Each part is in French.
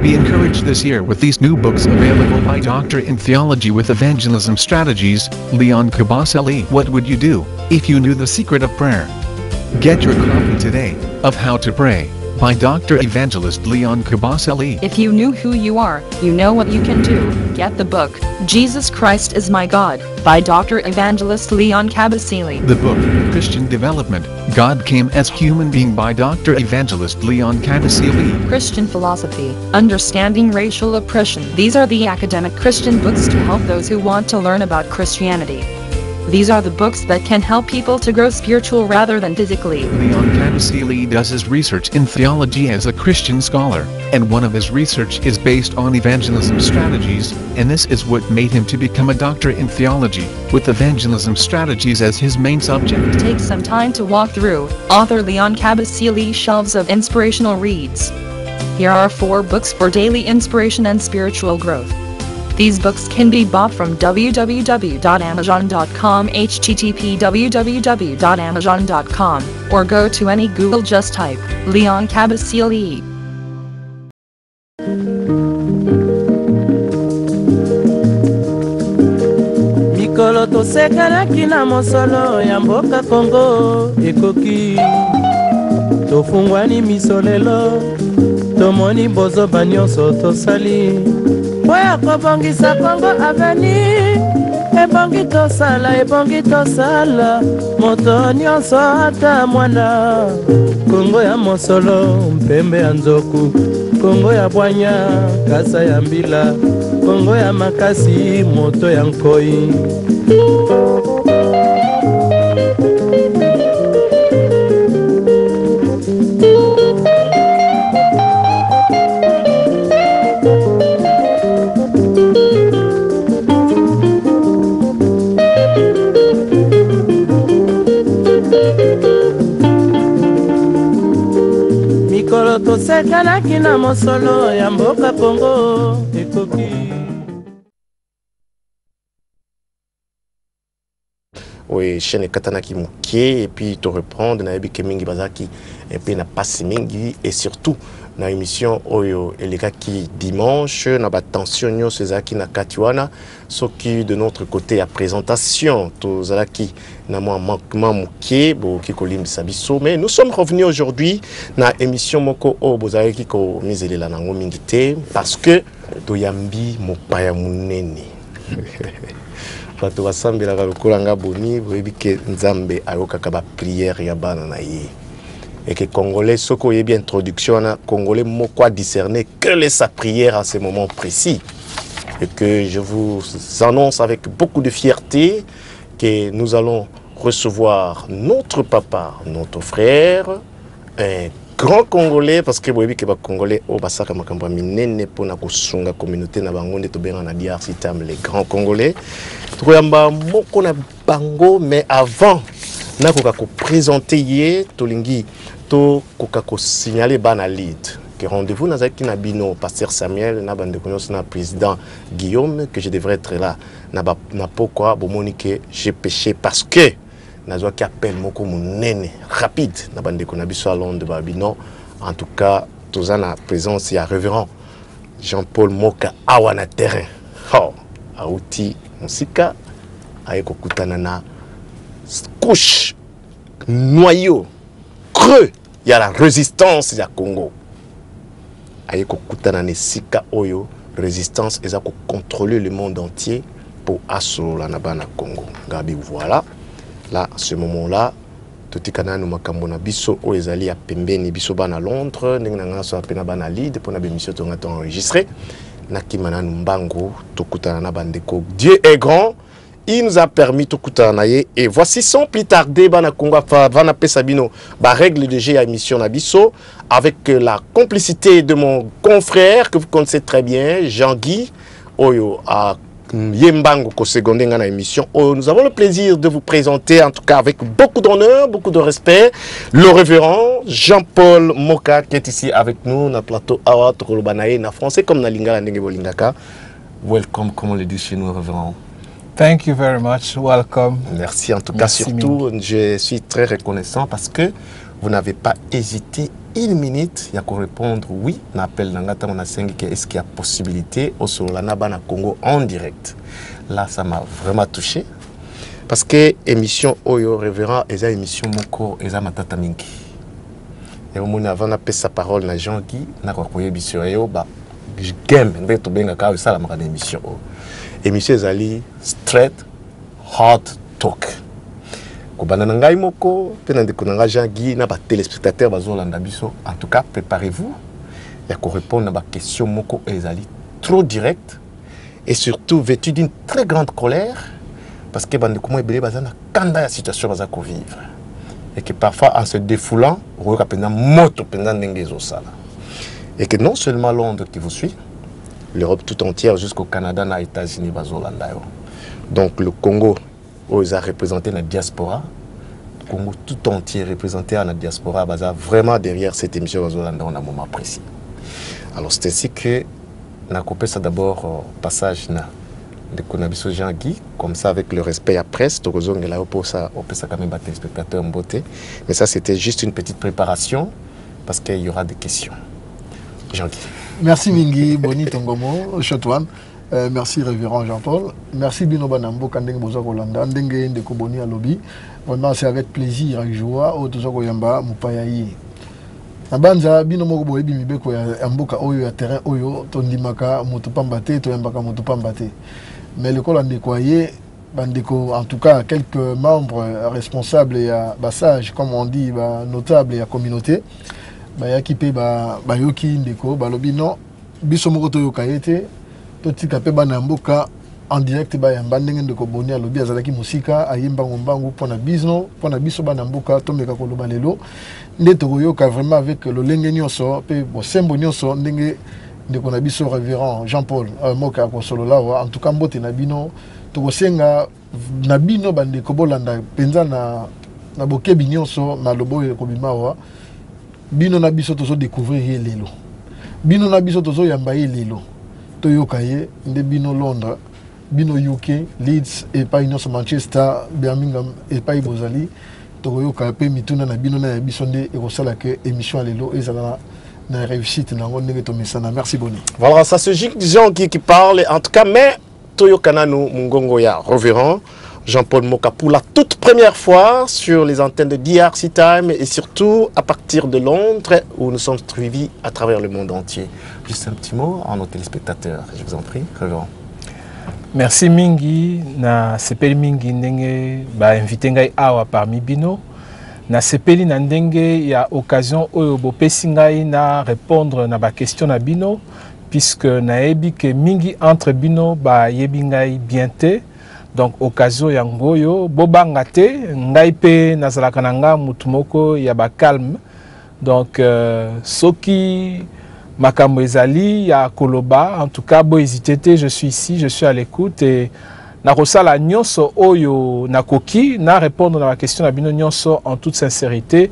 Be encouraged this year with these new books available by Dr. in Theology with Evangelism Strategies, Leon Kabasele. What would you do if you knew the secret of prayer? Get your copy today of How to Pray by Dr. Evangelist Leon Kabasele. If you knew who you are, you know what you can do. Get the book, Jesus Christ is My God, by Dr. Evangelist Leon Kabasele. The book, Christian Development, God Came as Human Being by Dr. Evangelist Leon Kabasele. Christian Philosophy, Understanding Racial Oppression. These are the academic Christian books to help those who want to learn about Christianity. These are the books that can help people to grow spiritual rather than physically. Leon Kabasele does his research in theology as a Christian scholar, and one of his research is based on evangelism strategies, and this is what made him to become a doctor in theology, with evangelism strategies as his main subject. Take some time to walk through author Leon Kabasele's shelves of inspirational reads. Here are 4 books for daily inspiration and spiritual growth. These books can be bought from www.amazon.com, http www.amazon.com, or go to any Google, just type Leon Kabasele. Mikolo tosekanaki na mosolo ya mboka Kongo ekoki tofungwani misolelo tomoni bozoba nyonso tosali oya kobongisa Kongo aveni ebongi tosala moto nyonso ata mwana Kongo ya mosolo mpembe ya nzoku Kongo ya bwanya kasa ya mbila Kongo ya makasi moto ya nkoi Mikolo tosekanaki na mosolo ya mboka Kongo ekoki. Oui, chaîne katanaki mukie et puis te reprendre na ebike mingi bazaki et puis na passe mingi et surtout na émission oyo elekaki dimanche na ba tension nyo sezaki na katiwana soki de notre côté à présentation to zalaki na moi manquement mukie bo ki kolimbisa biso mais nous sommes revenus aujourd'hui na émission moko o bozalaki ko mizelela nango mingi te parce que to yambi mopaya munene Pato basambela lokolanga boni boyebi ke nzambe ayokaka ba prière ya bana na ye et que congolais soko yebi introduction na congolais moko a discerner quelle est sa prière à ce moment précis et que je vous annonce avec beaucoup de fierté que nous allons recevoir notre papa, notre frère, un grand Congolais, parce que vous voyez que les Congolais ont basaka makambo minene pona kosunga communauté na bango ndeto benga na DRC tam les grands Congolais. Troyamba moko na bango mais avant na koka ko présenter ye tolingi to koka ko signaler bana lead. Que rendez-vous nazaki na bino pasteur Samuel na bande konos na président Guillaume que je devrais être là na pourquoi bomonique j'ai péché parce que Nazwa qui appelle moko munene rapide na bande konabiso à Londres babino en tout cas tous en présence il y a révérend Jean-Paul Moka awana terrain oh auti musika ayeko kutana na couche noyau creux il y a la résistance ya Congo ayeko kutana na sika oyo résistance eza ko contrôler le monde entier pour assurer la bana Congo ngabi voilà. Là, à ce moment-là, tout le monde makambo na biso o ezali a pembeni biso bana Londres, ndenge nga so apena bana lead pour na bémission to ngata enregistré. Nakimana mbango to kutana na bandeko. Dieu est grand, il nous a permis to kutana na ye et voici sans plus tarder bana Kongo vana pesa bino ba règle de jeu à émission na biso avec la complicité de mon confrère que vous connaissez très bien, Jean-Guy Oyo a Yembango ko secondé dans émission. Nous avons le plaisir de vous présenter en tout cas avec beaucoup d'honneur, beaucoup de respect, le révérend Jean-Paul Moka qui est ici avec nous dans le plateau Awa Trokolobanaye na français comme na lingala ndenge bolingaka. Welcome comme on le dit chez nous révérend. Thank you very much. Welcome. Merci en tout cas surtout je suis très reconnaissant parce que vous n'avez pas hésité 1 minute, il y a qu'à répondre oui. On appelle Nangata, on a 5 est-ce qu'il y a possibilité au Solana Bana Congo en direct. Là, ça m'a vraiment touché. Parce que émission Oyo Révérend, et émission Moko, et Matata Minki. Et au moment avant, on a pris sa parole à Jean-Guy, on a croyé sur Eo, bah, je gagne, on va être bien à ça, la émission. Émission Zali, straight, hard talk. Kobananangai Moko, Penandekonanga Jean-Guy, n'a pas téléspectateurs, en tout cas, préparez-vous. Il y a qu'on répond à la question Moko et Zali, trop direct, et surtout vêtu d'une très grande colère. Parce que comment il y a une situation qu'on vivre et que parfois en se défoulant on a une moto et que non seulement Londres qui vous suit, l'Europe tout entière jusqu'au Canada, aux États-Unis, donc le Congo a représenté la diaspora, le Congo tout entier représenté à la diaspora, vraiment derrière cette émission on a un moment précis. Alors c'est ainsi que on a ça d'abord passage de Konabiso Jean-Guy, comme ça avec le respect à presse, on peut ça quand même battre les spectateurs en beauté. Mais ça c'était juste une petite préparation parce qu'il y aura des questions. Jean-Guy. Merci Mingi, Boni Tongomo, Chotwan. Merci Révérend Jean-Paul. Merci Bino Banambo Kandeng Boza Kolanda, Ndenge Ndeko Boni à Lobby. Vraiment c'est avec plaisir et joie au Tozo Yamba Mupayayi. Nabanza bino moko boye bimibeko ya mboka oyo ya terrain oyo tondimaka motopambate to yambaka motopambate. Mais le col ndékoyé bandeko en tout cas quelques membres responsables et bassages comme on dit notables et la communauté yaki pe yoki ndeko balobi non biso moko to yokayete to tika pe bana mboka en direct yamba ndenge ndeko boni alobi azalaki musika ayemba ngombangu pona biso bana mboka to meka koloba lelo ndeko yoka vraiment avec le lenge nyonso pe bosembo nyonso ndenge ndeko na biso Révérend Jean-Paul moka ko solo lawa en tout cas mbote na bino to kosenga na bino bandeko bolanda penza na bokebi nyonso na lobo ko bimawa bino na biso tozo découvrir lelo bino na biso tozo yamba lelo to yokaye nde bino Londres bino UK Leeds et pas nyonso Manchester Birmingham et pas Bozali to yoka pe mituna na bino na biso nde ekosala ke émission lelo ezala na réussite na ngone to mesana. Merci Boni. Voilà, ça se Jean qui parle en tout cas, mais Toyokana no Mungongo ya Révérend Jean-Paul Moka pour la toute première fois sur les antennes de DRC Time et surtout à partir de Londres où nous sommes suivis à travers le monde entier. Juste un petit mot à nos téléspectateurs, je vous en prie, Révérend. Merci Mingi, na sepeli Mingi ndenge ba invité ngai awa parmi bino. Na sepeli na ndenge ya occasion oyo bopesi ngai na répondre na ba question na bino puisque na yebi que Mingi entre bino ba yebi ngai bien te. Donc occasion ya ngoyo bobanga te ngai pe nazalaka na nga mutu moko ya ba calme. Donc soki makambo ezali ya koloba en tout cas bo hésiter, je suis ici, je suis à l'écoute et na kosala nyonso oyo nakoki na répondre à la question na bino nyonso en toute sincérité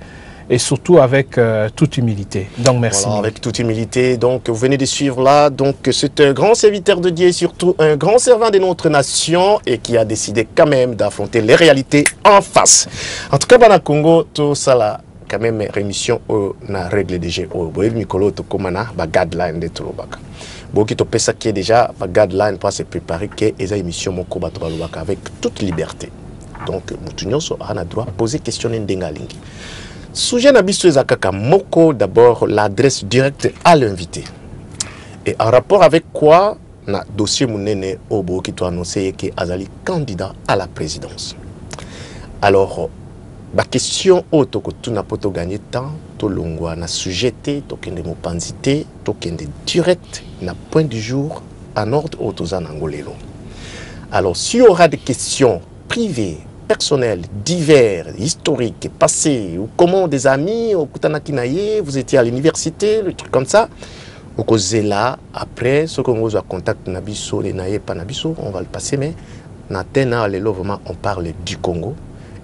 et surtout avec toute humilité. Donc merci. Voilà, avec toute humilité. Donc vous venez de suivre là. Donc c'est un grand serviteur de Dieu et surtout un grand servant de notre nation et qui a décidé quand même d'affronter les réalités en face. En tout cas, dans Congo, tout ça là, quand même rémission na règle de jeu. Boy Mikolo to komana ba guideline de Tolobaka. Boki to pesa qui est déjà ba guideline pour se préparer que eza émission moko ba Tolobaka avec toute liberté. Donc mutunyo so ana droit poser question ndengalingi. Sujet na biso ezakaka moko d'abord l'adresse directe à l'invité. Et en rapport avec quoi na dossier munene obo qui to annoncé que azali candidat à la présidence. Alors la question auto que tu n'as pas gagné temps, to longwa na sujeté, to kende mo panzité, to kende direct na point du jour en ordre autoza nangolelo. Alors s'il y aura des questions privées, personnelles, divers, historiques, passées, ou comment des amis, au Kutanakinaye, vous étiez à l'université, le truc comme ça, au causez là, après, ce qu'on vous a contacté Nabiso, les Naye, pas Nabiso, on va le passer, mais Natena, les vraiment, on parle du Congo.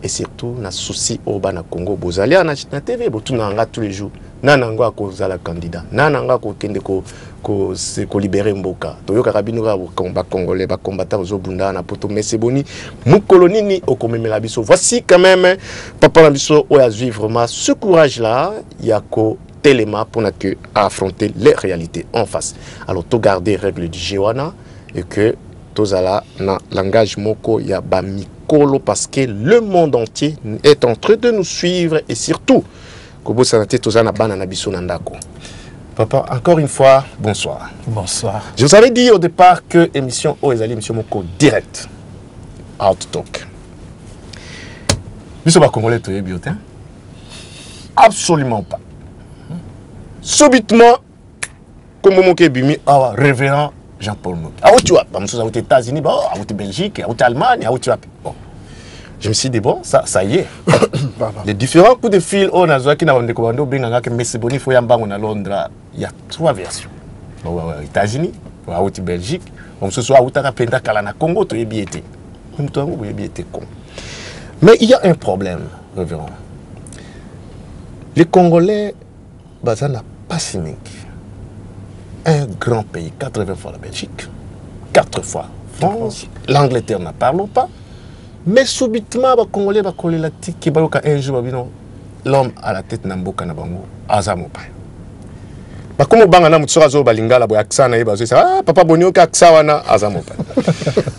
Et surtout, na souci au Bana Congo, Bozali, na TV, Botunanga tous les jours. Nananga ko zala candidat. Nananga ko kende ko libérer Mboka. Toyo karabino ba congolais ba combattant aux Obunda na poto meseboni mukolo ni okomemela biso. Voici quand même papa na biso o ya vivre vraiment ce courage là, yako téléma pour affronter les réalités en face. Alors, tout garder règles du Géwana et que tout ça na langage moko ya ba mikolo parce que le monde entier est en train de nous suivre et surtout Kobo Sanate tout ça na bana na biso nandako. Papa, encore une fois, bonsoir. Bonsoir. Je vous avais dit au départ que émission Oezali, émission Moko direct. Out Talk. Biso ba Congolais toye biotin? Absolument pas. Subitement, comme Moké Bimi, révérend Jean-Paul Moké. Ah, où tu vas? Aux États-Unis, aux Belgique, aux Allemagne, où tu vas? Bon. Je me suis dit, bon, ça y est. Les différents coups de fil, on a besoin qu'il y a des commandos, il faut y aller à Londres. Il y a 3 versions. Aux États-Unis, aux Belgique, on se soit à Congo, tu es bien. Mais il y a un problème, révérend. Les Congolais, ça n'a pas si mec. Un grand pays, 80 fois la Belgique, 4 fois France, l'Angleterre n'en parlons pas. Mais subitement, les Congolais, un jour, l'homme à la tête n'a pas de comme bangana mutsorazo balingala boy aksana yeba zo ça papa bonio ka aksawana azamopa.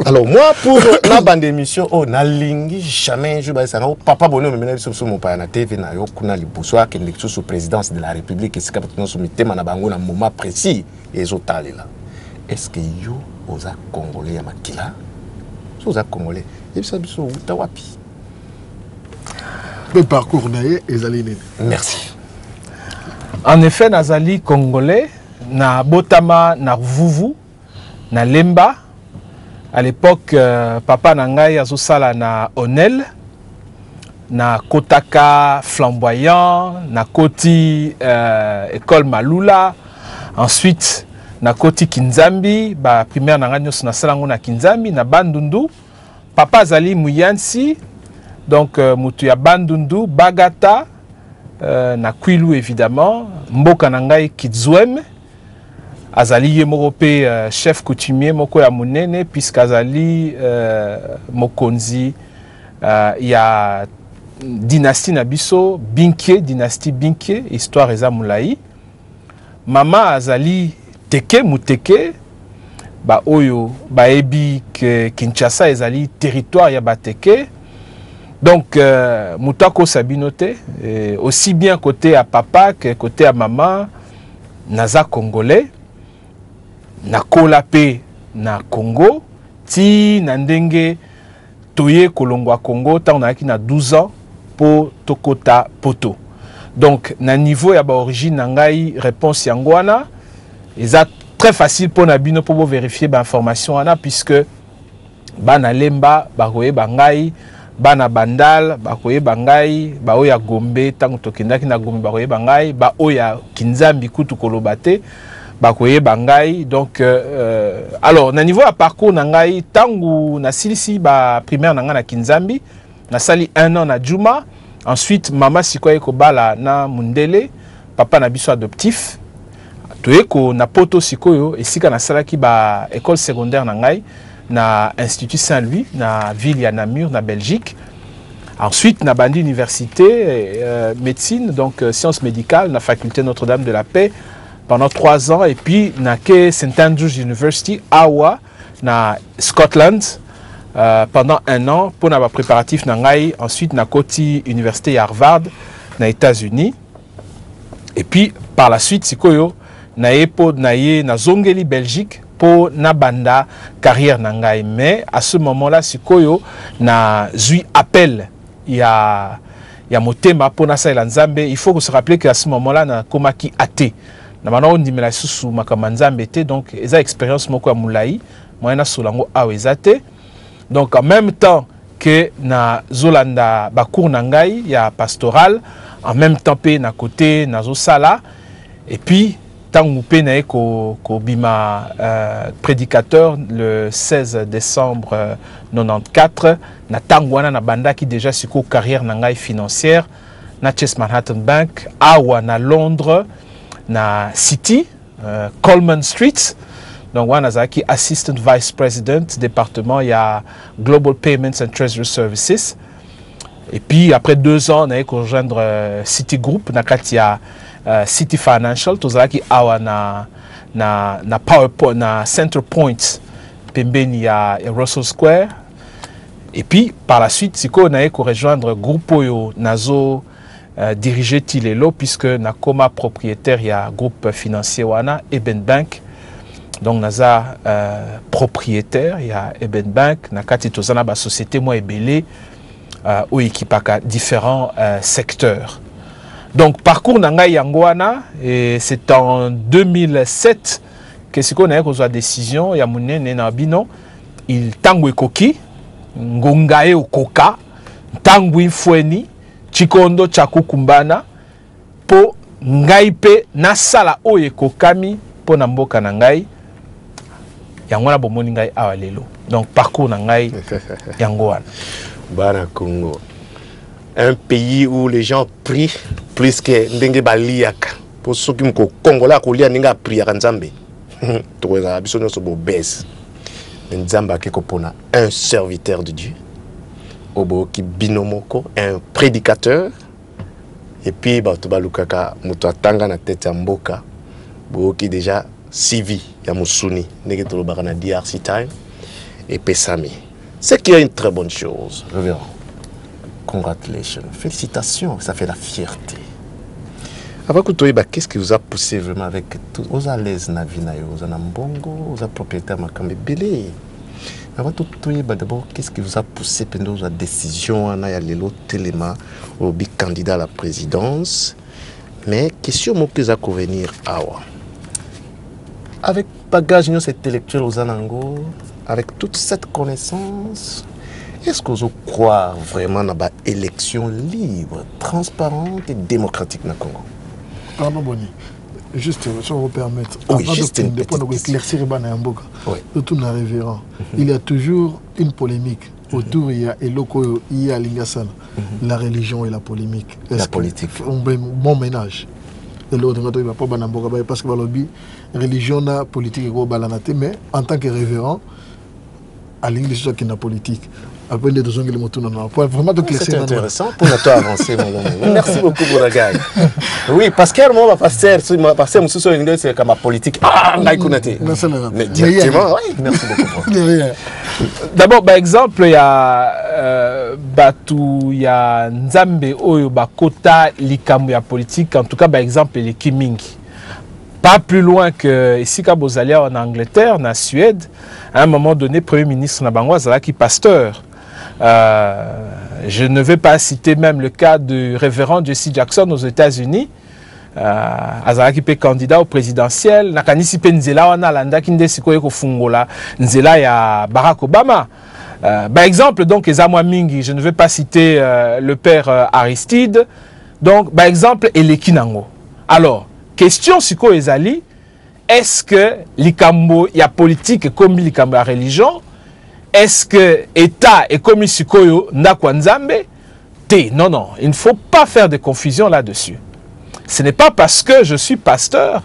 Alors moi pour la bande émission oh na lingi jamais je ba ça papa bonio me mena sur mon pa na TV na yo kuna libuswa ke lecture sous présidence de la République et c'est capitaine sur mitema na bango na moment précis et zotale là. Est-ce que yo oza congolais ya makila? Oza congolais et ça biso utawapi. Le parcours naé ezali. Merci. En effet, nazali congolais, na Botama, na Vuvu, na Lemba. À l'époque, papa nangai azosala na Onel, na Kotaka flamboyant, na Koti école Malula. Ensuite, na Koti Kinzambi, ba primaire nangai nyos na salango na Kinzambi, na Bandundu. Papa azali Muyansi, donc mutu ya Bandundu, Bagata. Na Kwilu évidemment, Mboka Nangai Kidzouem, Azali Yemorope chef coutumier Moko ya Munene, puisqu'Azali Mokonzi, il y a dynastie Nabiso, Binkie, dynastie Binkie, histoire Eza Moulaï. Mama Azali Teke, Muteke, ba Oyo, ba Ebi, Kinshasa, Azali territoire ya Bateke. Donc, Moutako Sabinote, aussi bien côté à papa que côté à maman, Naza Congolais, na Kolapé na Congo, ti Nandenge, Toye Kolongwa Congo, ta on a qui na 12 ans pour Tokota Poto. Donc, na niveau ya ba origine nangai réponse yangwana, c'est très facile pour Nabino pour vérifier ba information ana puisque bana lemba baroye bangai bana bandal bakoye bangai ba oya Gombe tango tokendaki na Gombe bakoye bangai ba oya Kinzambi kutu kolobate bakoye bangai donc alors na niveau à parcours nangai tango na silisi ba primaire nanga na Kinzambi na sali 1 an na Juma, ensuite mama sikoye ko bala na Mundele, papa na biso adoptif toyeko na poto sikoyo esika na salaki ba école secondaire nangai na Institut Saint-Louis, na ville ya Namur, na Belgique. Ensuite, na bandi université, médecine, donc sciences médicales, na faculté Notre-Dame de la Paix pendant 3 ans. Et puis, na ke St. Andrews University, Awa, na Scotland, pendant 1 an, pour na préparatif na ngai. Ensuite, na Koti Université Harvard, na États-Unis. Et puis, par la suite, sikoyo, na epo, na Zongeli, Belgique, pour na banda carrière nangai. Mais à ce moment-là, sikoyo na zui appel il y a motema pour na saila nzambe. Il faut se rappeler qu'à ce moment-là na komaki athée. Na bana on dimela susu makamanzambe te, donc eza expérience moko ya mulai moyena solango awezate. Donc en même temps que na zolanda bakour nangai ya pastoral, en même temps pe na côté na zosala et puis Tangoupé na ko bima prédicateur le 16 décembre 94 na Tangwana na banda qui déjà siko carrière nangai financière na Chase Manhattan Bank awa na Londres na City Coleman Street, donc wana zaki assistant vice president département il y a Global Payments and Treasury Services. Et puis après 2 ans on a rejoindre Citigroup na katia City Financial tozalaki awa na PowerPoint na Center Point pembeni ya Russell Square. Et puis par la suite siko na ko rejoindre groupe oyo nazo diriger Tilelo puisque na koma propriétaire ya groupe financier wana Eben Bank. Donc naza propriétaire ya Eben Bank na kati tozana ba société mo ebele o équipaka différents secteurs. Donc parcours nanga yango wana et c'est en 2007 que siko na ko za décision ya munene na bino il tango ekoki ngongae okoka tango ifweni chikondo chakukumbana po ngai pe nasala oye kokami po na mboka na ngai yango na bomoni ngai awa lelo. Donc parcours na ngai yango wana bana Congo, un pays où les gens prient plus que ndenge baliaka pour ceux qui mko Congolais kolia ninga priya nzambe to za biso nyoso bo base nzamba ke kopona un serviteur de Dieu obo ki binomoko un prédicateur et puis bato balukaka muto atanga na tete ya mboka bo ki déjà civi ya musuni ndenge to lobaka na DRC time et pesami. C'est qu'il y a une très bonne chose, révérend. Congratulations, félicitations, ça fait la fierté. Avant que tu qu'est-ce qui vous a poussé vraiment avec tout, aux à l'aise na vie na yo, aux anambongo, aux propriétaires makambe belé. Avant tout d'abord, qu'est-ce qui vous a poussé pendant la décision na ya lelo telema au big candidat à la présidence? Mais question mo que ça convenir awa. Avec bagage intellectuel aux anango, avec toute cette connaissance, est-ce que vous croyez vraiment dans une élection libre, transparente et démocratique dans le Congo? Pardon, Boni. Juste, si on vous permet, oui, juste une petite éclaircir oui. Tout le révérend. Il y a toujours une polémique autour, il y a Eloko, il y a Lingasana, la religion et la polémique. La politique. Bon ménage. Et l'autre, parce que la religion, la politique, mais en tant que révérend, à l'Église qui est la politique. Après, les deux gens qui le vraiment c'est intéressant pour nous avancer. Merci beaucoup pour la gagne. Oui, parce que moi, pasteur, c'est comme ma politique. Ah, on a écouté. Mais directement, oui. Merci beaucoup. D'abord, par exemple, il y a Batu, il y a Nzambe, Oyo, Bakota, Likamu, ya politique. En tout cas, par exemple, les Kimingi. Pas plus loin que ici, quand vous allez en Angleterre, en Suède, à un moment donné, Premier ministre Nabangois, Zalaki pasteur. Je ne vais pas citer même le cas du révérend Jesse Jackson aux États-Unis. Azalaki pe candidat au présidentiel. Nakanisi pe nzela wana landa kinde sikoye ko fungola nzela ya Barack Obama. Par exemple, donc, Ezamwa Mingi, je ne vais pas citer le père Aristide. Donc, par exemple, Eleki Nango. Alors, question siko ezali, est-ce que likambo ya politique comme likambo ya religion, est-ce que État est comme sikoyo ndakwa nzambe? Non, non, il ne faut pas faire de confusion là-dessus. Ce n'est pas parce que je suis pasteur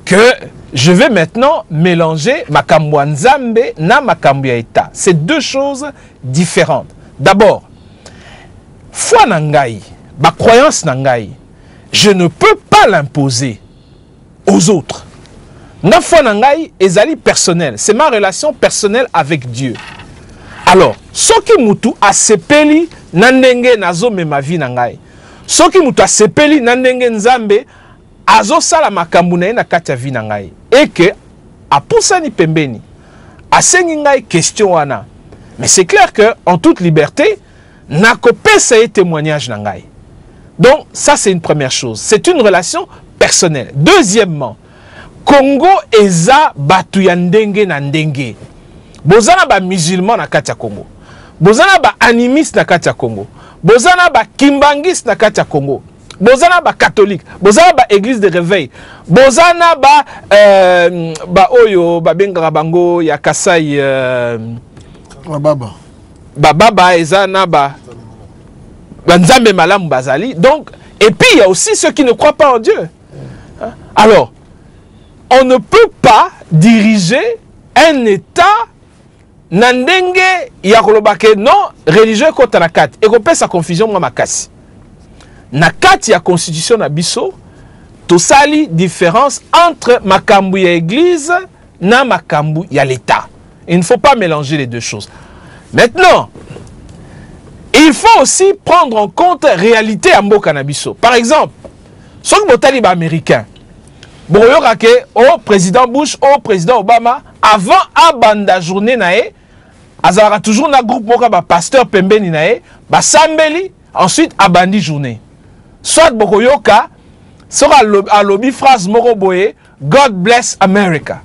que je vais maintenant mélanger makambo ya nzambe na makambo ya État. C'est deux choses différentes. D'abord, foi nangai, ma croyance nangai, je ne peux pas l'imposer aux autres. Na foi nangai ezali personnel. C'est ma relation personnelle avec Dieu. Alors, soki mutu asepeli nandenge nazo me ma vie nangai. Soki mutu asepeli nandenge nzambe azo sala makambu na kati ya vie nangai. Et que apusani pembeni asengi ngai question wana. Mais c'est clair que en toute liberté nakopesa ye témoignage nangai. Donc, ça, c'est une première chose. C'est une relation personnelle. Deuxièmement, Congo eza batu ya ndenge na ndenge. Bozana ba musulman na kati ya Congo. Bozana ba animiste na kati ya Congo. Bozana ba kimbangiste na kati ya Congo. Bozana ba catholique. Bozana ba église de réveil. Bozana ba oyo ba bengaka bango ya Kasai baba eza na ba Nzambe malam bazali. Donc, et puis il y a aussi ceux qui ne croient pas en Dieu. Alors, on ne peut pas diriger un État nandenge yakolobake non religieux kota na kati. Et qu'on pèse sa confusion moi makasi. Na kati ya constitution na biso tout ça li différence entre makambu ya église na makambu ya l'état. Il ne faut pas mélanger les deux choses. Maintenant, il faut aussi prendre en compte la réalité à mboka na biso. Par exemple, ce que botali ba américain, boyoka ke au président Bush, au président Obama, avant abanda journée nae, azara toujours na groupe moka ba pasteur pembeni nae, ba sambeli, ensuite abandi journée. Soit boyoka sera à lobby phrase moko boye, God bless America.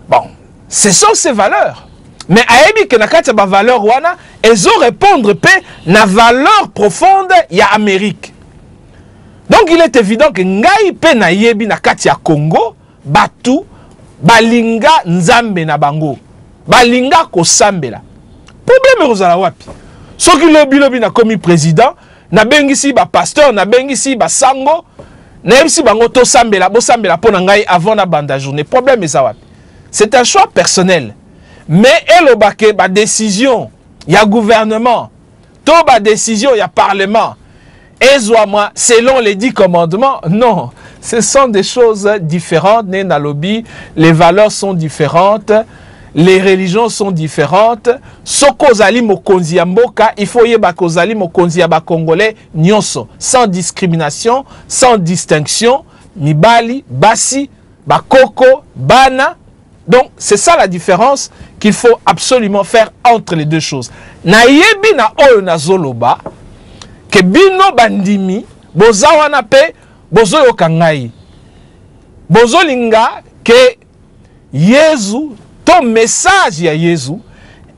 Bon, ce sont ces valeurs. Mais ayebi ke nakati ba valeur wana, elles ont répondre pe na valeur profonde ya Amérique. Donc il est évident que ngai pe na yebi nakati ya Congo, batu balinga nzambe na bango. Balinga ko sambela. Problème rozala wapi. Soki lobi na komi président, na bengisi ba pasteur, na bengisi ba sango, na yebisi bango to sambela, bo sambela po na ngai avant na banda journée. Problème eza wapi. C'est un choix personnel. Mais elobake ba décision ya gouvernement, to ba décision ya parlement, moi selon les 10 commandements, non, ce sont des choses différentes. Les valeurs sont différentes, les religions sont différentes. Soko zali mokonzi ya mboka, il faut yeba ko zali mokonzi ya ba congolais nyonso, sans discrimination, sans distinction, mibali, basi, bakoko, bana. Donc, c'est ça la différence qu'il faut absolument faire entre les deux choses. Na yebi na oyo na zoloba, que bino bandimi, boza wana pe, bozo yokangai. Bozo linga, que Yezu, ton message ya Yezu,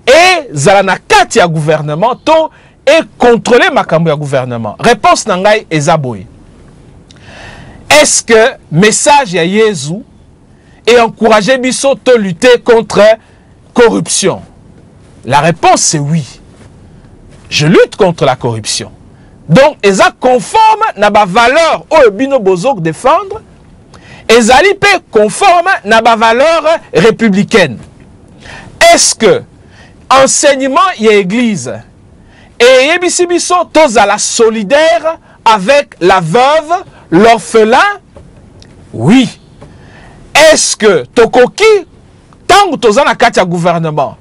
et zala na kati ya gouvernement, to et contrôler makambo ya gouvernement. Réponse nangai ezaboy. Est-ce que message ya Yezu et encourager biso to lutter contre corruption? La réponse c'est oui. Je lutte contre la corruption. Donc, ils sont conformes à la valeur au bino bozok défendre. Ils sont conformes à la valeur républicaine. Est-ce que enseignement y a église et yebisi biso tous à la solidaire avec la veuve, l'orphelin? Oui. Est-ce que tokoki tant que na kati ya gouvernement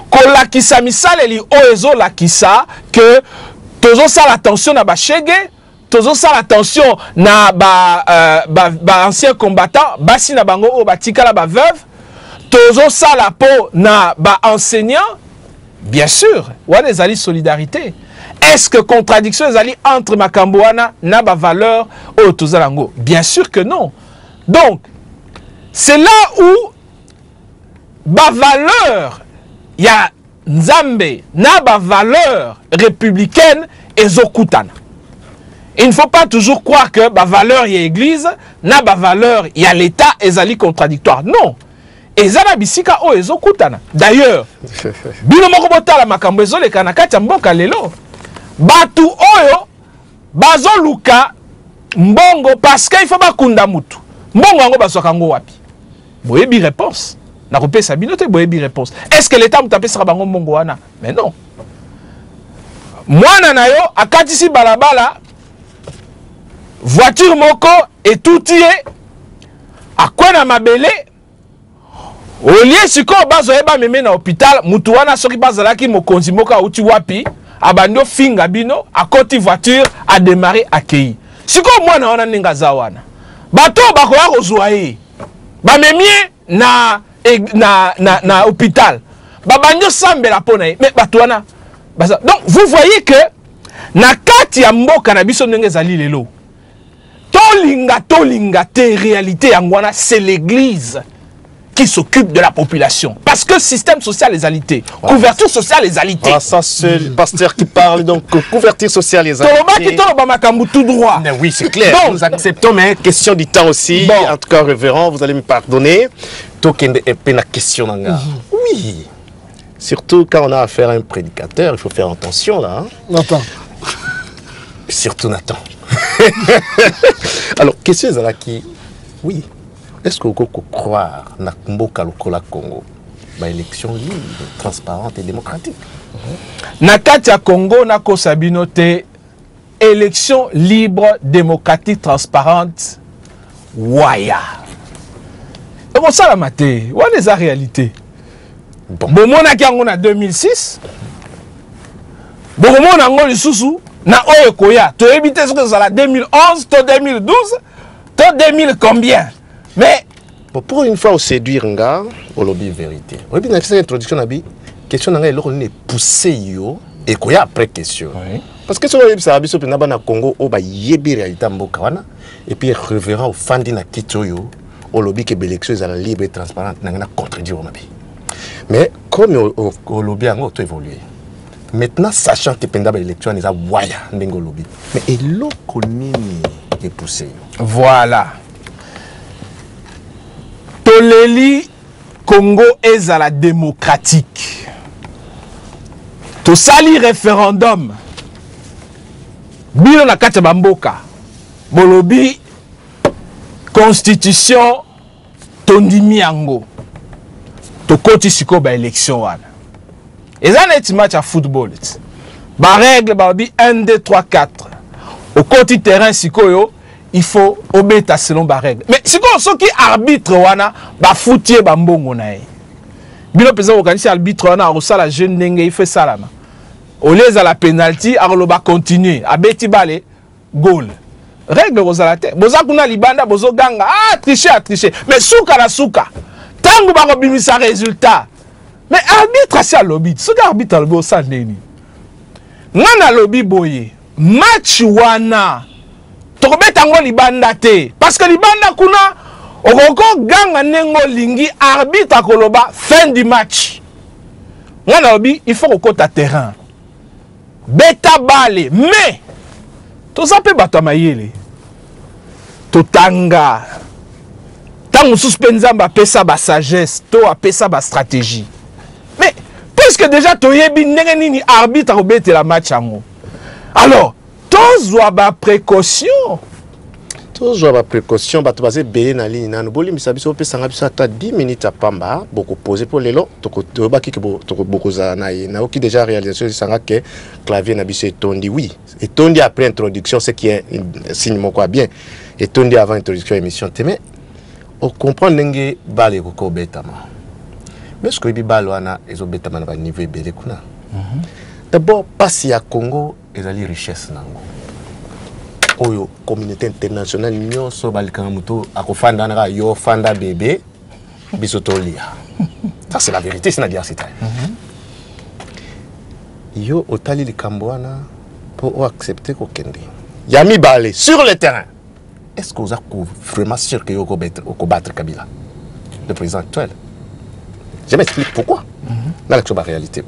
kolakisa misaleli oezo lakisa que tozo sala attention na ba chege, tozo sala attention na ba ancien combattant, basi na bango o batikala ba veuve, tozo sala po na ba enseignant? Bien sûr, wana ezali solidarité. Est-ce que contradiction ezali entre makambo wana na ba valeur o tozo lango? Bien sûr que non. Donc c'est là où ba valeur ya nzambe na ba valeur républicaine ezokutana. Il ne faut pas toujours croire que ba valeur ya église na ba valeur ya l'état ezali contradictoire. Non. Ezana bisika o ezokutana. D'ailleurs, bino moko botala makambo ezoleka na kati ya mboka lelo. Batu oyo bazoluka mbongo parce qu'il faut bakunda mutu. Mbongo yango bazwaka ngo wapi? Boyebi réponse. Na kopesa binote boyebi réponse. Est-ce que l'état mutapesaka bango mbongo wana? Mais non. Mwana na yo akatisi balabala voiture moko et tout tie akwena mabele olie siko bazo eba meme na hôpital mutu wana soki bazalaki mokonzi moka uti wapi abando finga bino akoti voiture a démarrer akei siko mwana wana ninga za wana bato bakoya kozwa ye bamemie na hôpital babanyo sambela pona ye mais bato wana donc vous voyez que na kati ya mboka na biso ndenge ezali lelo tolinga te réalité yangwana c'est l'église qui s'occupe de la population parce que système social les alités, couverture sociale les alités. Ah, ça c'est le pasteur qui parle donc couverture sociale les alités. Tout droit. Mais oui c'est clair. Donc, nous acceptons mais question du temps aussi. Bon. En tout cas révérend vous allez me pardonner. Token de question nanga. Oui. Surtout quand on a affaire à un prédicateur, il faut faire attention là. Hein? Nathan. Surtout Nathan. Alors, question est qui? Oui. Est-ce que vous pouvez croire na mboka lokola Congo, ba élection libre, transparente et démocratique? Na kati ya Congo na ko sabino te élection libre, démocratique, transparente. waya. Et bon, ça la maté, on est la réalité. Bon, mon a 2006. Bon, mon a le sous na oyekoya. Tu éviter ce que ça la 2011, to 2012, to 2000 combien. Mais bon, pour une fois, on séduire un gars, au lobby vérité. On a fait cette introduction, question n'a pas poussé yo et quoi après question. Oui. Parce que si on a vu ça au Congo, on va y réalité mbokawana et puis reverra au fan d'une question yo au lobby que l'élection est libre et transparente n'a rien contredire au mabi. Mais comme au lobby a tout évolué. Maintenant sachant que pendant l'élection est à waya n'engo lobby. Mais et l'autre est poussé. Voilà. Toleli Congo est à la démocratique. To sali référendum. Bino na kati bamboka. Bolobi constitution tondimi yango. To koti siko ba élection wana. Eza neti match à football. Ba règle ba bi 1 2 3 4. Au koti terrain siko yo, il faut obéir selon ba règle. Mais siko so ki arbitre wana ba foutier ba mbongo na ye. Bino pesa organiser arbitre wana osala jeune ndenge il fait salama. Au lieu à la penalty, alors va continuer. À beti balé, goal. Règle rosalate. Boza kuna libanda, bozo ganga. Ah, tricher, à tricher. Mais souka la souka. Tango ba robimisa résultat. Mais arbitre c'est à lobby. Ce gars arbitre al bosa neni. Ngana lobby boye. Match wana. Tokobeta ngo libanda te. Parce que libanda kuna okoko ganga nengo lingi arbitre akoloba fin du match. Ngana lobby, il faut kokota terrain. Beta bale, mais tout ça peut battre mayele. Totanga. Tant suspensa ba pesa ba sagesse, to a pesa ba stratégie. Mais puisque déjà to yebi nini arbitre au bete la match ango. Alors, tous ba précaution. Tous ba précaution ba to baser belé na ligne na boli misabiso pe sanga biso ata 10 minutes à pamba beaucoup poser pour lelo to ba ki ke beaucoup za na na oki déjà réalisation sanga que clavier na biso etondi oui etondi après introduction ce qui est signe moko bien etondi avant introduction émission mais on comprend ndenge balé ko betama mais ce que bi balwana ezo betama na ba niveau belé kuna d'abord passer à Congo ezali richesse nango oyo communauté internationale nyonso balikanga muto akofanda na yo fanda bébé bisotolia. Ça c'est la vérité, c'est la diversité. Yo otali likambwana pour accepter ko kende. Yami balé sur le terrain. Est-ce que vous êtes vraiment sûr que yo ko battre Kabila, le président actuel? Je m'explique pourquoi. Dans la réalité.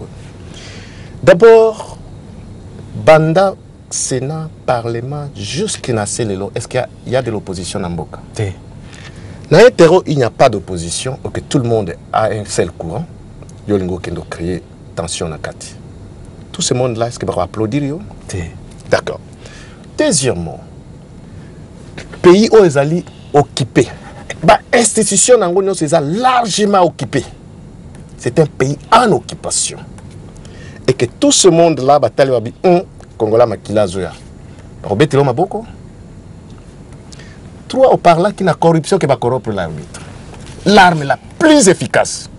D'abord banda Sénat, Parlement, jusqu'à Nassé-Lelo, est-ce qu'il y a de l'opposition dans Mboka? Dans un terreau, il n'y a pas d'opposition, que tout le monde a un seul courant. Yolingo Kendo créer tension dans Kati. Tout ce monde-là, est-ce qu'il va applaudir? D'accord. Deuxièmement, pays où ils allaient occuper, l'institution dans c'est largement occupé. C'est un pays en occupation. Et que tout ce monde-là, Congolais makila zoya. Robetelo maboko. Trois au parlant qui n'a corruption que va corrompre l'arbitre. L'arme la plus efficace.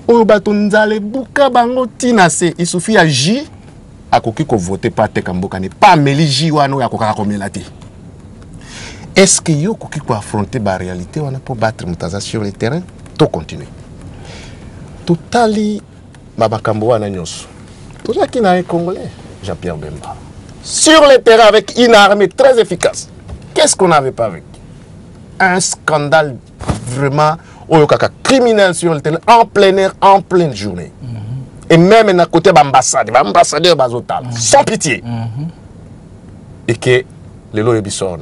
Au batonzale buka bango tinase, il suffit agir à koki ko voter pas te kamboka ne pas meliji wano ya kokaka komelati. Est-ce que yo koki ko affronter la réalité on a pour battre mutaza sur le terrain? Tout continuer. Totali mabakambo wana nyonso. Tout ça qui n'a un Congolais, Jean-Pierre Bemba. Sur le terrain avec une armée très efficace. Qu'est-ce qu'on n'avait pas avec? Un scandale vraiment criminel sur le terrain, en plein air, en pleine journée. Et même à côté de l'ambassadeur Bazotal, sans pitié. Et que les lois sont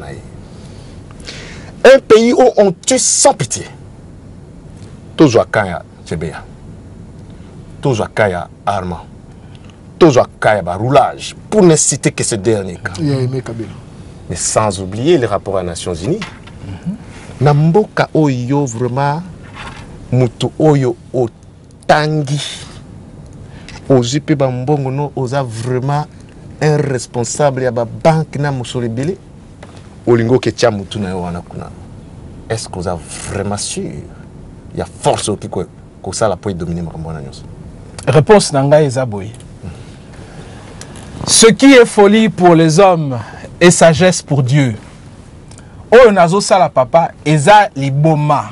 un pays où on tue sans pitié. Toujours à Kaya, Tchébéa. Toujours à Kaya, Armand. Toujours à roulage, pour ne citer que ce dernier cas. Mais sans oublier les rapports à Nations Unies. Namboka oyo vraiment mutu oyo otangi. Ozipe bambongo no oza vraiment un responsable ya ba banque na musolebele. Olingo ke tia mutu na yo wana kuna. est-ce que vous êtes vraiment sûr il y a force qui que ça la peut dominer Mambona nyonso? Réponse nanga ezaboy. Ce qui est folie pour les hommes et sagesse pour Dieu. Oyo nazo sala papa eza liboma.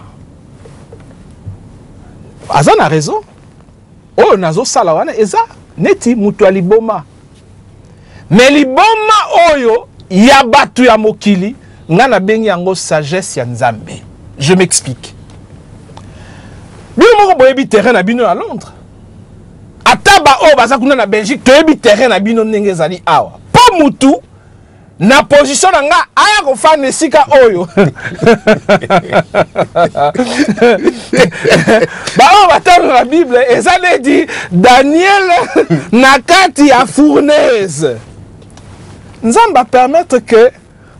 Aza na raison. Oyo nazo sala wana eza neti mutu ya liboma. Mais liboma oyo ya batu ya mokili nga na bengi yango sagesse ya Nzambe. Je m'explique. Bino moko boyebi terrain na bino à Londres. Ataba o baza kuna na Belgique toyebi terrain na bino ndenge ezali awa. Po mutu na position na nga aya kofana esika oyo. Ba o batalo na Bible ezali dit Daniel na kati ya fournaise. Nzamba permettre que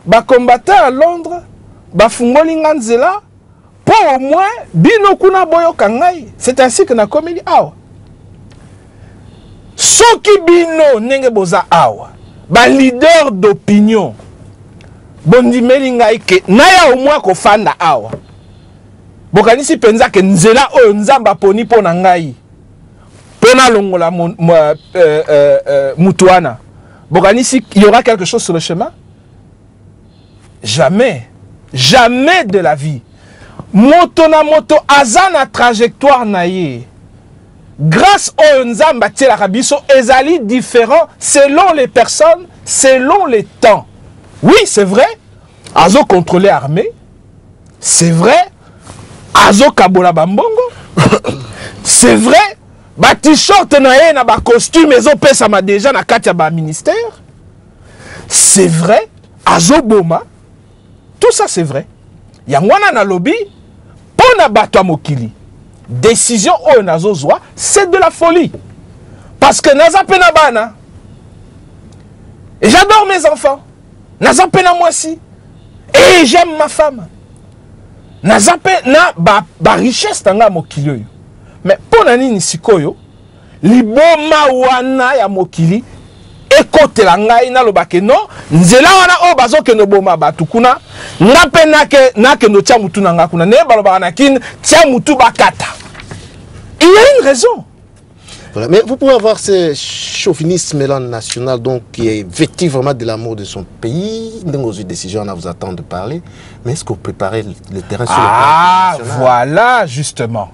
ba combattant à Londres ba fungoli nganzela pour au moins bino kuna boyo kangai. C'est ainsi que na comédie awa. Soki bino nenge boza awa. Ba leader d'opinion. Bondi melingai ke naya au moins ko fanda awa. Bokanisi penza ke nzela oyo Nzamba poni pona ngai. Pona longola mutuana. Bokanisi il y aura quelque chose sur le chemin? Jamais. Jamais de la vie. Moto na moto azana trajectoire naye. Grâce au Nzamba la rabiso ezali différent selon les personnes, selon les temps. Oui, c'est vrai. Azo contrôler armée. C'est vrai. Azo kabola bambongo. C'est vrai. Ba t-shirt na ye na ba costume ezo pesa ma déjà na kati ya ba ministère. C'est vrai. Azo boma. Tout ça c'est vrai. Yangwana na lobby pona bato mokili. Décision oyo nazozwa, c'est de la folie. Parce que naza pena bana. Et j'adore mes enfants. Naza pena moi aussi. Et j'aime ma femme. Naza pena ba richesse tanga mokili oyo. Mais pona nini sikoyo, liboma wana ya mokili ekotela ngai na lobake non, nzela wana o bazoke no boma batu kuna, nga pe nake no tia mutu nanga kuna, ne balobaka na kin tia mutu bakata. Il y a une raison. Voilà. Mais vous pouvez avoir ce chauvinisme-là national, donc qui est vêtu vraiment de l'amour de son pays. Dans une décision, on vous attend de parler. Mais est-ce que vous préparez le terrain sur le plan national? Voilà, justement.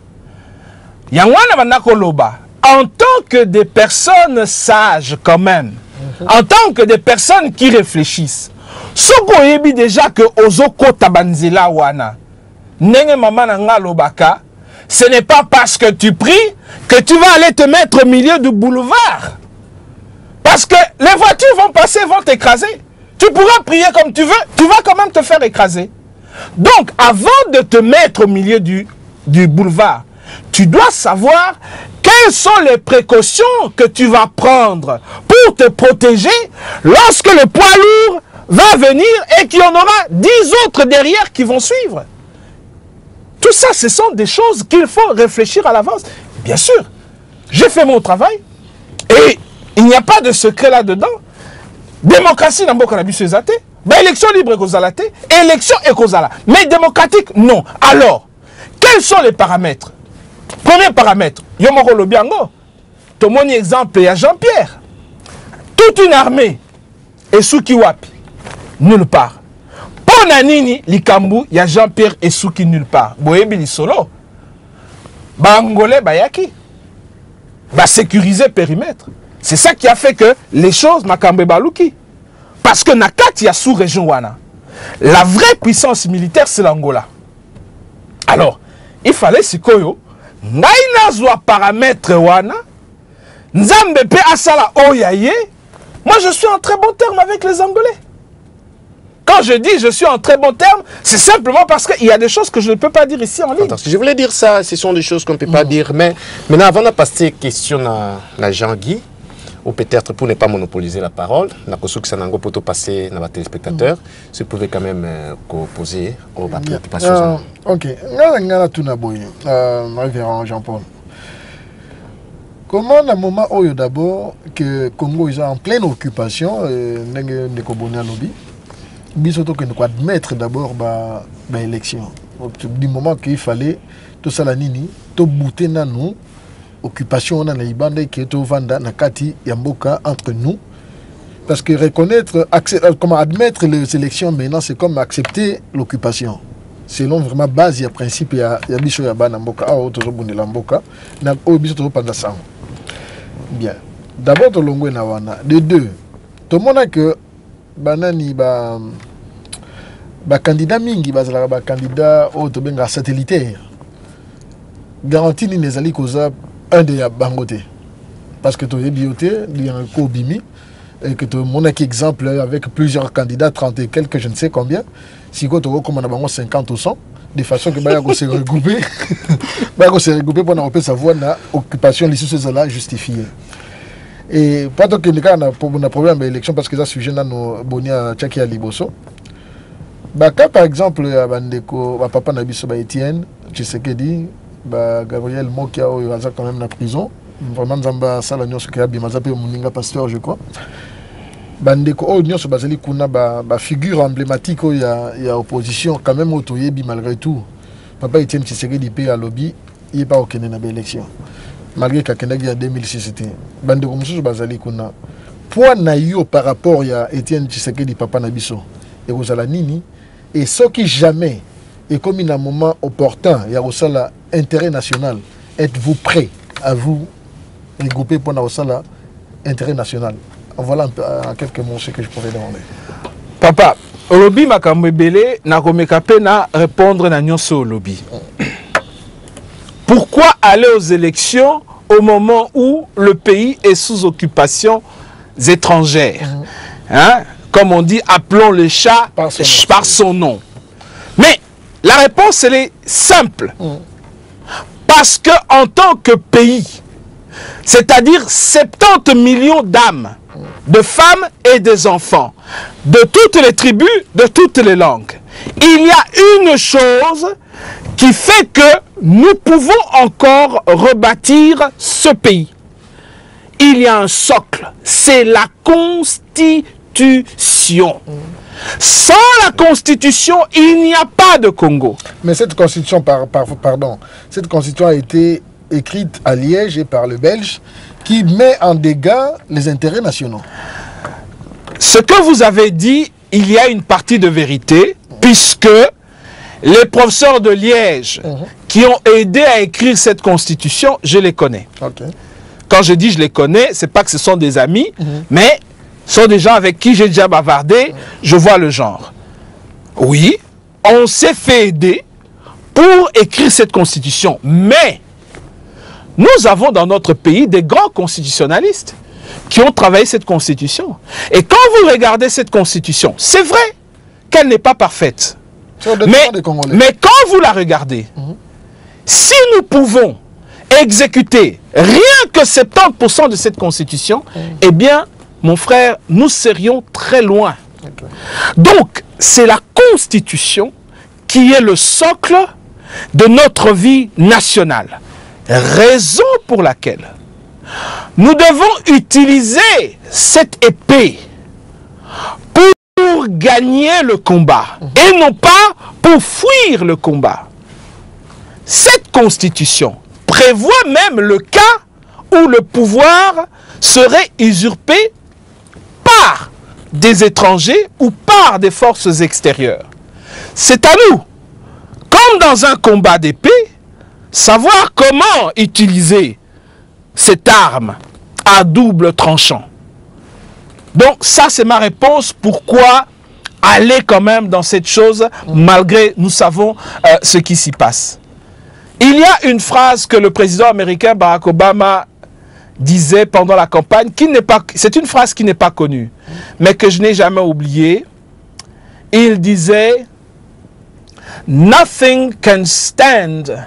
Yangwana Banako Loba, en tant que des personnes sages quand même, en tant que des personnes qui réfléchissent, ce qu'on yebi déjà que Ozoko Tabanzela Wana, Nenge Mama Nanga Lobaka, ce n'est pas parce que tu pries que tu vas aller te mettre au milieu du boulevard. Parce que les voitures vont passer, vont t'écraser. Tu pourras prier comme tu veux, tu vas quand même te faire écraser. Donc, avant de te mettre au milieu du boulevard, tu dois savoir quelles sont les précautions que tu vas prendre pour te protéger lorsque le poids lourd va venir et qu'il y en aura 10 autres derrière qui vont suivre. Tout ça, ce sont des choses qu'il faut réfléchir à l'avance. Bien sûr, j'ai fait mon travail et il n'y a pas de secret là-dedans. Démocratie n'a pas de élection libre et élection écosala. Mais démocratique, non. Alors, quels sont les paramètres? Premier paramètre, Yomoko Lobiango. Ton mon exemple, il y a Jean-Pierre. Toute une armée est Souki Wapi. Nulle part. Ponanini, Likambu, il y a Jean-Pierre et Souki nulle part. Boyebi li solo. Bangolais, Bayaki. Ba sécuriser périmètre. C'est ça qui a fait que les choses Makambe Baluki. Parce que Nakati, il y a sous-région Wana. La vraie puissance militaire, c'est l'Angola. Alors, il fallait Sikoyo. Naina zwa paramètre wana Nzambe pe asala oyaye. Moi je suis en très bon terme avec les Angolais. Quand je dis je suis en très bon terme, c'est simplement parce qu'il y a des choses que je ne peux pas dire ici en ligne. Attends, je voulais dire ça, ce sont des choses qu'on ne peut pas dire. Mais maintenant, avant de passer question à Jean-Guy, ou peut-être pour ne pas monopoliser la parole, na kosouk sanango poto passer na téléspectateurs, si vous pouvez quand même poser aux préoccupations. Ok, ngala tuna boy, révérend Jean-Paul. Comment à un moment où d'abord que Congo est en pleine occupation, n'enge ne kobona lobby, bisoto que nous admettre d'abord l'élection. du moment qu'il fallait tout ça la nini to bouter na nous occupation on a na ibanda qui est au vanda na kati yamboka entre nous parce que reconnaître comment admettre les élections maintenant c'est comme accepter l'occupation selon vraiment base il y a principe il y a biso ya bana mboka a auto bundela mboka na o biso to panda sango bien d'abord to longwe na wana de deux tout le monde que banani ba candidat mingi bazala ba candidat auto benga satellitaire garantie ni nezali koza un de bangote parce que tu es bioté il y a un co-bimi et que tu mon exemple avec plusieurs candidats 30 et quelques je ne sais combien si tu recommande bango 50 ou 100 de façon que baya ko se regrouper pour na sa voix na occupation les sous là justifiée et pas donc que na problème d'élection parce que ça sujet na no bonia tchaki ya liboso baka par exemple bandeko ba papa na biso ba Etienne Tshisekedi ba Gabriel Mokia oyo aza quand même na prison vraiment nzamba sala nyonso ke abi mazape muninga pasteur je crois bandeko oyo nyonso bazali kuna ba figure emblématique oyo ya opposition quand même otoyebi malgré tout papa Etienne Tshisekedi pe à lobby il pas okene na ba élection malgré kakendaki ya 2006 c'était bandeko mususu bazali kuna point na yo par rapport ya Etienne Tshisekedi papa na biso et kozala nini et ce qui jamais et comme il a un moment opportun, il y a aussi l'intérêt national. Êtes-vous prêt à vous regrouper pour l'intérêt national? Voilà en quelques mots ce que je pourrais demander. Papa, au lobby makambo ebele na komekape na répondre na nyonso au lobby. Pourquoi aller aux élections au moment où le pays est sous occupation étrangère? Hein? Comme on dit, appelons le chat par son nom. Mais la réponse, elle est simple. Parce que en tant que pays, c'est-à-dire 70 millions d'âmes, de femmes et des enfants, de toutes les tribus, de toutes les langues, il y a une chose qui fait que nous pouvons encore rebâtir ce pays. Il y a un socle, c'est la Constitution. Sans la Constitution, il n'y a pas de Congo. Mais cette Constitution, pardon, cette Constitution a été écrite à Liège et par le Belge qui met en dégâts les intérêts nationaux. Ce que vous avez dit, il y a une partie de vérité, puisque les professeurs de Liège qui ont aidé à écrire cette Constitution, je les connais. Okay. Quand je dis je les connais, c'est pas que ce sont des amis, mais sont des gens avec qui j'ai déjà bavardé, je vois le genre. Oui, on s'est fait aider pour écrire cette constitution, mais nous avons dans notre pays des grands constitutionnalistes qui ont travaillé cette constitution. Et quand vous regardez cette constitution, c'est vrai qu'elle n'est pas parfaite. Mais quand vous la regardez, si nous pouvons exécuter rien que 70% de cette constitution, eh bien, mon frère, nous serions très loin. Okay. Donc, c'est la Constitution qui est le socle de notre vie nationale. Raison pour laquelle nous devons utiliser cette épée pour gagner le combat et non pas pour fuir le combat. Cette Constitution prévoit même le cas où le pouvoir serait usurpé par des étrangers ou par des forces extérieures. C'est à nous, comme dans un combat d'épée, savoir comment utiliser cette arme à double tranchant. Donc ça c'est ma réponse, pourquoi aller quand même dans cette chose malgré nous savons ce qui s'y passe. Il y a une phrase que le président américain Barack Obama disait pendant la campagne, c'est une phrase qui n'est pas connue, mais que je n'ai jamais oubliée. Il disait « Nothing can stand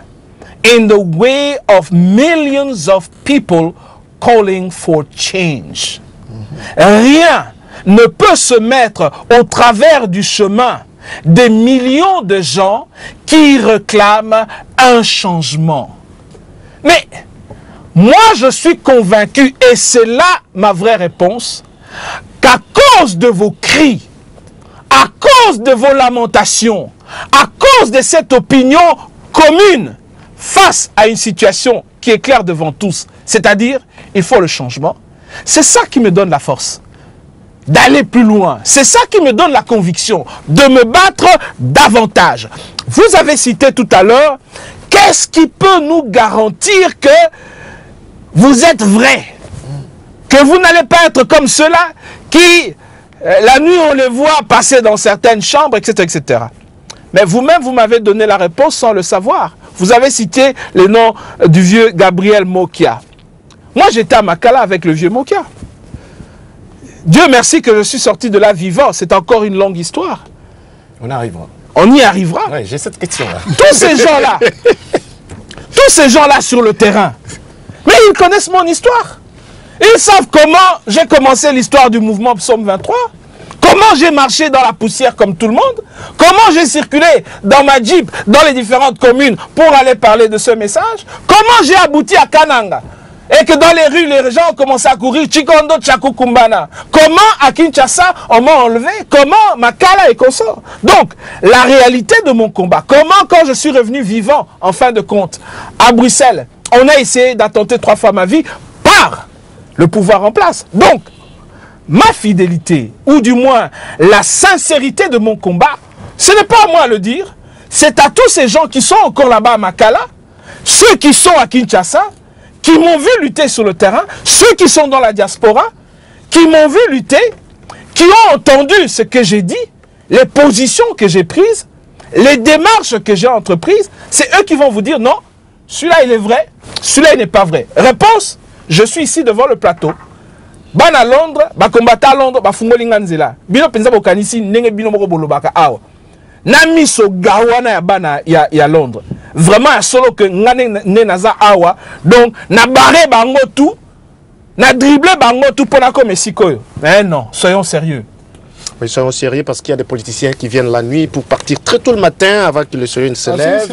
in the way of millions of people calling for change. » Rien ne peut se mettre au travers du chemin des millions de gens qui réclament un changement. Mais moi, je suis convaincu, et c'est là ma vraie réponse, qu'à cause de vos cris, à cause de vos lamentations, à cause de cette opinion commune face à une situation qui est claire devant tous, c'est-à-dire, il faut le changement. C'est ça qui me donne la force d'aller plus loin. C'est ça qui me donne la conviction de me battre davantage. Vous avez cité tout à l'heure, qu'est-ce qui peut nous garantir que vous êtes vrai? Que vous n'allez pas être comme ceux-là qui, la nuit, on les voit passer dans certaines chambres, etc., etc. Mais vous-même, vous m'avez donné la réponse sans le savoir. Vous avez cité le nom du vieux Gabriel Mokia. Moi, j'étais à Makala avec le vieux Mokia. Dieu merci que je suis sorti de là vivant. C'est encore une longue histoire. On arrivera. On y arrivera. Ouais, j'ai cette question-là. Tous ces gens-là sur le terrain, mais ils connaissent mon histoire. Ils savent comment j'ai commencé l'histoire du mouvement Psaume 23. Comment j'ai marché dans la poussière comme tout le monde. Comment j'ai circulé dans ma Jeep, dans les différentes communes pour aller parler de ce message. Comment j'ai abouti à Kananga. Et que dans les rues, les gens ont commencé à courir. Chikondo, Chakukumbana. Comment à Kinshasa, on m'a enlevé. Comment Makala et consort. Donc, la réalité de mon combat. Comment, quand je suis revenu vivant, en fin de compte, à Bruxelles, on a essayé d'attenter 3 fois ma vie par le pouvoir en place. Donc, ma fidélité, ou du moins la sincérité de mon combat, ce n'est pas à moi à le dire. C'est à tous ces gens qui sont encore là-bas à Makala, ceux qui sont à Kinshasa, qui m'ont vu lutter sur le terrain, ceux qui sont dans la diaspora, qui m'ont vu lutter, qui ont entendu ce que j'ai dit, les positions que j'ai prises, les démarches que j'ai entreprises, c'est eux qui vont vous dire non, celui-là il est vrai, celui-là il n'est pas vrai. Réponse, je suis ici devant le plateau. Ban à Londres, ba combattant à Londres, ba fungolinga nzela. Bino penza bokanisi nenge bino moko bolobaka awa. Na miso gawana ya bana ya Londres. Vraiment à solo que ngane ne naza awa. Donc na barré bango tout, na dribblé bango tout pour na comme sikoyo. Mais non, soyons sérieux. Oui, soyons sérieux parce qu'il y a des politiciens qui viennent la nuit pour partir très tôt le matin avant que le soleil ne se lève.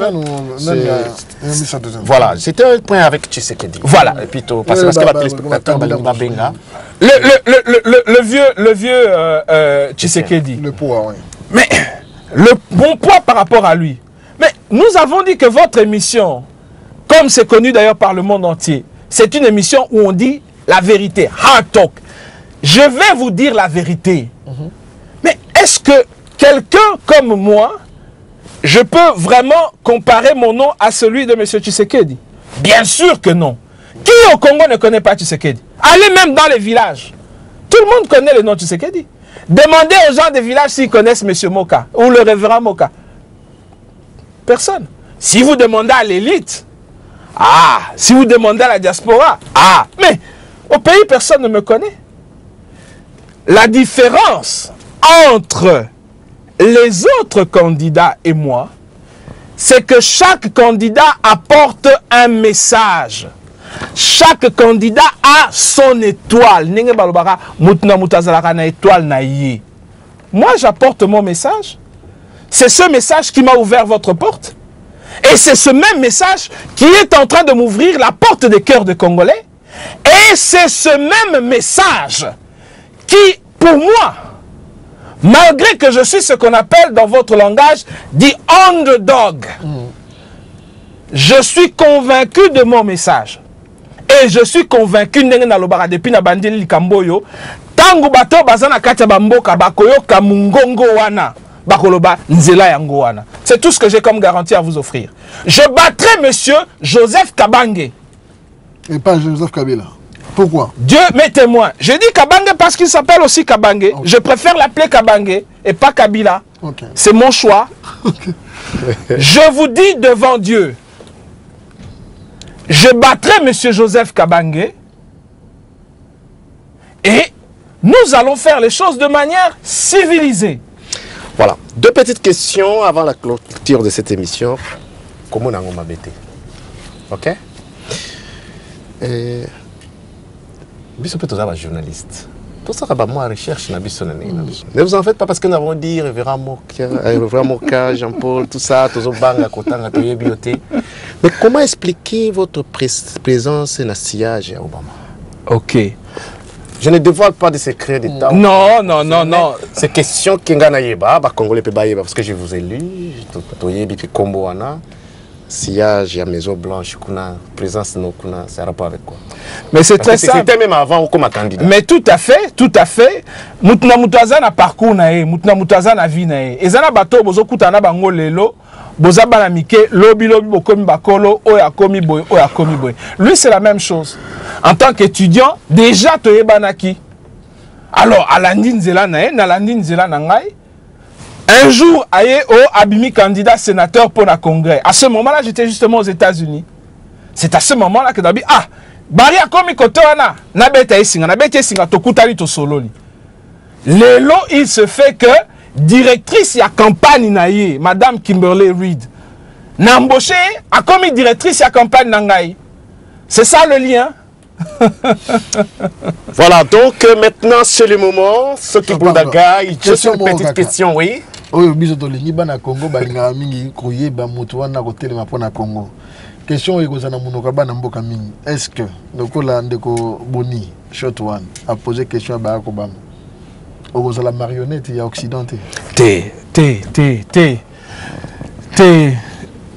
Voilà, c'était un point avec Tshisekedi. Voilà. Et puis parce que les téléspectateurs le vieux Tshisekedi. Le poids, oui. Mais le bon poids par rapport à lui. Mais nous avons dit que votre émission, comme c'est connu d'ailleurs par le monde entier, c'est une émission où on dit la vérité, hard talk. Je vais vous dire la vérité. Mais est-ce que quelqu'un comme moi, je peux vraiment comparer mon nom à celui de M. Tshisekedi? Bien sûr que non. Qui au Congo ne connaît pas Tshisekedi? Allez même dans les villages. Tout le monde connaît le nom de Tshisekedi. Demandez aux gens des villages s'ils connaissent M. Moka ou le révérend Moka. Personne. Si vous demandez à l'élite, si vous demandez à la diaspora, mais au pays, personne ne me connaît. La différence entre les autres candidats et moi, c'est que chaque candidat apporte un message. Chaque candidat a son étoile. Moi, j'apporte mon message. C'est ce message qui m'a ouvert votre porte. Et c'est ce même message qui est en train de m'ouvrir la porte des cœurs des Congolais. Et c'est ce même message qui, pour moi, malgré que je suis ce qu'on appelle dans votre langage, dit underdog, je suis convaincu de mon message. Et je suis convaincu depuis na bandeli likamboyo tangu bato bazana kati bamboka bakoyo kamungongo wana bakoloba nzela yango wana. C'est tout ce que j'ai comme garantie à vous offrir. Je battrai monsieur Joseph Kabange. Et pas Joseph Kabila. Pourquoi? Dieu m'est témoin. Je dis Kabange parce qu'il s'appelle aussi Kabange. Okay. Je préfère l'appeler Kabange et pas Kabila. Okay. C'est mon choix. Okay. Je vous dis devant Dieu, je battrai M. Joseph Kabange et nous allons faire les choses de manière civilisée. Voilà. 2 petites questions avant la clôture de cette émission. Comment on a bêté? Ok? Biso peut être journaliste. Tout ça, moi, recherche, ne vous en faites pas parce que nous avons dit révérend Moka, Jean-Paul, tout ça, tout ça, mais comment expliquer votre présence dans le sillage à Obama? Ok. Je ne dévoile pas de secrets d'État. Non, non, non, non. C'est question Kinga Nayeba, Congolais Pébaïba, parce que je vous ai lu, Toyebi Kombo Ana, sillage à Maison Blanche, présence no Kuna, ça a rapport avec quoi? Mais c'est très simple. C'était même avant ou comme candidat. Mais tout à fait, tout à fait. Moutna Moutaza na parcours nae, Moutna Moutaza na vie nae. Ezana bato bozo kutana bango lelo. Bozaba na mike, lobi bokomi bakolo, oya komi boy, oya komi boy. Lui c'est la même chose. En tant qu'étudiant, déjà toyebanaki. Alors à l'andine zela nae, na l'andine zela nangai. Un jour, aye o abimi candidat sénateur pour la congrès. À ce moment-là, j'étais justement aux États-Unis. C'est à ce moment-là que d'habitude, ah, bari a komi kotoana, na beta esinga tokutali to sololi. Lelo, il se fait que directrice ya campagne naye, Madame Kimberly Reid, n'a embauché a commis directrice ya campagne nangai. C'est ça le lien. Voilà, donc maintenant c'est le moment. Ce qui vous daga, il y a une petite question, oui. Oui, biso to lingi bana Congo balinga mingi koye ba mutu wana ko telema pona Congo. Question est que munoka bana mboka mingi. Est-ce que lokola ndeko Boni short one a posé question à Barack Obama? Ogoza la marionnette ya occidenté.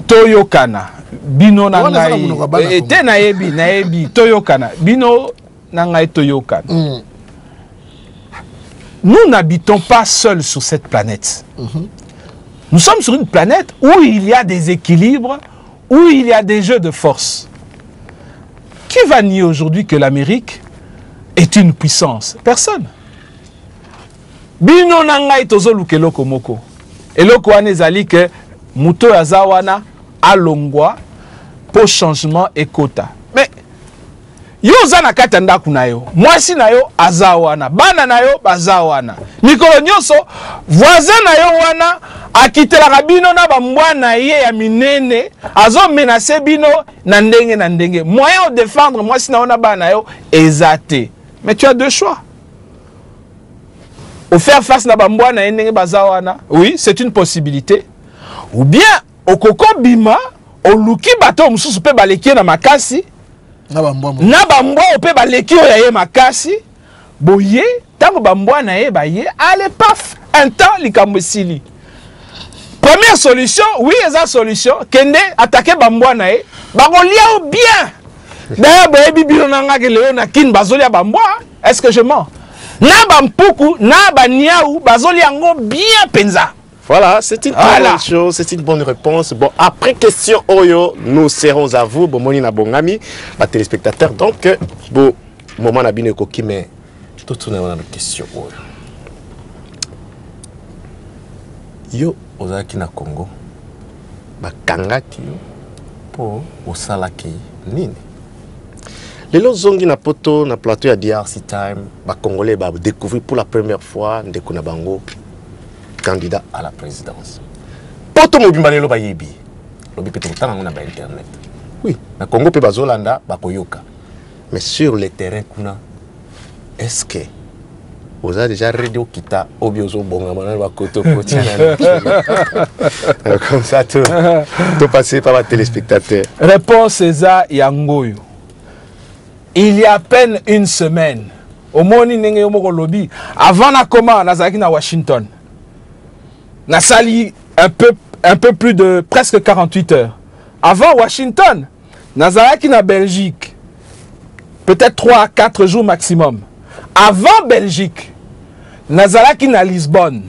Toyokana bino na ngai te naebi toyokana bino na ngai toyokana. Nous n'habitons pas seuls sur cette planète. Nous sommes sur une planète où il y a des équilibres, où il y a des jeux de force. Qui va nier aujourd'hui que l'Amérique est une puissance? Personne. Bino na ngai tozoluka eloko moko. Eloko wana ezali ke muto azawana alongwa pour changement ekota. Mais yo zana kati ndaku na yo, mwasi na yo azawana, bana na yo bazawana. Mikolo nyonso voisin na yo wana akitelaka bino na bambwana ye ya minene, azo menacer bino na ndenge. Moyen de défendre mwasi na yo na bana yo ezate. Mais tu as deux choix. Ou faire face na bambwana ye ndenge bazawana. Oui, c'est une possibilité. Ou bien au koko bima au luki bato mususu pe baleki na makasi. Na bambwa ope baleki oya ye makasi. Boye tango bambwa na ye baye allez paf un temps likambo sili. Première solution, oui, eza solution kende attaquer bambwa na ye bakolia ou bien. D'ailleurs boye bibilo na nga ke leo na kin bazolia bambwa, est-ce que je mens? Na bampuku na baniaou bazolia ngo bien penza. Voilà, c'est une bonne chose, c'est une bonne réponse. Bon, après question Oyo, nous serons à vous, bon moni na bongami, ba téléspectateurs. Donc, bon moment na bino koki mais tout on a une question Oyo. Yo ozaki na Congo, ba kangaki yo po osalaki nini? Lelo zongi na poto na plateau ya DRC Time, ba Congolais ba découvrir pour la première fois ndeko na bango candidat à la présidence. Poto mobimba lelo ba yebi. Lobi peto tanga na ba internet. Oui, na Congo pe bazolanda ba koyoka. Mais sur le terrain kuna est-ce que vous avez déjà ready au kita obiozo bonga mana ba koto potina. Comme ça tout passé par les téléspectateurs. Réponse eza yangoyo. Il y a à peine une semaine, au moni nenge yomoko lobby, avant na koma nazaki na Washington. Na sali un peu plus de presque 48 heures. Avant Washington, nazaki na Belgique. Peut-être 3 à 4 jours maximum. Avant Belgique, nazaki na Lisbonne.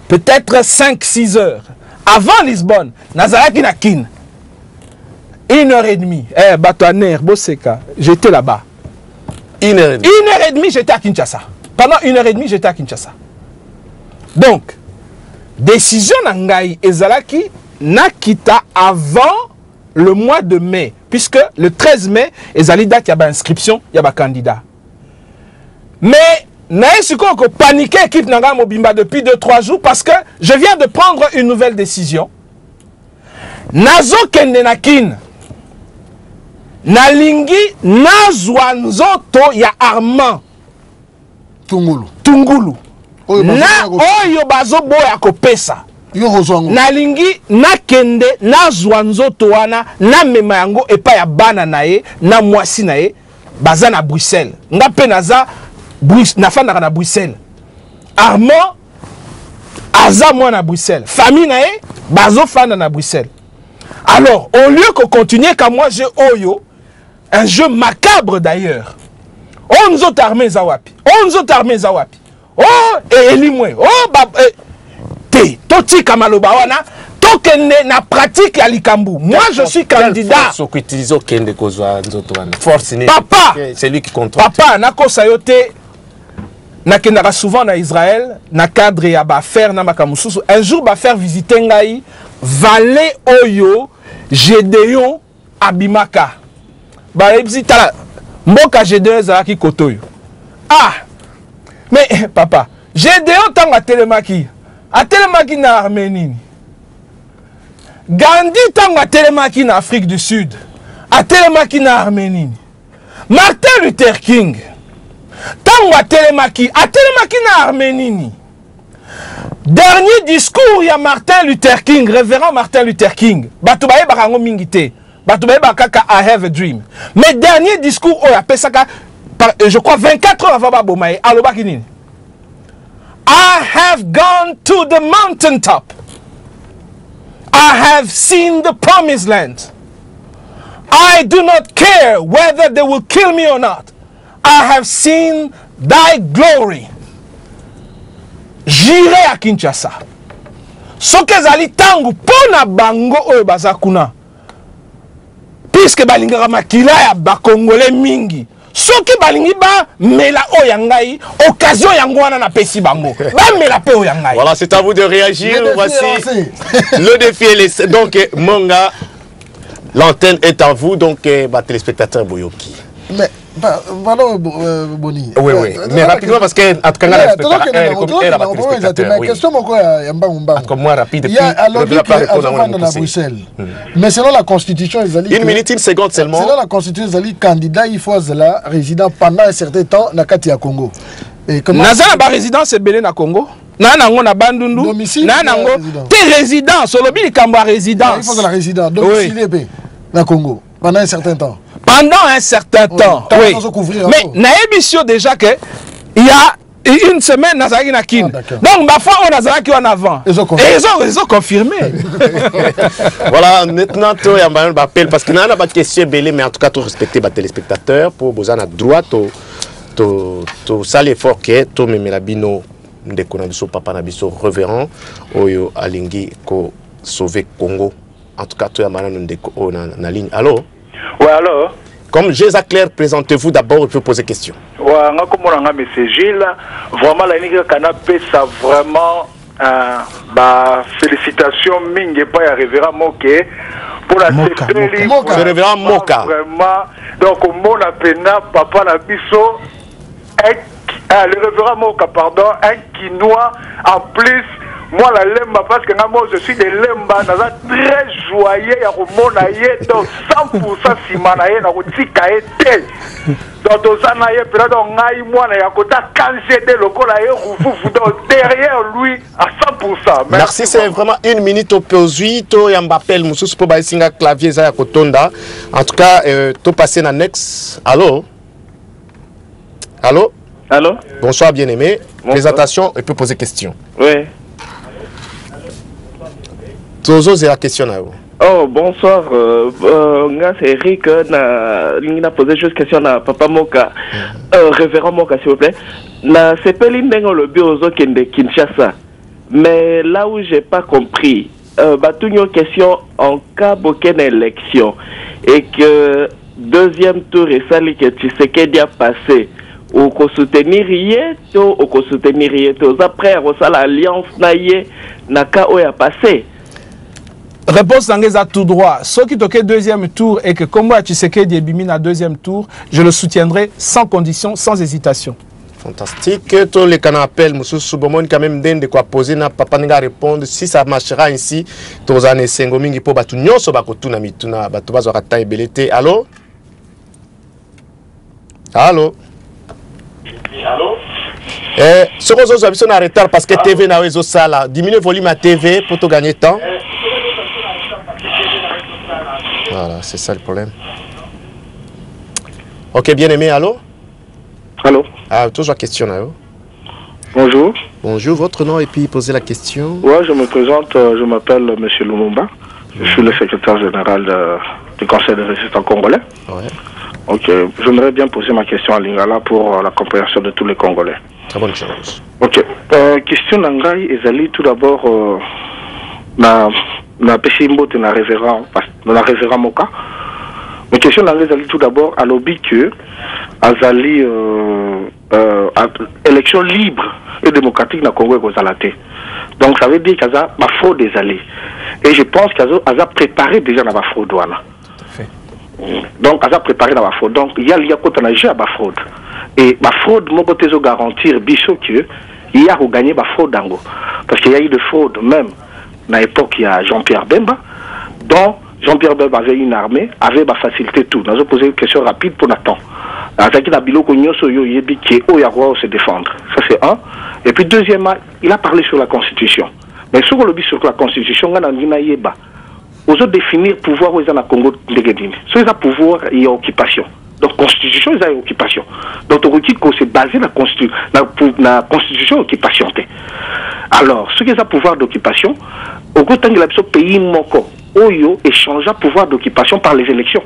Peut-être 5-6 heures. Avant Lisbonne, nazaki na Kin. 1h30. Eh, Batoaner, Boseka, j'étais là-bas. 1h30. 1h30, j'étais à Kinshasa. Pendant 1h30, j'étais à Kinshasa. Donc, décision Nangai Ezalaki Nakita avant le mois de mai. Puisque le 13 mai, Ezali date, il y a une inscription, il y a un candidat. Mais, Naïs ko paniqué équipe Nanga Mobimba depuis 2-3 jours parce que je viens de prendre une nouvelle décision. Nazo Kendenakin. Nalingi nazwanzoto ya Armand Tungulu na oyo bazobo ya kopesa nalingi nakende nazwanzoto wana na mema yango epa ya bana nae na mwasi nae baza na Bruxelles nga pe naza nafandaka na Bruxelles. Armand aza moi na Bruxelles. Famille nae bazo fanda na Bruxelles. Alors, au lieu que continuer comme moi j'ai Oyo, un jeu macabre d'ailleurs. On nous a armé zawapi. Oh, et elimwe. Oh, te, toti kamaloba wana. Tokende na pratique ya likambu. Moi, je suis candidat. Papa, c'est lui qui contrôle. Papa, nako sayote. Nakendaka souvent na Israël, na cadre ya ba faire na makamususu. Un jour ba faire visiter ngai Vallée Oyo, Gédéon Abimaka. Ba visita mboka Gédéon zalaki kotoyo. Ah. Mais papa, Gédéon tanga atelemaki na Arménie. Gandhi tanga atelemaki na Afrique du Sud. Atelemaki na Arménie. Martin Luther King tango atelemaki na Arménie. Dernier discours ya Martin Luther King, révérend Martin Luther King. Bato baye bakango mingite. Bato baye bakaka I have a dream. Mais dernier discours oya pesaka je crois 24 heures avant Babomaye alobaki nini? I have gone to the mountaintop. I have seen the promised land. I do not care whether they will kill me or not. I have seen thy glory. J'irai à Kinshasa. Soke zali tangu pona bango oyo bazakuna. Puisque balingaka makila ya bakongole mingi. Soki balingi ba mela oyangai, occasion yangwana na pesi bango. Ba mela pe oyangai. Voilà, c'est à vous de réagir. Voici le défi est laissé. Donc Monga, l'antenne est à vous. Donc téléspectateur Boyoki. Mais voilà Boni. Oui, oui. Mais rapidement parce que en tout cas la question comme moi rapide. Il y a alors à Bruxelles. Mais selon la constitution une minute, une seconde seulement. Selon la constitution les candidats il faut la résident pendant un certain temps na kati ya Congo. Et comment Nazala ba résidence belé na Congo. Na nango na Bandundu. Na nango te résidence, solobi likamba résidence. Il faut la résidence domicilié na Congo pendant un certain temps. Pendant un certain temps, oui. Mais na émission déjà que il y a une semaine Nazaki na kin. Donc ma foi on Nazaki en avant. Et ils ont confirmé. Voilà, maintenant toi y a un appel parce que na pas question belé mais en tout cas tout respecter les téléspectateurs pour bozana droit to sale fort que to memela bino ndeko na biso papa na biso révérend oyo alingi ko sauver Congo. En tout cas toi y a malin ndeko na ligne. Allô? Ouais, alors comme Jésus Claire, présentez-vous d'abord et puis poser question. Ouais, comme on a monsieur Gilles, vraiment la ligue canapé ça vraiment bah félicitations mingi pas ya révérend Moké pour la CPLI. C'est révérend Moka. Vraiment donc au monde pena papa la biso le révérend Moka pardon un Quinois en plus. Moi, la lemba, parce que moi, je suis de lemba, je suis très joyeux, donc 100% simanaye, na kotika ete. Donc, tozanaye, puis là, donc, moi, na yakota, quand j'étais le col, donc derrière lui, à 100%. Merci, c'est vraiment une minute au P18, et m'appelle Moussous pour baisser clavier, ça yakotonda. En tout cas, tout passé dans next. Allô? Allô? Allô? Bonsoir, bien-aimé. Présentation, et peut poser question. Oui. C'est la question là. Oh, bonsoir. C'est Eric. Il a posé juste question à Papa Moka. Révérend Moka, s'il vous plaît. C'est pas le bureau de Kinshasa. Mais là où j'ai pas compris, une question en cas d'aucune élection et que deuxième tour est ça que tu sais qu'il y a passé. Ou qu'on soutenir rien, ou qu'on soutenir rien. Après, on a l'alliance na ka où a passé. Réponse d'Angeza tout droit. Ce qui toque deuxième tour et que comme moi tu sais qu'il y a Bimina deuxième tour, je le soutiendrai sans condition, sans hésitation. Fantastique. Tous les canaux appellent, Moussou Soubomon, quand même, de quoi poser, n'a pas répondre. Si ça marchera ainsi, tous les années, Sengomingi, pour battre, nous sommes à la mituna, battu, bas, orata, et belleté. Allô? Allô? Allô? Ce que vous avez en retard parce que TV n'a pas ça là. Diminuez le volume à TV pour te gagner temps. Voilà, c'est ça le problème. Ok, bien aimé, allô? Allô? Ah, toujours question là. Bonjour. Bonjour, votre nom et puis posez la question. Ouais, je me présente, je m'appelle M. Lumumba. Je suis le secrétaire général du Conseil des résistants congolais. Ouais. Ok, j'aimerais bien poser ma question à Lingala pour la compréhension de tous les Congolais. Très bonne chance. Ok, question Nangai ezali tout d'abord na Pessimbo de la révérend Moka. Ma question Nangai ezali tout d'abord à lobby que azali élection libre et démocratique na Congo et donc ça veut dire qu'il y a ma fraude des alliés. Et je pense qu'il y a préparé déjà dans la fraude. Donc, il a préparé dans la fraude. Donc, il y a un jeu à la fraude. Et la fraude, moi, je peux garantir que il y a gagné la fraude. Parce qu'il y a eu de fraude, même à l'époque, il y a Jean-Pierre Bemba, dont Jean-Pierre Bemba avait une armée, avait facilité tout. Nous avons posé une question rapide pour Nathan. Se défendre. Ça, c'est un. Et puis, deuxièmement, il a parlé sur la Constitution. Mais sur le sur la Constitution, on a aux autres définir pouvoir où ils ont le Congo de Guédine. Soit ils ont pouvoir et occupation. Donc, Constitution, ils ont occupation. Donc, on dit que c'est basé sur la Constitution occupation. Alors, ceux qui ont pouvoir d'occupation, au côté de la pays moko, Oyo échange pouvoir d'occupation par les élections.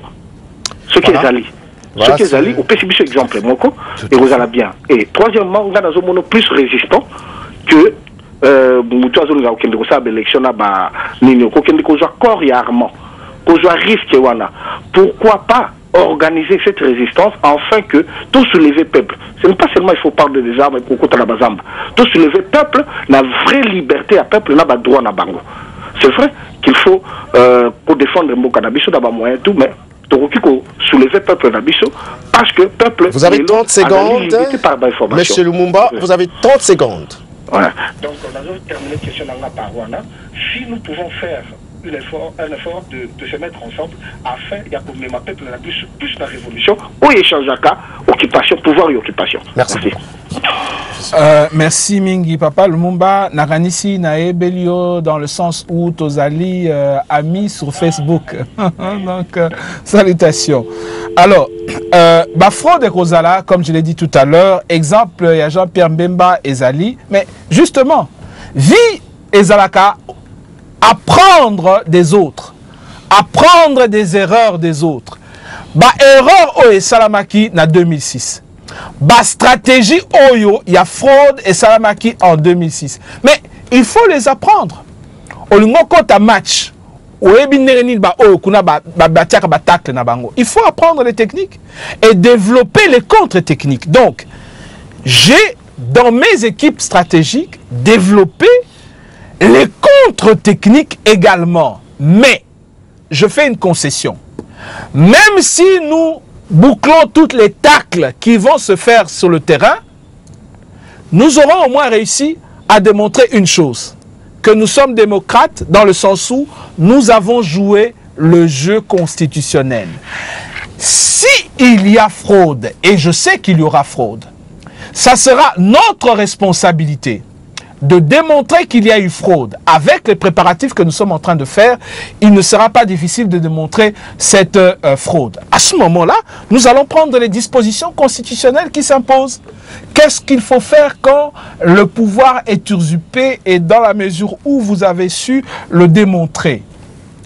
Ce qui est allié. Ce qui est allié, au PCB, exemple, moko, et vous allez bien. Et troisièmement, on a un mono plus résistant que pourquoi pas organiser cette résistance afin que tout soulever le peuple. Ce n'est pas seulement il faut parler des armes et pour la bazamba. Tout soulever le peuple, la vraie liberté à peuple n'a pas droit à bango. C'est vrai qu'il faut pour défendre le cannabis d'abord moyen tout, mais soulever le peuple d'Abisso parce que peuple. Vous avez 30 secondes, Monsieur Lumumba, vous avez 30 secondes. Voilà. Donc, on a terminé la question par Rwanda. Si nous pouvons faire un effort de se mettre ensemble afin de mettre le peuple plus la révolution, où il change à cas, occupation, pouvoir et occupation. Merci. Merci Mingi Papa Lumumba Naranisi Naebelio dans le sens où Tozali amis sur Facebook. Donc salutations. Alors fraude et Rosala, comme je l'ai dit tout à l'heure, exemple il y a Jean-Pierre Mbemba et Zali, mais justement vie et Zalaka apprendre des autres, apprendre des erreurs des autres. Erreur o et Salamaki na 2006. Stratégie Oyo, il y a fraude et Salamaki en 2006. Mais il faut les apprendre. Match. Il faut apprendre les techniques et développer les contre-techniques. Donc, j'ai dans mes équipes stratégiques développé les contre-techniques également. Mais, je fais une concession. Même si nous bouclons toutes les tacles qui vont se faire sur le terrain, nous aurons au moins réussi à démontrer une chose, que nous sommes démocrates dans le sens où nous avons joué le jeu constitutionnel. Si il y a fraude, et je sais qu'il y aura fraude, ça sera notre responsabilité de démontrer qu'il y a eu fraude. Avec les préparatifs que nous sommes en train de faire, il ne sera pas difficile de démontrer cette fraude. À ce moment-là, nous allons prendre les dispositions constitutionnelles qui s'imposent. Qu'est-ce qu'il faut faire quand le pouvoir est usurpé et dans la mesure où vous avez su le démontrer?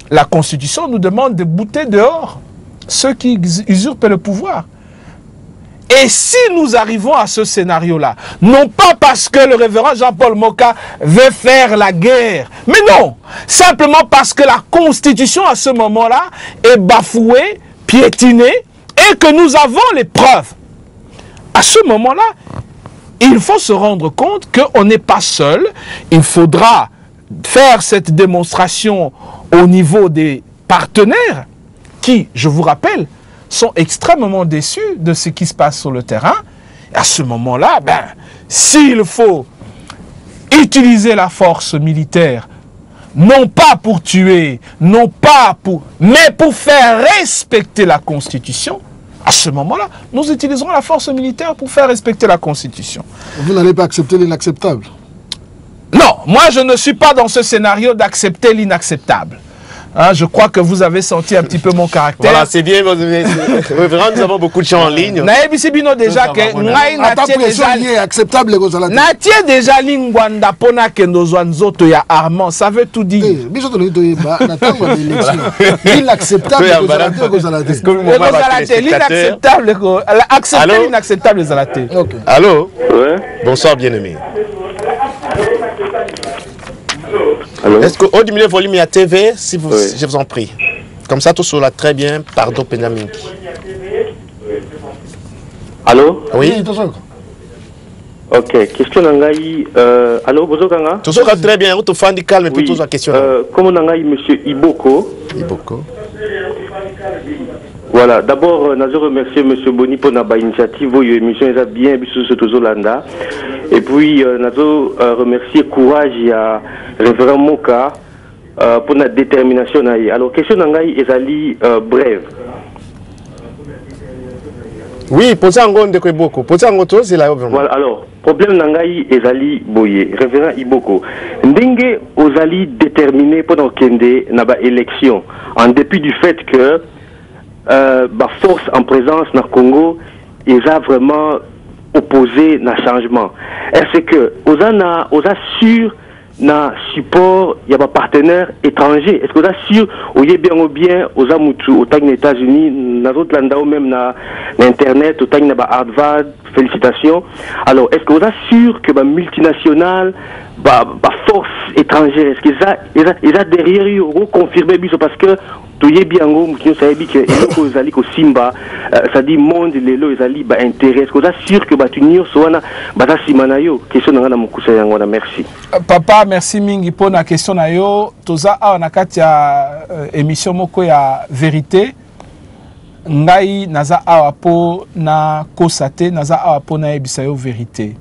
La Constitution nous demande de bouter dehors ceux qui usurpent le pouvoir. Et si nous arrivons à ce scénario-là, non pas parce que le révérend Jean-Paul Moka veut faire la guerre, mais non, simplement parce que la Constitution à ce moment-là est bafouée, piétinée, et que nous avons les preuves. À ce moment-là, il faut se rendre compte qu'on n'est pas seul, il faudra faire cette démonstration au niveau des partenaires qui, je vous rappelle, sont extrêmement déçus de ce qui se passe sur le terrain. Et à ce moment-là, s'il faut utiliser la force militaire, non pas pour tuer, non pas pour, mais pour faire respecter la Constitution, à ce moment-là, nous utiliserons la force militaire pour faire respecter la Constitution. Vous n'allez pas accepter l'inacceptable? Non, moi je ne suis pas dans ce scénario d'accepter l'inacceptable. Hein, je crois que vous avez senti un petit peu mon caractère. Voilà, c'est bien. Vraiment, nous avons beaucoup de gens en ligne. Naebisibino déjà que ngai déjà acceptable natie déjà lingwanda pona que nos nzoto ya Armand, ça veut tout dire. Inacceptable l'inacceptable zalaté. Allô? Ouais. Bonsoir bien-aimé. Allô? Est-ce qu'on diminue le volume à TV, si vous, je vous en prie. Comme ça, tout cela très bien. Pardon, Penaminki. Allô? Oui. Ok, question Nangaï. Allô, Bozokanga? Tout ça très bien. Vous faites calme et puis tout ça question. Comment Nangaï, monsieur Iboko? Iboko. Voilà, d'abord, je remercie M. Boni pour notre initiative, vos émissions, ils ont bien vu ce Tozolanda. Et puis, je remercie Courage et Révérend Moka pour notre détermination. Alors, question Nangaï, Ezali, brève. Oui, posez en compte de beaucoup. Posez en compte, c'est là. Voilà, alors, problème Nangaï, Ezali, Boye, Révérend Iboko. Ndenge, Ozali déterminé pendant Kende, naba élection, en dépit du fait que force en présence dans le Congo, ils ont vraiment opposé na changement. Est-ce que aux assure na support, il y a des partenaires étrangers. Est-ce que vous assure au bien ou bien aux amoutou aux États-Unis, dans d'autres landes ou même na internet, au na Harvard, félicitations. Alors, est-ce que vous assure que multinationales, force étrangère, est-ce qu'ils ont derrière eux confirmé parce que tout est bien qui nous savait que les ali ko simba ça dit monde les lo ali intérêt est-ce que vous assure que tunir soana simanayo question na mukusa yango na merci. Papa, merci mingi pour la question na yo. Toza a na kati ya émission moko ya vérité. Ngai naza awa po na kosate, naza awa po na ebisa yo vérité.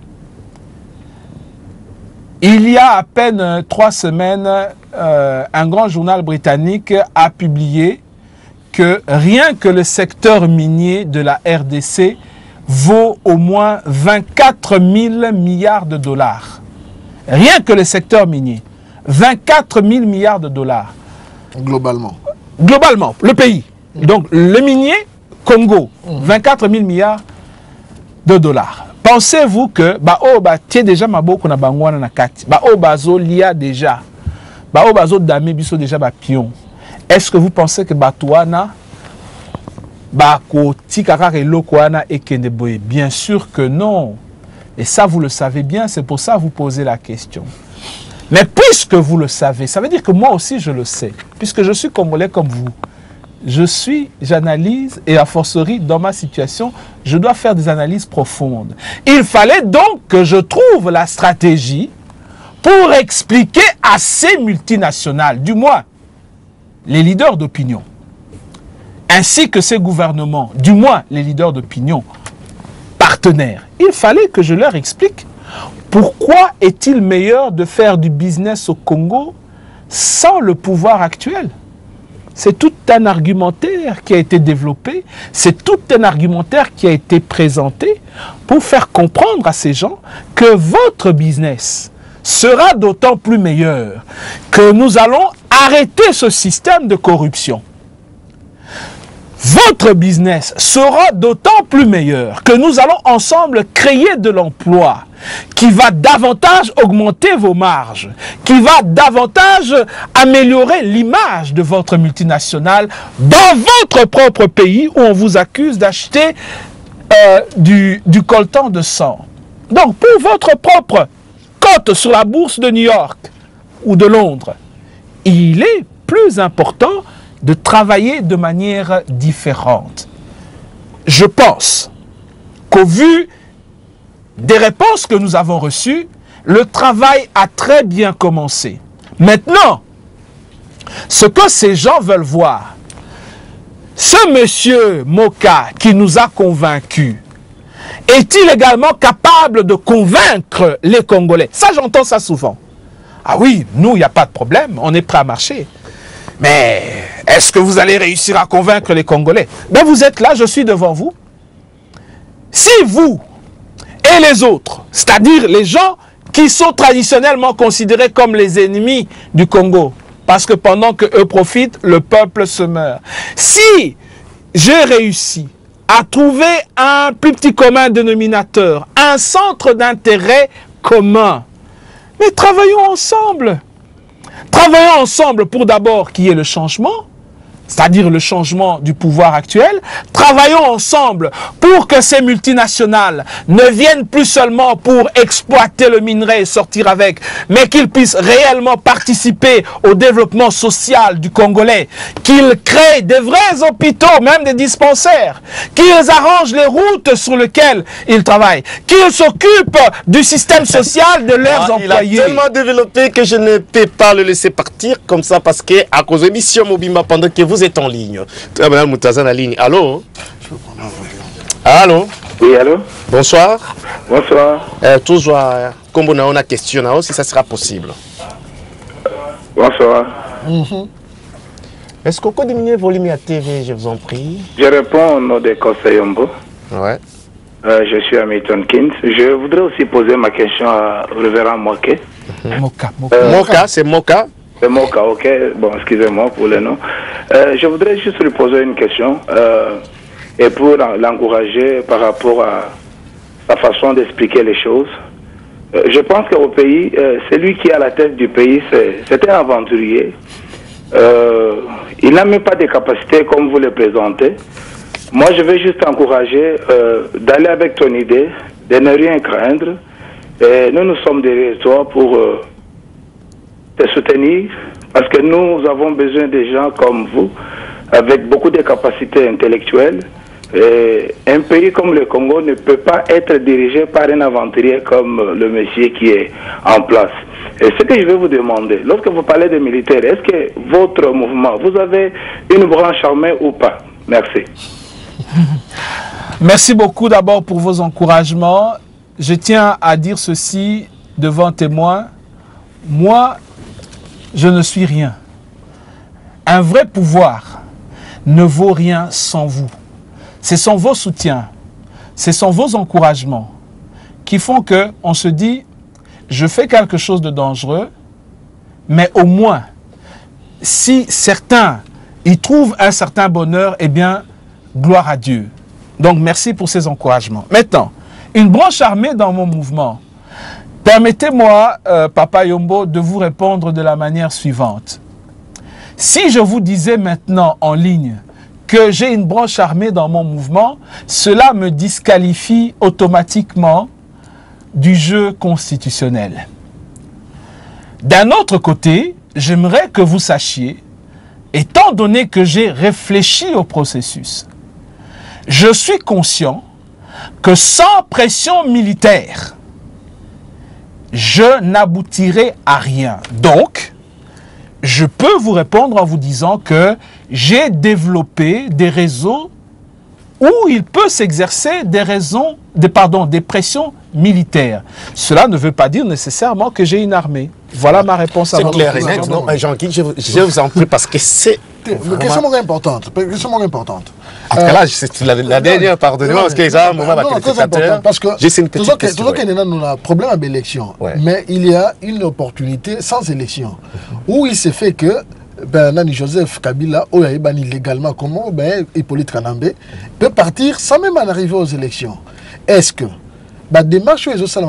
Il y a à peine 3 semaines, un grand journal britannique a publié que rien que le secteur minier de la RDC vaut au moins 24 000 milliards de dollars. Rien que le secteur minier. 24 000 milliards de dollars. Globalement. Globalement, le pays. Donc, le minier, Congo, 24 000 milliards de dollars. Pensez-vous que tiens déjà maboko na bangwana na kati bazo lia déjà bazo dame biso déjà pion. Est-ce que vous pensez que batouana ko tikaka eloko wana ekende boye? Bien sûr que non. Et ça vous le savez bien, c'est pour ça que vous posez la question. Mais puisque vous le savez, ça veut dire que moi aussi je le sais, puisque je suis congolais comme vous. J'analyse et à forcerie dans ma situation, je dois faire des analyses profondes. Il fallait donc que je trouve la stratégie pour expliquer à ces multinationales, du moins les leaders d'opinion, ainsi que ces gouvernements, du moins les leaders d'opinion partenaires, il fallait que je leur explique pourquoi est-il meilleur de faire du business au Congo sans le pouvoir actuel. C'est tout un argumentaire qui a été développé, c'est tout un argumentaire qui a été présenté pour faire comprendre à ces gens que votre business sera d'autant plus meilleur que nous allons arrêter ce système de corruption. Votre business sera d'autant plus meilleur que nous allons ensemble créer de l'emploi qui va davantage augmenter vos marges, qui va davantage améliorer l'image de votre multinationale dans votre propre pays où on vous accuse d'acheter du coltan de sang. Donc pour votre propre cote sur la bourse de New York ou de Londres, il est plus important de travailler de manière différente. Je pense qu'au vu des réponses que nous avons reçues, le travail a très bien commencé. Maintenant, ce que ces gens veulent voir, ce monsieur Moka qui nous a convaincus, est-il également capable de convaincre les Congolais? Ça, j'entends ça souvent. Ah oui, nous, il n'y a pas de problème, on est prêt à marcher. Mais est-ce que vous allez réussir à convaincre les Congolais? Ben vous êtes là, je suis devant vous. Si vous et les autres, c'est-à-dire les gens qui sont traditionnellement considérés comme les ennemis du Congo, parce que pendant qu'eux profitent, le peuple se meurt. Si j'ai réussi à trouver un plus petit commun dénominateur, un centre d'intérêt commun, mais travaillons ensemble. Travaillons ensemble pour d'abord qu'il y ait le changement, c'est-à-dire le changement du pouvoir actuel. Travaillons ensemble pour que ces multinationales ne viennent plus seulement pour exploiter le minerai et sortir avec, mais qu'ils puissent réellement participer au développement social du Congolais, qu'ils créent des vrais hôpitaux, même des dispensaires, qu'ils arrangent les routes sur lesquelles ils travaillent, qu'ils s'occupent du système social de leurs employés. Il a tellement développé que je ne peux pas le laisser partir comme ça parce que à cause de l'émission Mobimba, pendant que vous êtes en ligne. Madame Moutaza en ligne. Allô? Allô? Oui, allô? Bonsoir. Bonsoir. Toujours, comme on a question, si ça sera possible. Bonsoir. Est-ce qu'on peut diminuer le volume à TV, je vous en prie? Je réponds au nom de Conseil Yombo. Ouais. Je suis Hamilton Kins. Je voudrais aussi poser ma question à Révérend Moké. Moka, c'est Moka? C'est Moka, ok. Bon, excusez-moi pour le nom. Je voudrais juste lui poser une question et pour l'encourager par rapport à sa façon d'expliquer les choses. Je pense qu'au pays, celui qui est à la tête du pays, c'est un aventurier. Il n'a même pas de capacités comme vous le présentez. Moi, je vais juste encourager d'aller avec ton idée, de ne rien craindre. Et nous sommes derrière toi pour te soutenir, parce que nous avons besoin de gens comme vous, avec beaucoup de capacités intellectuelles. Et un pays comme le Congo ne peut pas être dirigé par un aventurier comme le monsieur qui est en place. Et ce que je vais vous demander, lorsque vous parlez des militaires, est-ce que votre mouvement, vous avez une branche armée ou pas? Merci. Merci beaucoup d'abord pour vos encouragements. Je tiens à dire ceci devant témoins. Moi, je ne suis rien. Un vrai pouvoir ne vaut rien sans vous. C'est sans vos soutiens, c'est sans vos encouragements qui font qu'on se dit, je fais quelque chose de dangereux, mais au moins, si certains y trouvent un certain bonheur, eh bien, gloire à Dieu. Donc, merci pour ces encouragements. Maintenant, une branche armée dans mon mouvement. Permettez-moi, Papa Yombo, de vous répondre de la manière suivante. Si je vous disais maintenant en ligne que j'ai une branche armée dans mon mouvement, cela me disqualifie automatiquement du jeu constitutionnel. D'un autre côté, j'aimerais que vous sachiez, étant donné que j'ai réfléchi au processus, je suis conscient que sans pression militaire, je n'aboutirai à rien. Donc, je peux vous répondre en vous disant que j'ai développé des réseaux où il peut s'exercer des pressions militaires. Cela ne veut pas dire nécessairement que j'ai une armée. Voilà ma réponse à votre question. C'est clair et net, non? Jean-Guy, je vous en prie parce que c'est... Une question importante. En tout cas, là, c'est la dernière, pardonnez-moi, parce que les gens, moi, très important, parce que j'ai une petite question. Toujours qu'il y a un problème avec l'élection, mais il y a une opportunité sans élection, où il s'est fait que Joseph Kabila, légalement, comment Hippolyte Kanambe peut partir sans même en arriver aux élections. Est-ce que la démarche est aussi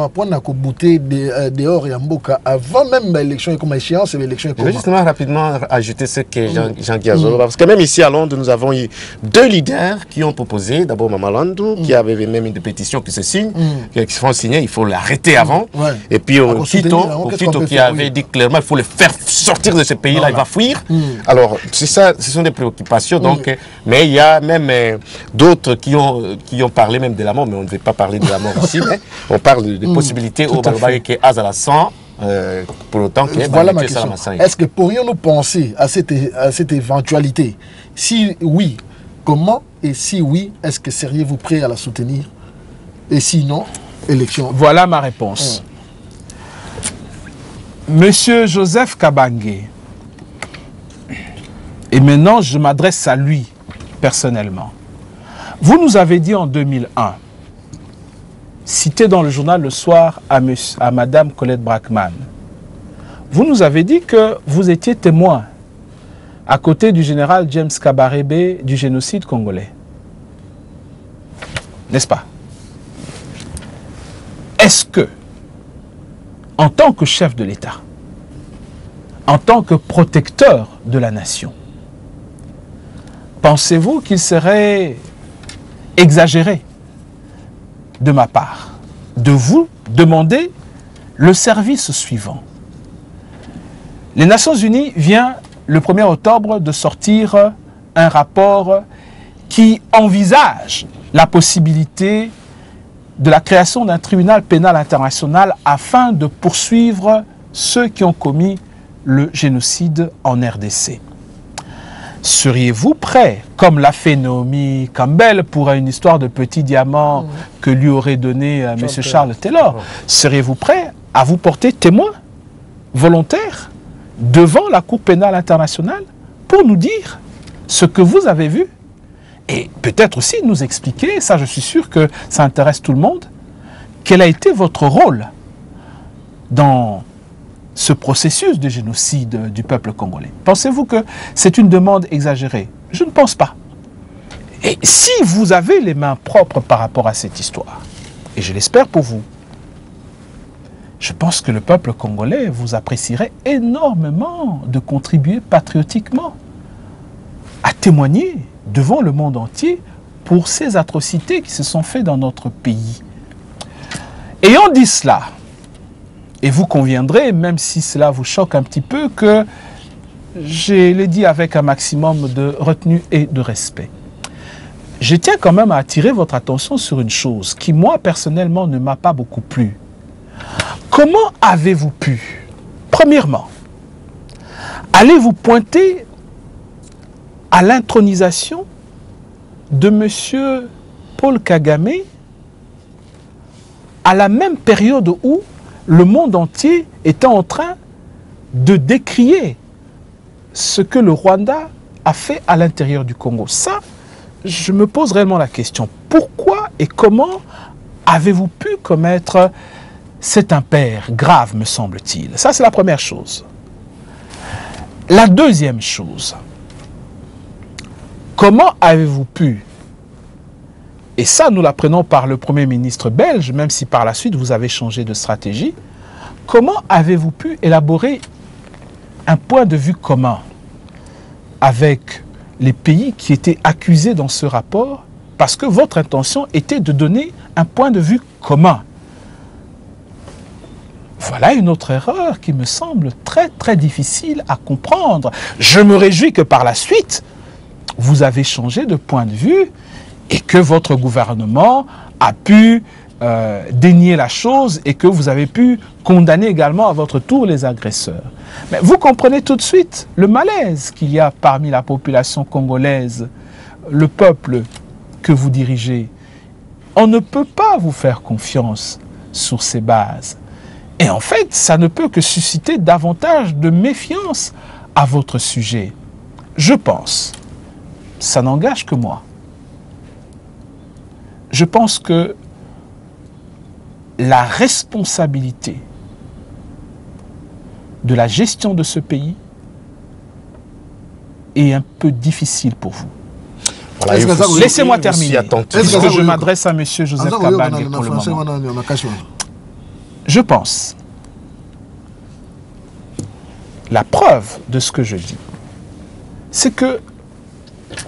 pour bouter dehors et en Mboka avant même l'élection et comme échéance et l'élection. Je vais justement rapidement ajouter ce que Jean-Guy Azolo, parce que même ici à Londres, nous avons eu deux leaders qui ont proposé, d'abord Mamalandou, qui avait même une pétition qui se signe, qui se font signer, il faut l'arrêter avant, et puis Tito qui avait dit clairement, il faut le faire sortir de ce pays-là, il va fuir. Alors, c'est ça, ce sont des préoccupations, donc, mais il y a même d'autres qui ont parlé même de la mort, mais on ne veut pas parler de la mort ici. On parle de possibilités au Balobaye qui est Azalassan, pour autant que voilà ma question. Est-ce que pourrions-nous penser à cette éventualité? Si oui, comment? Et si oui, est-ce que seriez-vous prêt à la soutenir? Et sinon, élection. Voilà ma réponse. Monsieur Joseph Kabangé, et maintenant je m'adresse à lui personnellement. Vous nous avez dit en 2001, cité dans le journal Le Soir à Madame Colette Brackman, vous nous avez dit que vous étiez témoin à côté du général James Kabarebe du génocide congolais. N'est-ce pas? Est-ce que, en tant que chef de l'État, en tant que protecteur de la nation, pensez-vous qu'il serait exagéré de ma part de vous demander le service suivant? Les Nations Unies viennent le 1er octobre de sortir un rapport qui envisage la possibilité de la création d'un tribunal pénal international afin de poursuivre ceux qui ont commis le génocide en RDC. Seriez-vous prêt, comme l'a fait Naomi Campbell pour une histoire de petit diamant que lui aurait donné M. Charles Taylor, seriez-vous prêt à vous porter témoin volontaire devant la Cour pénale internationale pour nous dire ce que vous avez vu et peut-être aussi nous expliquer, ça je suis sûr que ça intéresse tout le monde, quel a été votre rôle dans ce processus de génocide du peuple congolais? Pensez-vous que c'est une demande exagérée? Je ne pense pas. Et si vous avez les mains propres par rapport à cette histoire, et je l'espère pour vous, je pense que le peuple congolais vous apprécierait énormément de contribuer patriotiquement à témoigner devant le monde entier pour ces atrocités qui se sont faites dans notre pays. Ayant dit cela, et vous conviendrez, même si cela vous choque un petit peu, que je l'ai dit avec un maximum de retenue et de respect. Je tiens quand même à attirer votre attention sur une chose qui, moi, personnellement, ne m'a pas beaucoup plu. Comment avez-vous pu, premièrement, aller vous pointer à l'intronisation de M. Paul Kagame à la même période où le monde entier était en train de décrier ce que le Rwanda a fait à l'intérieur du Congo? Ça, je me pose réellement la question. Pourquoi et comment avez-vous pu commettre cet impair grave, me semble-t-il? Ça, c'est la première chose. La deuxième chose, comment avez-vous pu, et ça nous l'apprenons par le Premier ministre belge, même si par la suite vous avez changé de stratégie, comment avez-vous pu élaborer un point de vue commun avec les pays qui étaient accusés dans ce rapport, parce que votre intention était de donner un point de vue commun? Voilà une autre erreur qui me semble très très difficile à comprendre. Je me réjouis que par la suite, vous avez changé de point de vue et que votre gouvernement a pu dénier la chose et que vous avez pu condamner également à votre tour les agresseurs. Mais vous comprenez tout de suite le malaise qu'il y a parmi la population congolaise, le peuple que vous dirigez. On ne peut pas vous faire confiance sur ces bases. Et en fait, ça ne peut que susciter davantage de méfiance à votre sujet. Je pense, ça n'engage que moi, je pense que la responsabilité de la gestion de ce pays est un peu difficile pour vous. Voilà, laissez-moi terminer, parce que je m'adresse à M. Joseph Kabang pour le moment. Je pense, la preuve de ce que je dis, c'est que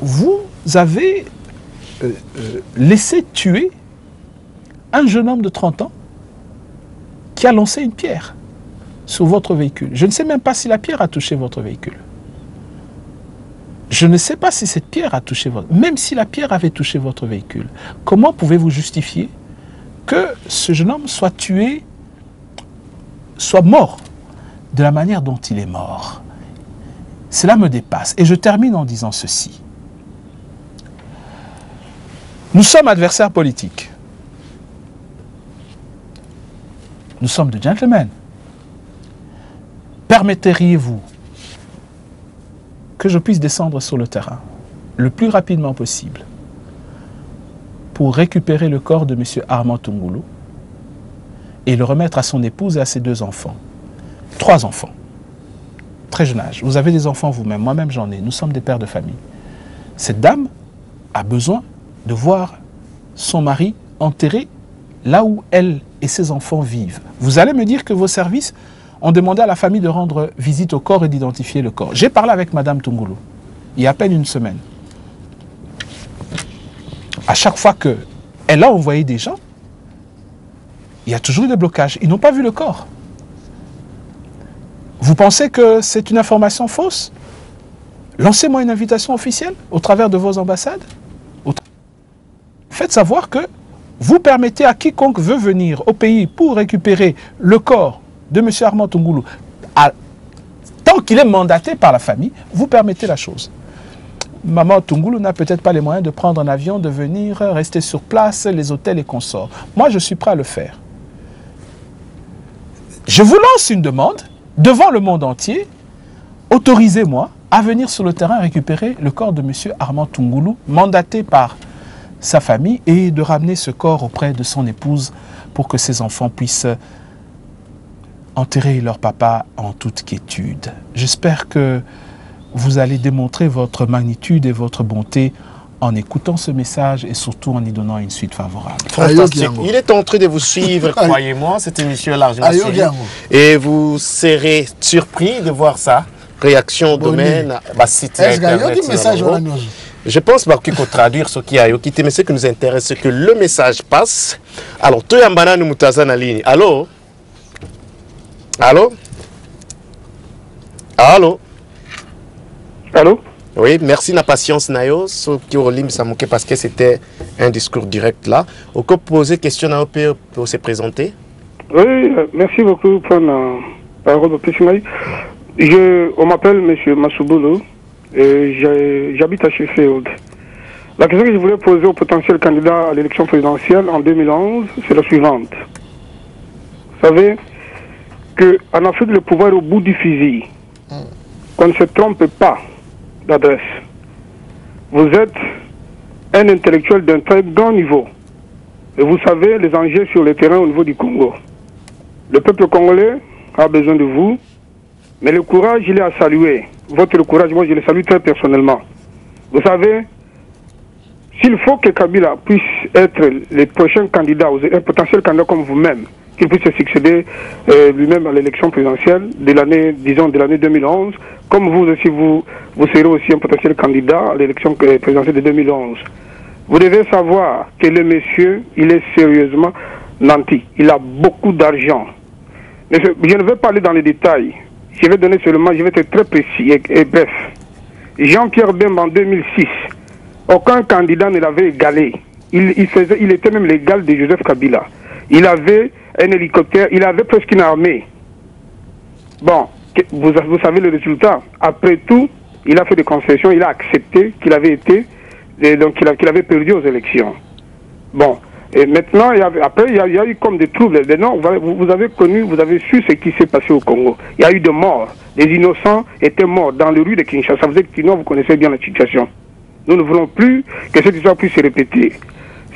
vous avez laissé tuer un jeune homme de 30 ans qui a lancé une pierre sur votre véhicule. Je ne sais même pas si la pierre a touché votre véhicule. Je ne sais pas si cette pierre a touché votre... Même si la pierre avait touché votre véhicule, comment pouvez-vous justifier que ce jeune homme soit tué, soit mort de la manière dont il est mort? Cela me dépasse. Et je termine en disant ceci. Nous sommes adversaires politiques. Nous sommes de gentlemen. Permetteriez-vous que je puisse descendre sur le terrain le plus rapidement possible pour récupérer le corps de M. Armand Tungulu et le remettre à son épouse et à ses 2 enfants, 3 enfants, très jeune âge. Vous avez des enfants vous-même, moi-même j'en ai, nous sommes des pères de famille. Cette dame a besoin de voir son mari enterré là où elle et ses enfants vivent. Vous allez me dire que vos services ont demandé à la famille de rendre visite au corps et d'identifier le corps. J'ai parlé avec Madame Tungulu il y a à peine une semaine. À chaque fois qu'elle a envoyé des gens, il y a toujours eu des blocages. Ils n'ont pas vu le corps. Vous pensez que c'est une information fausse? Lancez-moi une invitation officielle au travers de vos ambassades. Faites savoir que vous permettez à quiconque veut venir au pays pour récupérer le corps de M. Armand Tungulu, tant qu'il est mandaté par la famille, vous permettez la chose. Maman Tungulu n'a peut-être pas les moyens de prendre un avion, de venir rester sur place, les hôtels et consorts. Moi, je suis prêt à le faire. Je vous lance une demande devant le monde entier. Autorisez-moi à venir sur le terrain récupérer le corps de M. Armand Tungulu, mandaté par sa famille, et de ramener ce corps auprès de son épouse pour que ses enfants puissent enterrer leur papa en toute quiétude. J'espère que vous allez démontrer votre magnitude et votre bonté en écoutant ce message et surtout en y donnant une suite favorable. Fantastique. Il est en train de vous suivre, croyez-moi, cette émission est largement suivie. Et vous serez surpris de voir ça. Réaction au domaine, site internet. Je pense qu'il faut traduire ce qui a quitté, mais ce qui nous intéresse, c'est que le message passe. Alors, tu es en banane ou en ligne. Allô? Allô? Allô? Allô? Oui, merci de la patience, Nayo. Ce qui ça manquait parce que c'était un discours direct là. On peut poser question à OP pour se présenter? Oui, merci beaucoup pour la parole de Pessimai. On m'appelle M. Massoubolo et j'habite à Sheffield. La question que je voulais poser au potentiel candidat à l'élection présidentielle en 2011, c'est la suivante. Vous savez qu'en Afrique, le pouvoir est au bout du fusil. Qu'on ne se trompe pas d'adresse. Vous êtes un intellectuel d'un très grand niveau. Et vous savez les enjeux sur le terrain au niveau du Congo. Le peuple congolais a besoin de vous. Mais le courage, il est à saluer. Votre courage, moi, je le salue très personnellement. Vous savez, s'il faut que Kabila puisse être le prochain candidat, un potentiel candidat comme vous-même, qu'il puisse se succéder lui-même à l'élection présidentielle de l'année, disons, de l'année 2011, comme vous aussi, vous serez aussi un potentiel candidat à l'élection présidentielle de 2011. Vous devez savoir que le monsieur, il est sérieusement nanti. Il a beaucoup d'argent. Mais je ne vais pas aller dans les détails. Je vais donner seulement, je vais être très précis et bref. Jean-Pierre Bemba en 2006, aucun candidat ne l'avait égalé. Il était même l'égal de Joseph Kabila. Il avait un hélicoptère, il avait presque une armée. Bon, vous savez le résultat. Après tout, il a fait des concessions, il a accepté qu'il avait été, donc qu'il avait perdu aux élections. Bon. Et maintenant, après, il y a eu comme des troubles. Non, vous avez connu, vous avez su ce qui s'est passé au Congo. Il y a eu des morts. Les innocents étaient morts dans les rues de Kinshasa. Vous êtes sinon, vous connaissez bien la situation. Nous ne voulons plus que cette histoire puisse se répéter.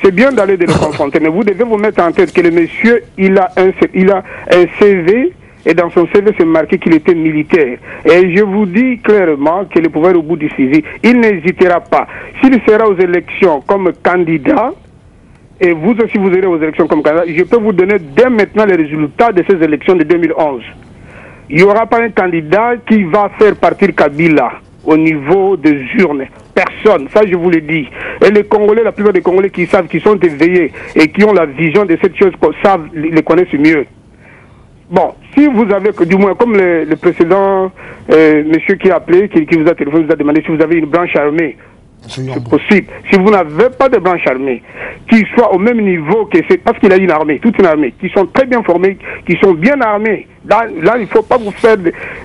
C'est bien d'aller de le confronter, mais vous devez vous mettre en tête que le monsieur, il a un CV, et dans son CV, c'est marqué qu'il était militaire. Et je vous dis clairement que le pouvoir est au bout du fusil. Il n'hésitera pas. S'il sera aux élections comme candidat, et vous aussi vous irez aux élections comme candidat, je peux vous donner dès maintenant les résultats de ces élections de 2011. Il n'y aura pas un candidat qui va faire partir Kabila au niveau des urnes. Personne, ça je vous le dis. Et les Congolais, la plupart des Congolais qui savent, qui sont éveillés et qui ont la vision de cette chose, savent, les connaissent mieux. Bon, si vous avez, du moins comme le précédent monsieur qui a appelé, qui vous a téléphoné, vous a demandé si vous avez une branche armée. C'est possible. Si vous n'avez pas de branche armée, qui soit au même niveau que c'est, parce qu'il a une armée, toute une armée, qui sont très bien formés, qui sont bien armés, là il ne faut pas vous faire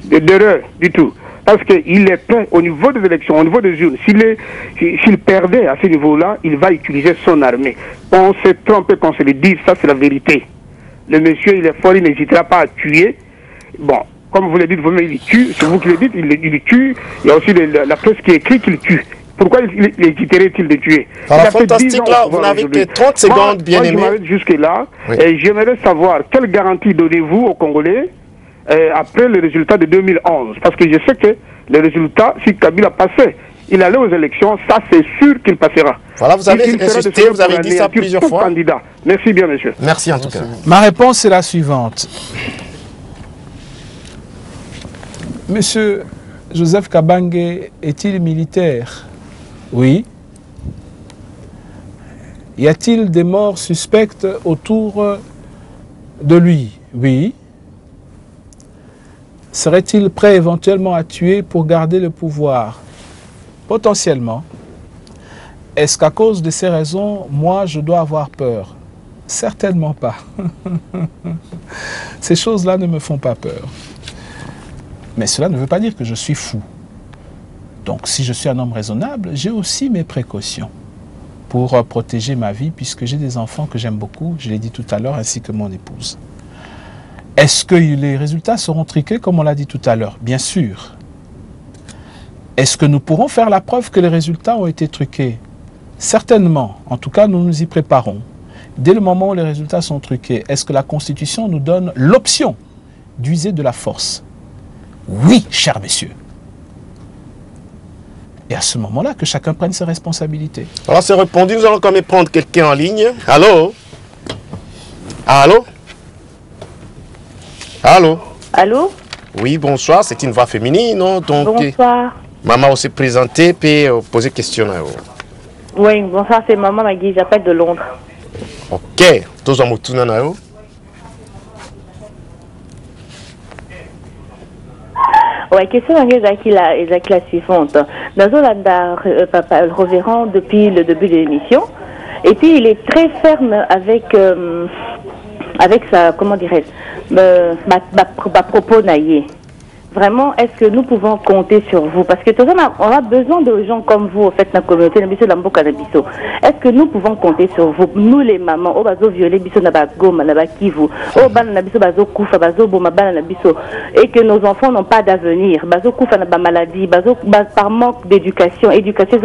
d'erreur du tout. Parce qu'il est prêt au niveau des élections, au niveau des urnes. S'il perdait à ce niveau-là, il va utiliser son armée. On se trompe qu'on se le dise, ça c'est la vérité. Le monsieur, il est fort, il n'hésitera pas à tuer. Bon, comme vous le dites vous-même, il tue. C'est vous qui le dites, il tue. Il y a aussi la presse qui écrit qu'il tue. Pourquoi hésiterait-il de tuer? Fantastique là, vous n'avez que 30 secondes, bien aimé. Moi, je m'arrête jusque-là. Oui. Et j'aimerais savoir quelle garantie donnez-vous aux Congolais après les résultats de 2011. Parce que je sais que les résultats, si Kabila passait, il allait aux élections, ça c'est sûr qu'il passera. Voilà, vous avez insisté, vous avez dit ça plusieurs fois. Candidat. Merci bien, monsieur. Merci en tout cas. Ma réponse est la suivante. Monsieur Joseph Kabange est-il militaire? Oui. Y a-t-il des morts suspectes autour de lui? Oui. Serait-il prêt éventuellement à tuer pour garder le pouvoir? Potentiellement. Est-ce qu'à cause de ces raisons, moi, je dois avoir peur? Certainement pas. Ces choses-là ne me font pas peur. Mais cela ne veut pas dire que je suis fou. Donc, si je suis un homme raisonnable, j'ai aussi mes précautions pour protéger ma vie, puisque j'ai des enfants que j'aime beaucoup, je l'ai dit tout à l'heure, ainsi que mon épouse. Est-ce que les résultats seront truqués, comme on l'a dit tout à l'heure? Bien sûr. Est-ce que nous pourrons faire la preuve que les résultats ont été truqués? Certainement. En tout cas, nous nous y préparons. Dès le moment où les résultats sont truqués, est-ce que la Constitution nous donne l'option d'user de la force? Oui, cher monsieur. Et à ce moment-là, que chacun prenne ses responsabilités. Alors, c'est répondu. Nous allons quand même prendre quelqu'un en ligne. Allô? Allô? Allô? Allô? Oui, bonsoir. C'est une voix féminine, non? Donc, bonsoir. Maman aussi présentée, puis poser question. Oui, bonsoir, c'est Maman Magui. J'appelle de Londres. Ok. Tous en moutuna na yo? Oui, question est la suivante. Nazolanda reverrand depuis le début de l'émission. Et puis, il est très ferme avec sa, comment dirais-je, ma propos naïe. Vraiment, est-ce que nous pouvons compter sur vous? Parce que tout ça, on a besoin de gens comme vous, en fait, dans la communauté, est-ce que nous pouvons compter sur vous? Nous, les mamans, on va violer, et que nos enfants n'ont pas d'avenir. Maladie, par manque d'éducation, éducation,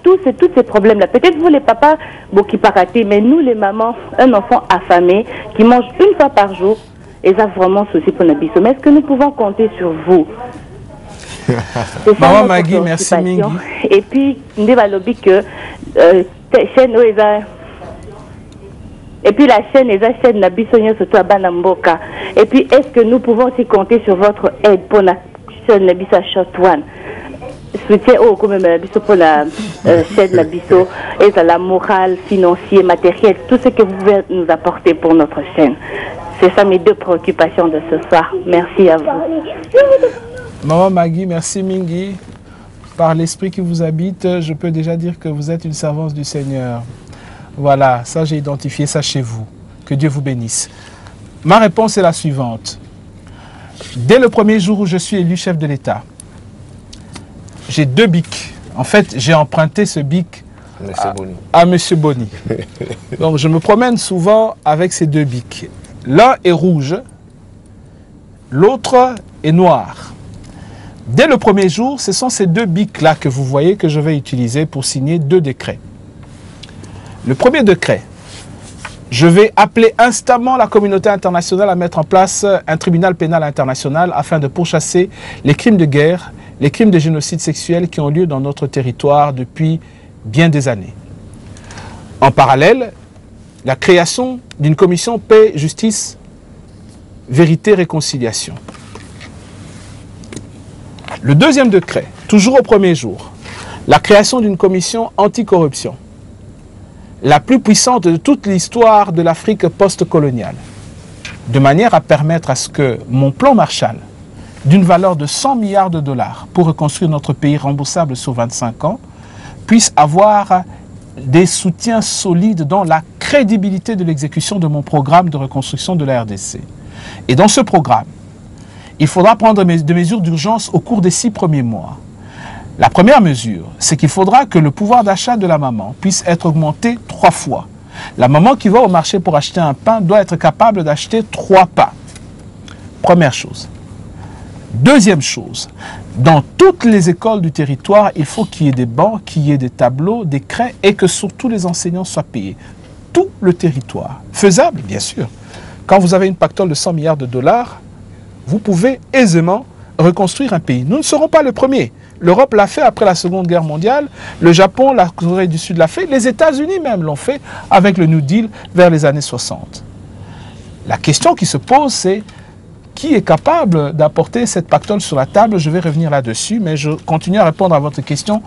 tous ces problèmes-là. Peut-être vous, les papas, qui paratent, mais nous, les mamans, un enfant affamé, qui mange une fois par jour, et ça vraiment souci pour nos bisous. Mais est-ce que nous pouvons compter sur vous? Maman Magui, merci Mingi. Et puis, nous avons lobby que chaîne et puis la chaîne est chaîne la bisogna surtout à Banamboka. Et puis, est-ce que nous pouvons aussi compter sur votre aide pour la chaîne la biso Shot One? Soutien comme la biso pour la chaîne la biso et la morale, financier, matériel, tout ce que vous pouvez nous apporter pour notre chaîne. C'est ça mes deux préoccupations de ce soir. Merci à vous. Maman Magui, merci Mingi. Par l'esprit qui vous habite, je peux déjà dire que vous êtes une servante du Seigneur. Voilà, ça j'ai identifié ça chez vous. Que Dieu vous bénisse. Ma réponse est la suivante. Dès le premier jour où je suis élu chef de l'État, j'ai 2 bics. En fait, j'ai emprunté ce bic à M. Boni. Donc je me promène souvent avec ces 2 bics. L'un est rouge, l'autre est noir. Dès le premier jour, ce sont ces 2 bics-là que vous voyez que je vais utiliser pour signer 2 décrets. Le premier décret, je vais appeler instamment la communauté internationale à mettre en place un tribunal pénal international afin de pourchasser les crimes de guerre, les crimes de génocide sexuel qui ont lieu dans notre territoire depuis bien des années. En parallèle, la création d'une commission paix, justice, vérité, réconciliation. Le deuxième décret, toujours au premier jour, la création d'une commission anticorruption, la plus puissante de toute l'histoire de l'Afrique post-coloniale, de manière à permettre à ce que mon plan Marshall, d'une valeur de 100 milliards de dollars pour reconstruire notre pays remboursable sur 25 ans, puisse avoir des soutiens solides dans la crédibilité de l'exécution de mon programme de reconstruction de la RDC. Et dans ce programme, il faudra prendre des mesures d'urgence au cours des 6 premiers mois. La première mesure, c'est qu'il faudra que le pouvoir d'achat de la maman puisse être augmenté 3 fois. La maman qui va au marché pour acheter un pain doit être capable d'acheter 3 pains. Première chose. Deuxième chose, dans toutes les écoles du territoire, il faut qu'il y ait des bancs, qu'il y ait des tableaux, des craies et que surtout les enseignants soient payés. Tout le territoire. Faisable, bien sûr. Quand vous avez une pactole de 100 milliards de dollars, vous pouvez aisément reconstruire un pays. Nous ne serons pas le premier. L'Europe l'a fait après la Seconde Guerre mondiale, le Japon, la Corée du Sud l'a fait, les États-Unis même l'ont fait avec le New Deal vers les années 60. La question qui se pose, c'est qui est capable d'apporter cette pactole sur la table? Je vais revenir là-dessus, mais je continue à répondre à votre question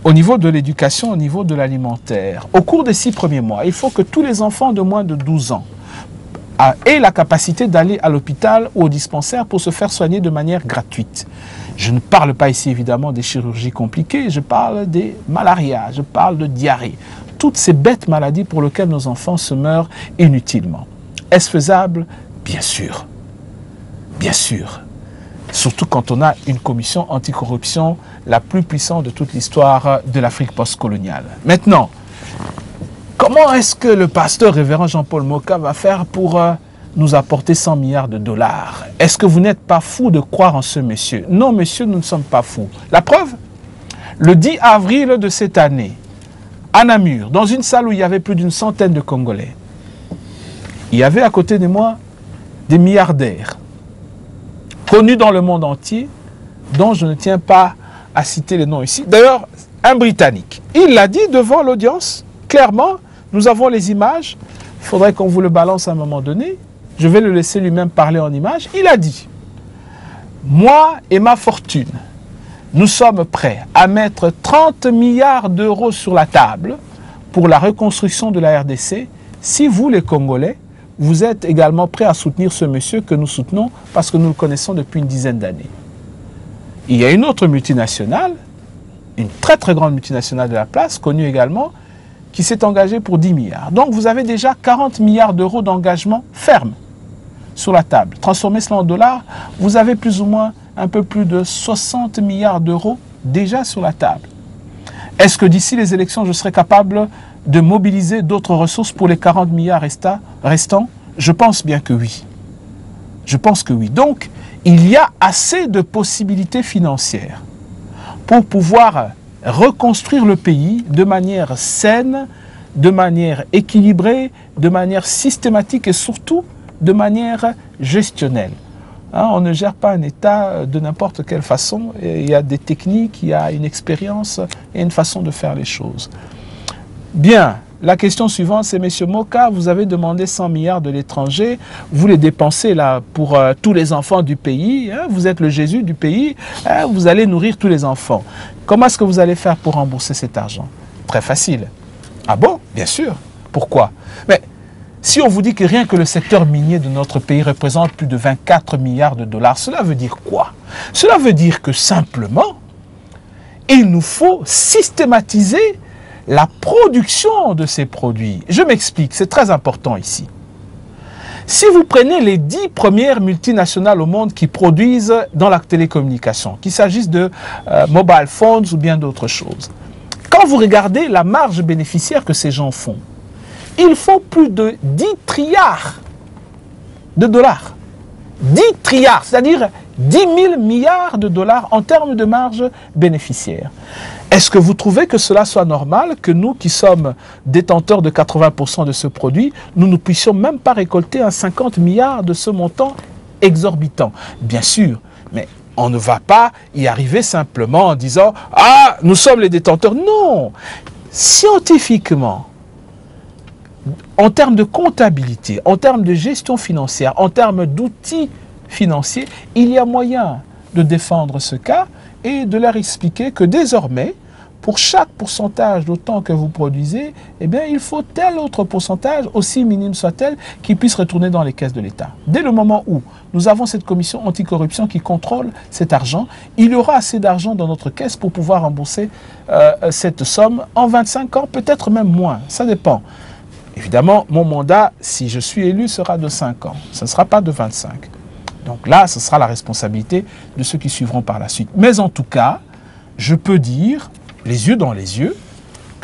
au niveau de l'éducation, au niveau de l'alimentaire. Au cours des 6 premiers mois, il faut que tous les enfants de moins de 12 ans aient la capacité d'aller à l'hôpital ou au dispensaire pour se faire soigner de manière gratuite. Je ne parle pas ici évidemment des chirurgies compliquées, je parle des malarias, je parle de diarrhée. Toutes ces bêtes maladies pour lesquelles nos enfants se meurent inutilement. Est-ce faisable? Bien sûr. Bien sûr. Surtout quand on a une commission anticorruption la plus puissante de toute l'histoire de l'Afrique postcoloniale. Maintenant, comment est-ce que le pasteur révérend Jean-Paul Moka va faire pour nous apporter 100 milliards de dollars? Est-ce que vous n'êtes pas fou de croire en ce monsieur? Non, monsieur, nous ne sommes pas fous. La preuve, le 10 avril de cette année, à Namur, dans une salle où il y avait plus d'une centaine de Congolais, il y avait à côté de moi des milliardaires, connus dans le monde entier, dont je ne tiens pas à citer les noms ici. D'ailleurs, un Britannique. Il l'a dit devant l'audience, clairement, nous avons les images, il faudrait qu'on vous le balance à un moment donné, je vais le laisser lui-même parler en images. Il a dit, moi et ma fortune, nous sommes prêts à mettre 30 milliards d'euros sur la table pour la reconstruction de la RDC, si vous, les Congolais, vous êtes également prêts à soutenir ce monsieur que nous soutenons parce que nous le connaissons depuis une dizaine d'années. Il y a une autre multinationale, une très très grande multinationale de la place, connue également, qui s'est engagée pour 10 milliards. Donc vous avez déjà 40 milliards d'euros d'engagement ferme sur la table. Transformez cela en dollars, vous avez plus ou moins un peu plus de 60 milliards d'euros déjà sur la table. Est-ce que d'ici les élections, je serai capable de mobiliser d'autres ressources pour les 40 milliards restants? Je pense bien que oui. Je pense que oui. Donc, il y a assez de possibilités financières pour pouvoir reconstruire le pays de manière saine, de manière équilibrée, de manière systématique et surtout de manière gestionnelle. Hein, on ne gère pas un État de n'importe quelle façon. Il y a des techniques, il y a une expérience et une façon de faire les choses. Bien, la question suivante, c'est Monsieur Moka, vous avez demandé 100 milliards de l'étranger, vous les dépensez là pour tous les enfants du pays, hein, vous êtes le Jésus du pays, hein, vous allez nourrir tous les enfants. Comment est-ce que vous allez faire pour rembourser cet argent? Très facile. Ah bon? Bien sûr. Pourquoi? Mais si on vous dit que rien que le secteur minier de notre pays représente plus de 24 milliards de dollars, cela veut dire quoi? Cela veut dire que simplement, il nous faut systématiser la production de ces produits. Je m'explique, c'est très important ici. Si vous prenez les 10 premières multinationales au monde qui produisent dans la télécommunication, qu'il s'agisse de mobile phones ou bien d'autres choses, quand vous regardez la marge bénéficiaire que ces gens font, il faut plus de 10 trilliards de dollars. 10 trilliards, c'est-à-dire 10 000 milliards de dollars en termes de marge bénéficiaire. Est-ce que vous trouvez que cela soit normal que nous, qui sommes détenteurs de 80% de ce produit, nous ne puissions même pas récolter un 50 milliards de ce montant exorbitant? Bien sûr, mais on ne va pas y arriver simplement en disant « Ah, nous sommes les détenteurs ». Non, scientifiquement, en termes de comptabilité, en termes de gestion financière, en termes d'outils financiers, il y a moyen de défendre ce cas et de leur expliquer que désormais, pour chaque pourcentage d'autant que vous produisez, eh bien, il faut tel autre pourcentage, aussi minime soit-elle, qui puisse retourner dans les caisses de l'État. Dès le moment où nous avons cette commission anticorruption qui contrôle cet argent, il y aura assez d'argent dans notre caisse pour pouvoir rembourser cette somme en 25 ans, peut-être même moins, ça dépend. Évidemment, mon mandat, si je suis élu, sera de 5 ans. Ce ne sera pas de 25. Donc là, ce sera la responsabilité de ceux qui suivront par la suite. Mais en tout cas, je peux dire, les yeux dans les yeux,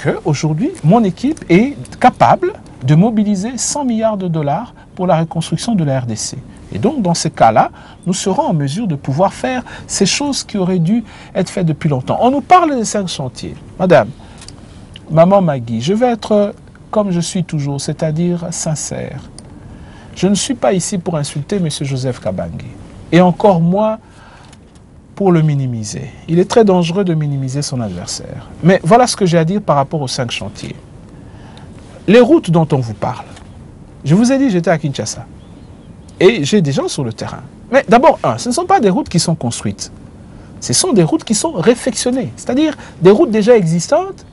qu'aujourd'hui, mon équipe est capable de mobiliser 100 milliards de dollars pour la reconstruction de la RDC. Et donc, dans ces cas-là, nous serons en mesure de pouvoir faire ces choses qui auraient dû être faites depuis longtemps. On nous parle des 5 chantiers. Madame, maman Maggie, je vais être comme je suis toujours, c'est-à-dire sincère. Je ne suis pas ici pour insulter M. Joseph Kabange. Et encore moins pour le minimiser. Il est très dangereux de minimiser son adversaire. Mais voilà ce que j'ai à dire par rapport aux 5 chantiers. Les routes dont on vous parle. Je vous ai dit, j'étais à Kinshasa. Et j'ai des gens sur le terrain. Mais d'abord, ce ne sont pas des routes qui sont construites. Ce sont des routes qui sont réfectionnées. C'est-à-dire des routes déjà existantes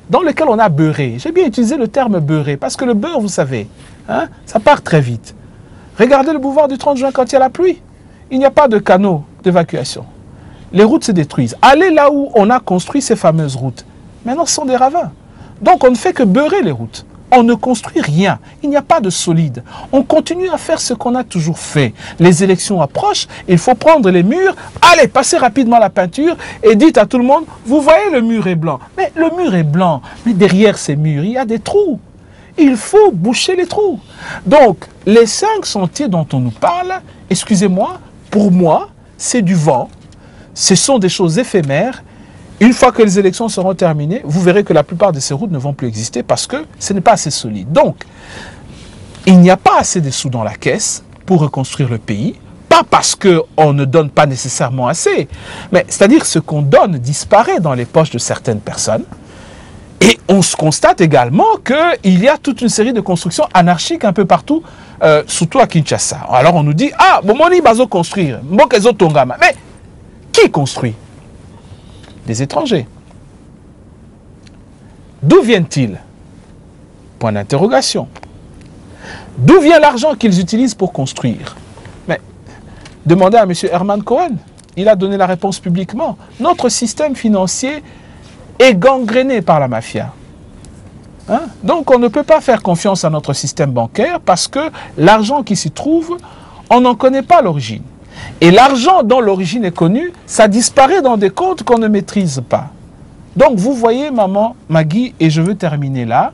dans lesquelles on a beurré. J'ai bien utilisé le terme beurré parce que le beurre, vous savez, ça part très vite. Regardez le boulevard du 30 juin quand il y a la pluie. Il n'y a pas de canaux d'évacuation. Les routes se détruisent. Allez là où on a construit ces fameuses routes. Maintenant, ce sont des ravins. Donc, on ne fait que beurrer les routes. On ne construit rien. Il n'y a pas de solide. On continue à faire ce qu'on a toujours fait. Les élections approchent, il faut prendre les murs, allez, passez rapidement la peinture et dites à tout le monde, vous voyez, le mur est blanc. Mais le mur est blanc. Mais derrière ces murs, il y a des trous. Il faut boucher les trous. Donc, les 5 sentiers dont on nous parle, excusez-moi, pour moi, c'est du vent. Ce sont des choses éphémères. Une fois que les élections seront terminées, vous verrez que la plupart de ces routes ne vont plus exister parce que ce n'est pas assez solide. Donc, il n'y a pas assez de sous dans la caisse pour reconstruire le pays. Pas parce qu'on ne donne pas nécessairement assez, mais c'est-à-dire ce qu'on donne disparaît dans les poches de certaines personnes. Et on se constate également qu'il y a toute une série de constructions anarchiques un peu partout, surtout à Kinshasa. Alors on nous dit, ah, bon, on va construire, mais qui construit? Des étrangers. D'où viennent-ils? Point d'interrogation. D'où vient l'argent qu'ils utilisent pour construire? Mais demandez à M. Herman Cohen. Il a donné la réponse publiquement. Notre système financier est gangréné par la mafia. Donc on ne peut pas faire confiance à notre système bancaire parce que l'argent qui s'y trouve, on n'en connaît pas l'origine. Et l'argent dont l'origine est connue, ça disparaît dans des comptes qu'on ne maîtrise pas. Donc vous voyez, maman, Maggie, et je veux terminer là,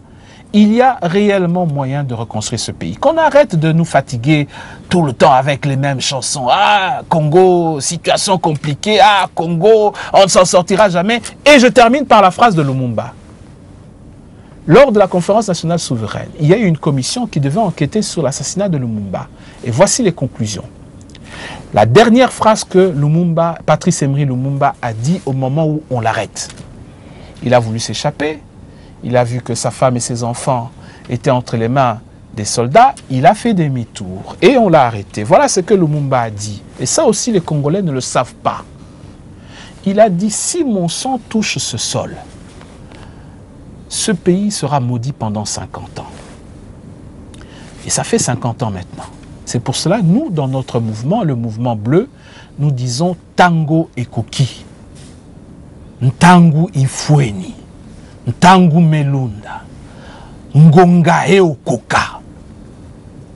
il y a réellement moyen de reconstruire ce pays. Qu'on arrête de nous fatiguer tout le temps avec les mêmes chansons. Ah, Congo, situation compliquée. Ah, Congo, on ne s'en sortira jamais. Et je termine par la phrase de Lumumba. Lors de la conférence nationale souveraine, il y a eu une commission qui devait enquêter sur l'assassinat de Lumumba. Et voici les conclusions. La dernière phrase que Patrice Emery Lumumba a dit au moment où on l'arrête. Il a voulu s'échapper. Il a vu que sa femme et ses enfants étaient entre les mains des soldats. Il a fait demi-tour et on l'a arrêté. Voilà ce que Lumumba a dit. Et ça aussi, les Congolais ne le savent pas. Il a dit, si mon sang touche ce sol, ce pays sera maudit pendant 50 ans. Et ça fait 50 ans maintenant. C'est pour cela, nous, dans notre mouvement, le mouvement bleu, nous disons Tango Ekoki, Ntangu Ifueni, Ntangu Melunda, Ngonga Eokoka,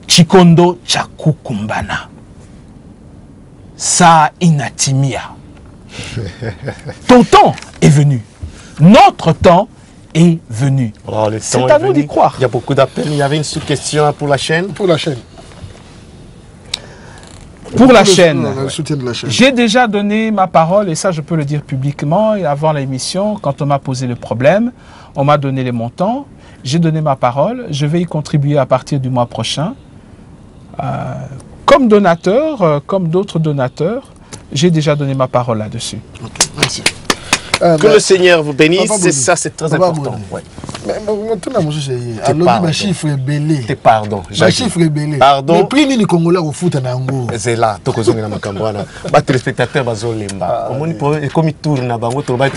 Chikondo Chakukumbana, Sa Inatimia. Ton temps est venu. Notre temps est venu. Oh, c'est à nous d'y croire. Il y a beaucoup d'appels. Il y avait une sous-question pour la chaîne. Pour la chaîne. Pour la chaîne, chaîne. J'ai déjà donné ma parole, et ça je peux le dire publiquement, et avant l'émission, quand on m'a posé le problème, on m'a donné les montants, j'ai donné ma parole, je vais y contribuer à partir du mois prochain. Comme donateur, comme d'autres donateurs, j'ai déjà donné ma parole là-dessus. Okay, merci. Que le Seigneur vous bénisse, c'est ça, c'est très important. Ouais. Mais alors, chiffre est belé. Pardon. Chiffre est belé. Pardon. Mais prix ni Congolais au foot en Ango. C'est là, tout le monde a un téléspectateur bazolimba. Comme il tourne là-bas, on va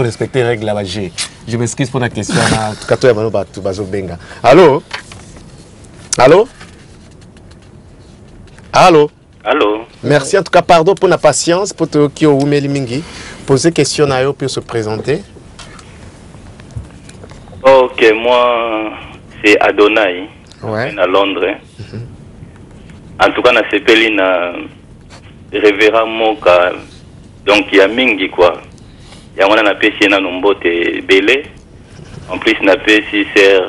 respecter les règles là-bas. Je m'excuse pour la question. En tout cas, tout le monde va bazobenga. Allô? Allô? Allô? Allô? Merci en tout cas, pardon pour la patience, pour toi qui ont mingi. Poser question à eux pour se présenter. Ok, moi c'est Adonai, ouais. À Londres. En tout cas, na sepeli na Révérend Moka, donc il y a mingi quoi. Il y a mon apesi na nombote belé. En plus na pesi ser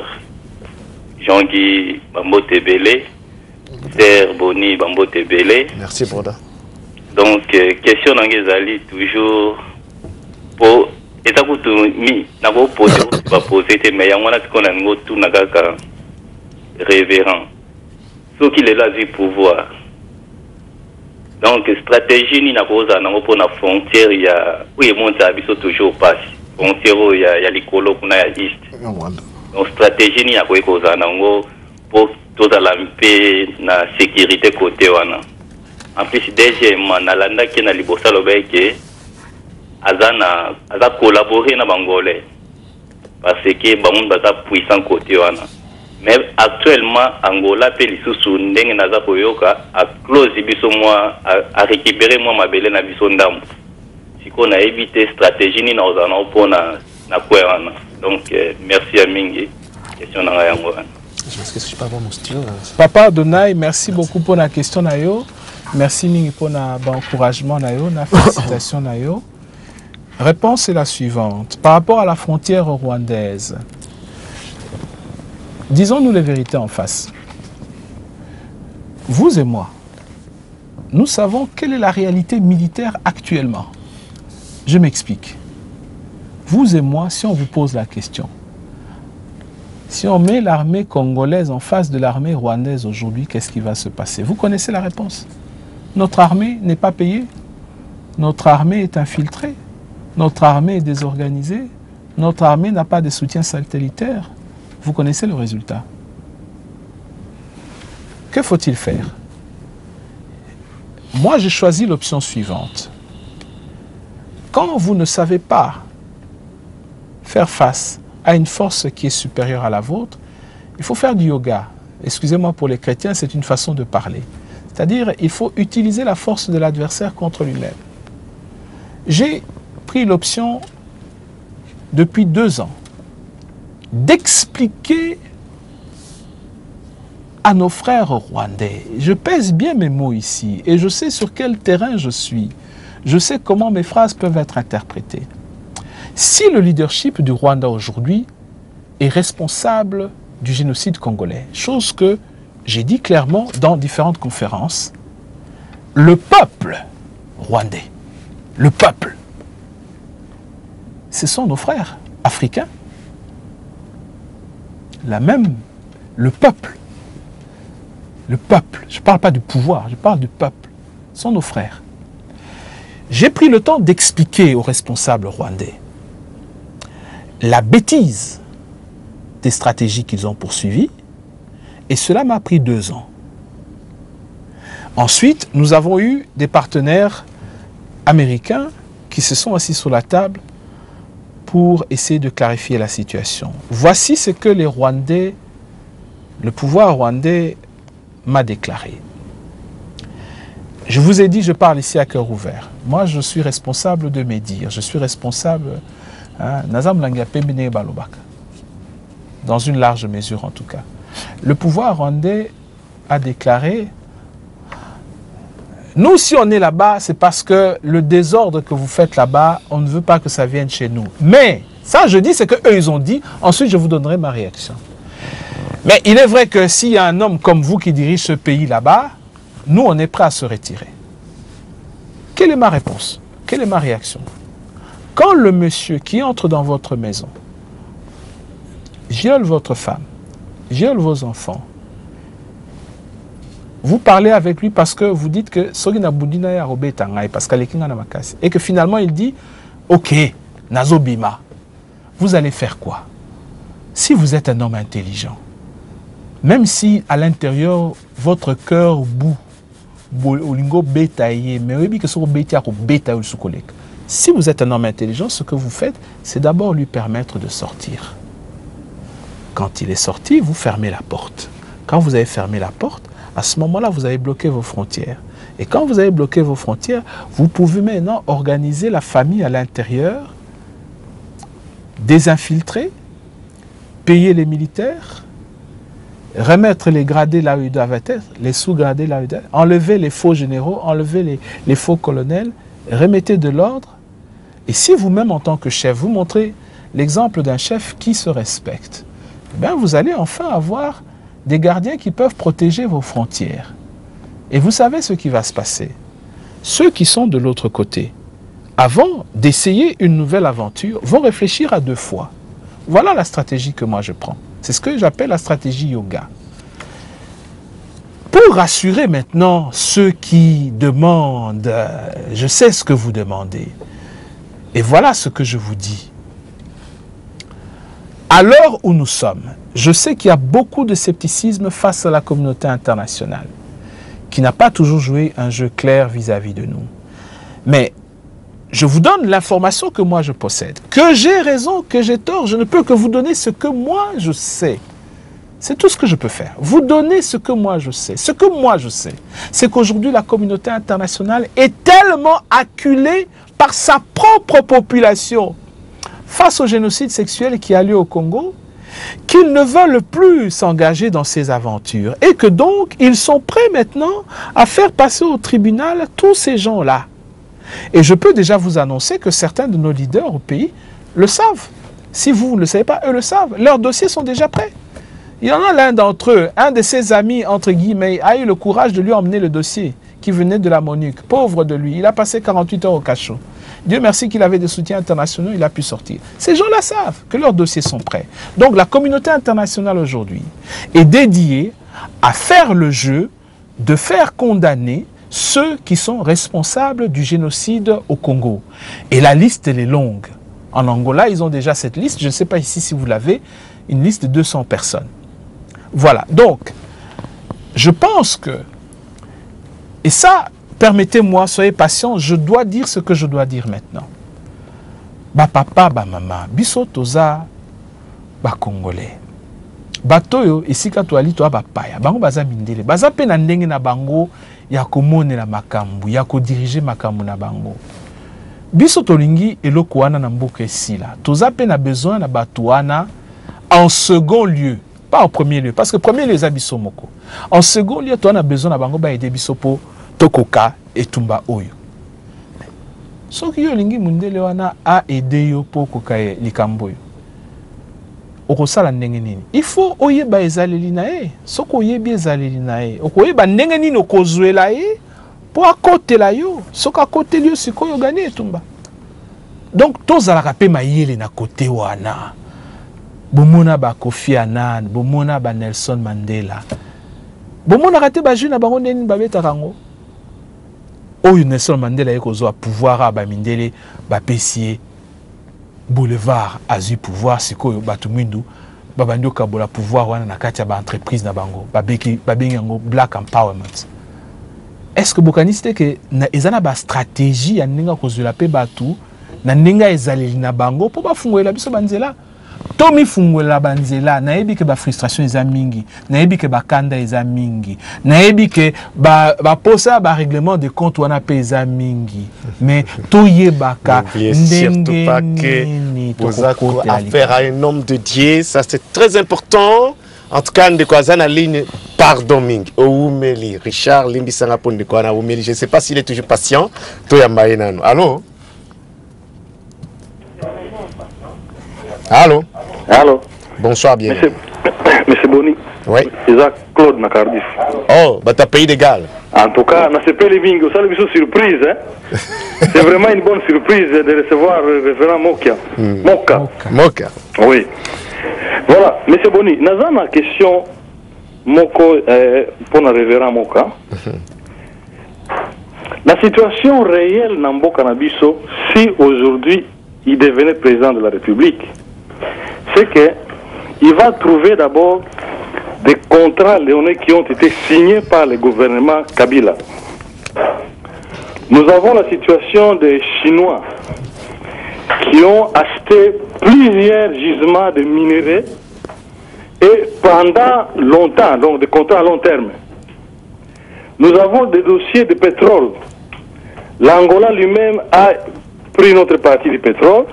Jean-Guy Bambote belé, ser Boni Bambote belé. Merci Broda. Donc question d'Angezali toujours pour et ça coûte mi n'a pas posé pas poser mais il y a un tout n'a qu'à révérend ce qu'il est là du pouvoir. Donc, stratégie, il n'y a pas de frontière, il y a, oui, mon avis, toujours passe. Frontière, il y a les colos, il y a l'Est. Donc, stratégie, il n'y a pas de pour tout la paix, la sécurité côté. En plus, deuxièmement, dans l'anda qui est dans l'Ibosa, il a collaboré avec Angolais. Parce que le monde est puissant côté. Mais actuellement, Angola peut les sous-sounder dans à close à récupérer ma belle na bisondam. Si on a évité stratégie ni dans pour na quoi. Donc merci à Mingi. Question na Angola. Est-ce que je pas mon stylo? Papa Donai, merci beaucoup pour la question nayo. Merci Mingi pour l'encouragement nayo, la félicitation nayo. Réponse est la suivante. Par rapport à la frontière rwandaise, disons-nous les vérités en face. Vous et moi, nous savons quelle est la réalité militaire actuellement. Je m'explique. Vous et moi, si on vous pose la question, si on met l'armée congolaise en face de l'armée rwandaise aujourd'hui, qu'est-ce qui va se passer? Vous connaissez la réponse. Notre armée n'est pas payée. Notre armée est infiltrée. Notre armée est désorganisée. Notre armée n'a pas de soutien satellitaire. Vous connaissez le résultat. Que faut-il faire? Moi, j'ai choisi l'option suivante. Quand vous ne savez pas faire face à une force qui est supérieure à la vôtre, il faut faire du yoga. Excusez-moi pour les chrétiens, c'est une façon de parler. C'est-à-dire, il faut utiliser la force de l'adversaire contre lui-même. J'ai pris l'option depuis 2 ans d'expliquer à nos frères rwandais. Je pèse bien mes mots ici et je sais sur quel terrain je suis. Je sais comment mes phrases peuvent être interprétées. Si le leadership du Rwanda aujourd'hui est responsable du génocide congolais, chose que j'ai dit clairement dans différentes conférences, le peuple rwandais, le peuple, ce sont nos frères africains. Le peuple, je ne parle pas du pouvoir, je parle du peuple, ce sont nos frères. J'ai pris le temps d'expliquer aux responsables rwandais la bêtise des stratégies qu'ils ont poursuivies, et cela m'a pris 2 ans. Ensuite, nous avons eu des partenaires américains qui se sont assis sur la table pour essayer de clarifier la situation. Voici ce que les Rwandais, le pouvoir rwandais m'a déclaré. Je vous ai dit, je parle ici à cœur ouvert. Moi, je suis responsable de mes dires. Je suis responsable, dans une large mesure en tout cas. Le pouvoir rwandais a déclaré, nous, si on est là-bas, c'est parce que le désordre que vous faites là-bas, on ne veut pas que ça vienne chez nous. Mais, ça je dis, c'est qu'eux, ils ont dit, ensuite je vous donnerai ma réaction. Mais il est vrai que s'il y a un homme comme vous qui dirige ce pays là-bas, nous, on est prêt à se retirer. Quelle est ma réponse? Quelle est ma réaction? Quand le monsieur qui entre dans votre maison viole votre femme, viole vos enfants, vous parlez avec lui parce que vous dites que et que finalement il dit ok, Nazobima, vous allez faire quoi? Si vous êtes un homme intelligent, même si à l'intérieur votre cœur bout, si vous êtes un homme intelligent, ce que vous faites, c'est d'abord lui permettre de sortir. Quand il est sorti, vous fermez la porte. Quand vous avez fermé la porte, à ce moment-là, vous avez bloqué vos frontières. Et quand vous avez bloqué vos frontières, vous pouvez maintenant organiser la famille à l'intérieur, désinfiltrer, payer les militaires, remettre les gradés là où ils doivent être, les sous-gradés là où ils doivent être, enlever les faux généraux, enlever les faux colonels, remettez de l'ordre. Et si vous-même, en tant que chef, vous montrez l'exemple d'un chef qui se respecte, ben vous allez enfin avoir des gardiens qui peuvent protéger vos frontières. Et vous savez ce qui va se passer. Ceux qui sont de l'autre côté, avant d'essayer une nouvelle aventure, vont réfléchir à 2 fois. Voilà la stratégie que moi je prends. C'est ce que j'appelle la stratégie yoga. Pour rassurer maintenant ceux qui demandent, je sais ce que vous demandez. Et voilà ce que je vous dis. À l'heure où nous sommes, je sais qu'il y a beaucoup de scepticisme face à la communauté internationale, qui n'a pas toujours joué un jeu clair vis-à-vis de nous. Mais je vous donne l'information que moi je possède. Que j'ai raison, que j'ai tort, je ne peux que vous donner ce que moi je sais. C'est tout ce que je peux faire. Vous donner ce que moi je sais. Ce que moi je sais, c'est qu'aujourd'hui la communauté internationale est tellement acculée par sa propre population face au génocide sexuel qui a lieu au Congo, qu'ils ne veulent plus s'engager dans ces aventures et que donc ils sont prêts maintenant à faire passer au tribunal tous ces gens-là. Et je peux déjà vous annoncer que certains de nos leaders au pays le savent. Si vous ne le savez pas, eux le savent. Leurs dossiers sont déjà prêts. Il y en a l'un d'entre eux, un de ses amis, entre guillemets, a eu le courage de lui emmener le dossier qui venait de la MONUC. Pauvre de lui, il a passé 48 heures au cachot. Dieu merci qu'il avait des soutiens internationaux, il a pu sortir. Ces gens-là savent que leurs dossiers sont prêts. Donc la communauté internationale aujourd'hui est dédiée à faire le jeu de faire condamner ceux qui sont responsables du génocide au Congo. Et la liste, elle est longue. En Angola, ils ont déjà cette liste. Je ne sais pas ici si vous l'avez, une liste de 200 personnes. Voilà. Donc, je pense que, et ça, permettez-moi, soyez patient, je dois dire ce que je dois dire maintenant. Ba papa, ba mama, biso toza, ba Congolais. Batoyo, esika toali toa ba paya. Bango baza mindele. Baza pe na ndenge na bango, ya komone la makambu, ya ko diriger makambu na bango. Biso tolingi eloko wana na mboka esila. Toza pe na besoin na batu wana en second lieu. Pas en premier lieu, parce que premier lieu, c'est biso moko. En second lieu, tu as besoin d'aider biso po tokoka et tumba oyo. Ce qui est lingi mundele wana a aidé yo po koka likambo yo. Okosala ndenge nini? Il faut oyeba ezaleli na e. Soko oyebi ezaleli na e. Okoyeba ndenge nini okozwela e po akotela yo. Soko akotela yo sikoyo gani etumba. Donc tozalaka pe mayele na kote wana. Bomona ba Kofi Annan, bomona ba Nelson Mandela. Bomona kate ba juna bango neni babeta kango. Oyo Nelson Mandela yeko zo pouvoir ba mindele ba pesie boulevard azu pouvoir sikoyo batu mwindu babandi okabola pouvoir wana na kati ya ba entreprise na bango babeki babengi yango black empowerment. Est-ce que bokaniste que na ezana ba stratégie ya ninga kozula pe batu na ninga ezaleli na bango po ba fungoela biso banzela? Tomi fungoela banzela na yebi ke ba frustration eza mingi, na yebi ke ba kanda eza mingi, na yebi ke ba posa ba règlement de compte wana pe eza mingi. Mais toyebaka ndenge nini toko affaire à un homme de Dieu, ça c'est très important. En tout cas, de quoi na ligne pardon mingi. Oumeli Richard Limbisanga pon de quoi na Oumeli, je ne sais pas s'il est toujours patient. Toyambaye nano. Allô? Allô? Allô? Bonsoir, bien. Monsieur Boni. Oui. Isaac Claude Macardif. Oh, bah t'as pays d'égal. En tout cas, on a ce pays bingo, ça c'est une surprise. Hein? C'est vraiment une bonne surprise de recevoir le révérend Moka. Moka. Oui. Voilà, Monsieur Boni, nous avons une question Moko, pour le révérend Moka. La situation réelle dans Mboka Nabiso, si aujourd'hui il devenait président de la République, c'est qu'il va trouver d'abord des contrats léonais qui ont été signés par le gouvernement Kabila. Nous avons la situation des Chinois qui ont acheté plusieurs gisements de minerais et pendant longtemps, donc des contrats à long terme. Nous avons des dossiers de pétrole. L'Angola lui-même a pris notre partie du pétrole.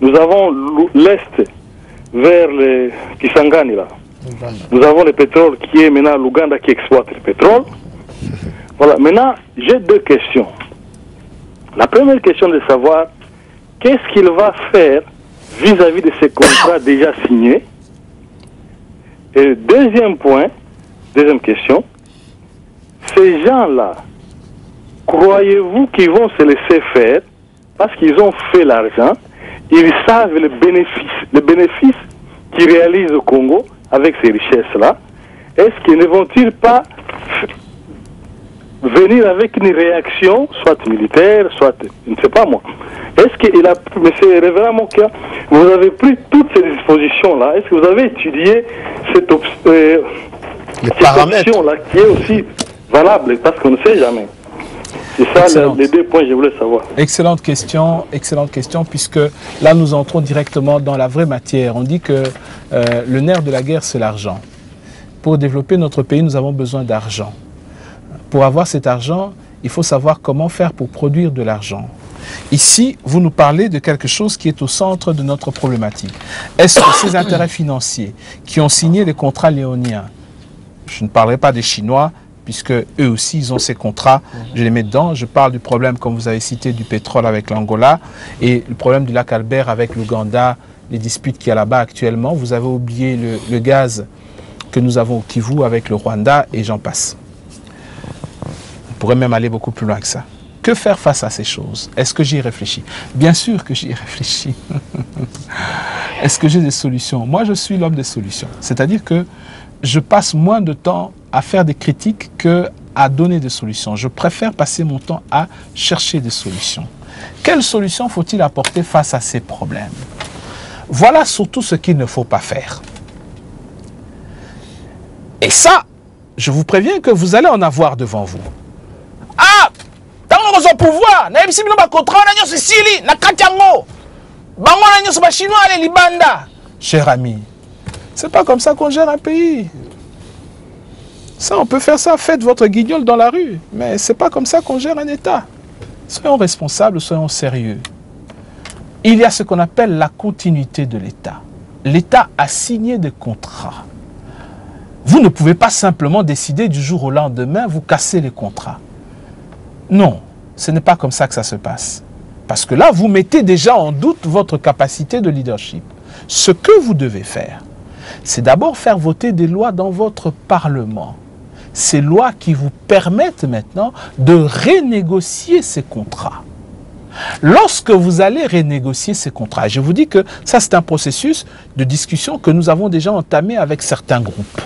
Nous avons l'Est vers le Kisangani là. Nous avons le pétrole qui est maintenant l'Ouganda qui exploite le pétrole. Voilà, maintenant j'ai deux questions. La première question est de savoir qu'est-ce qu'il va faire vis-à-vis de ces contrats déjà signés. Et le deuxième point, deuxième question, ces gens-là, croyez-vous qu'ils vont se laisser faire parce qu'ils ont fait l'argent, ils savent le bénéfice qu'ils réalisent au Congo avec ces richesses-là. est-ce qu'ils ne vont-ils pas venir avec une réaction, soit militaire, soit, je ne sais pas moi. Est-ce qu'il a, monsieur Révérend Moka, vous avez pris toutes ces dispositions-là? Est-ce que vous avez étudié cette option-là qui est aussi valable, parce qu'on ne sait jamais? C'est ça les deux points que je voulais savoir. Excellente question, puisque là nous entrons directement dans la vraie matière. On dit que le nerf de la guerre, c'est l'argent. Pour développer notre pays, nous avons besoin d'argent. Pour avoir cet argent, il faut savoir comment faire pour produire de l'argent. Ici, vous nous parlez de quelque chose qui est au centre de notre problématique. Est-ce que ces intérêts financiers qui ont signé les contrats léoniens, je ne parlerai pas des Chinois, puisque eux aussi, ils ont ces contrats, je les mets dedans. Je parle du problème, comme vous avez cité, du pétrole avec l'Angola et le problème du lac Albert avec l'Ouganda, les disputes qu'il y a là-bas actuellement. Vous avez oublié le gaz que nous avons au Kivu avec le Rwanda et j'en passe. On pourrait même aller beaucoup plus loin que ça. Que faire face à ces choses? Est-ce que j'y ai réfléchi? Bien sûr que j'y ai réfléchi. Est-ce que j'ai des solutions? Moi, je suis l'homme des solutions. C'est-à-dire que je passe moins de temps à faire des critiques qu'à donner des solutions. Je préfère passer mon temps à chercher des solutions. Quelles solutions faut-il apporter face à ces problèmes? Voilà surtout ce qu'il ne faut pas faire. Et ça, je vous préviens que vous allez en avoir devant vous. Ah! Dans son pouvoir, cher ami, c'est pas comme ça qu'on gère un pays. Ça, on peut faire ça, faites votre guignol dans la rue, mais c'est pas comme ça qu'on gère un État. Soyons responsables, soyons sérieux. Il y a ce qu'on appelle la continuité de l'État. L'État a signé des contrats. Vous ne pouvez pas simplement décider du jour au lendemain, vous casser les contrats. Non, ce n'est pas comme ça que ça se passe. Parce que là, vous mettez déjà en doute votre capacité de leadership. Ce que vous devez faire, c'est d'abord faire voter des lois dans votre Parlement. Ces lois qui vous permettent maintenant de renégocier ces contrats. Lorsque vous allez renégocier ces contrats, je vous dis que ça c'est un processus de discussion que nous avons déjà entamé avec certains groupes.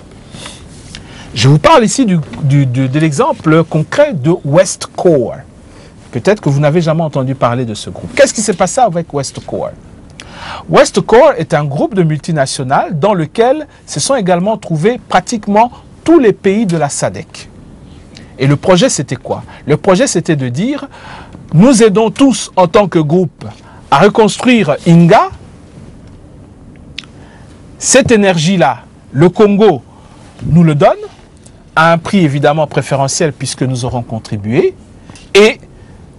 Je vous parle ici de l'exemple concret de Westcore. Peut-être que vous n'avez jamais entendu parler de ce groupe. Qu'est-ce qui s'est passé avec Westcore? Westcore est un groupe de multinationales dans lequel se sont également trouvés pratiquement tous les pays de la SADC. Et le projet c'était quoi? Le projet c'était de dire, nous aidons tous en tant que groupe à reconstruire Inga. Cette énergie-là, le Congo nous le donne, à un prix évidemment préférentiel puisque nous aurons contribué, et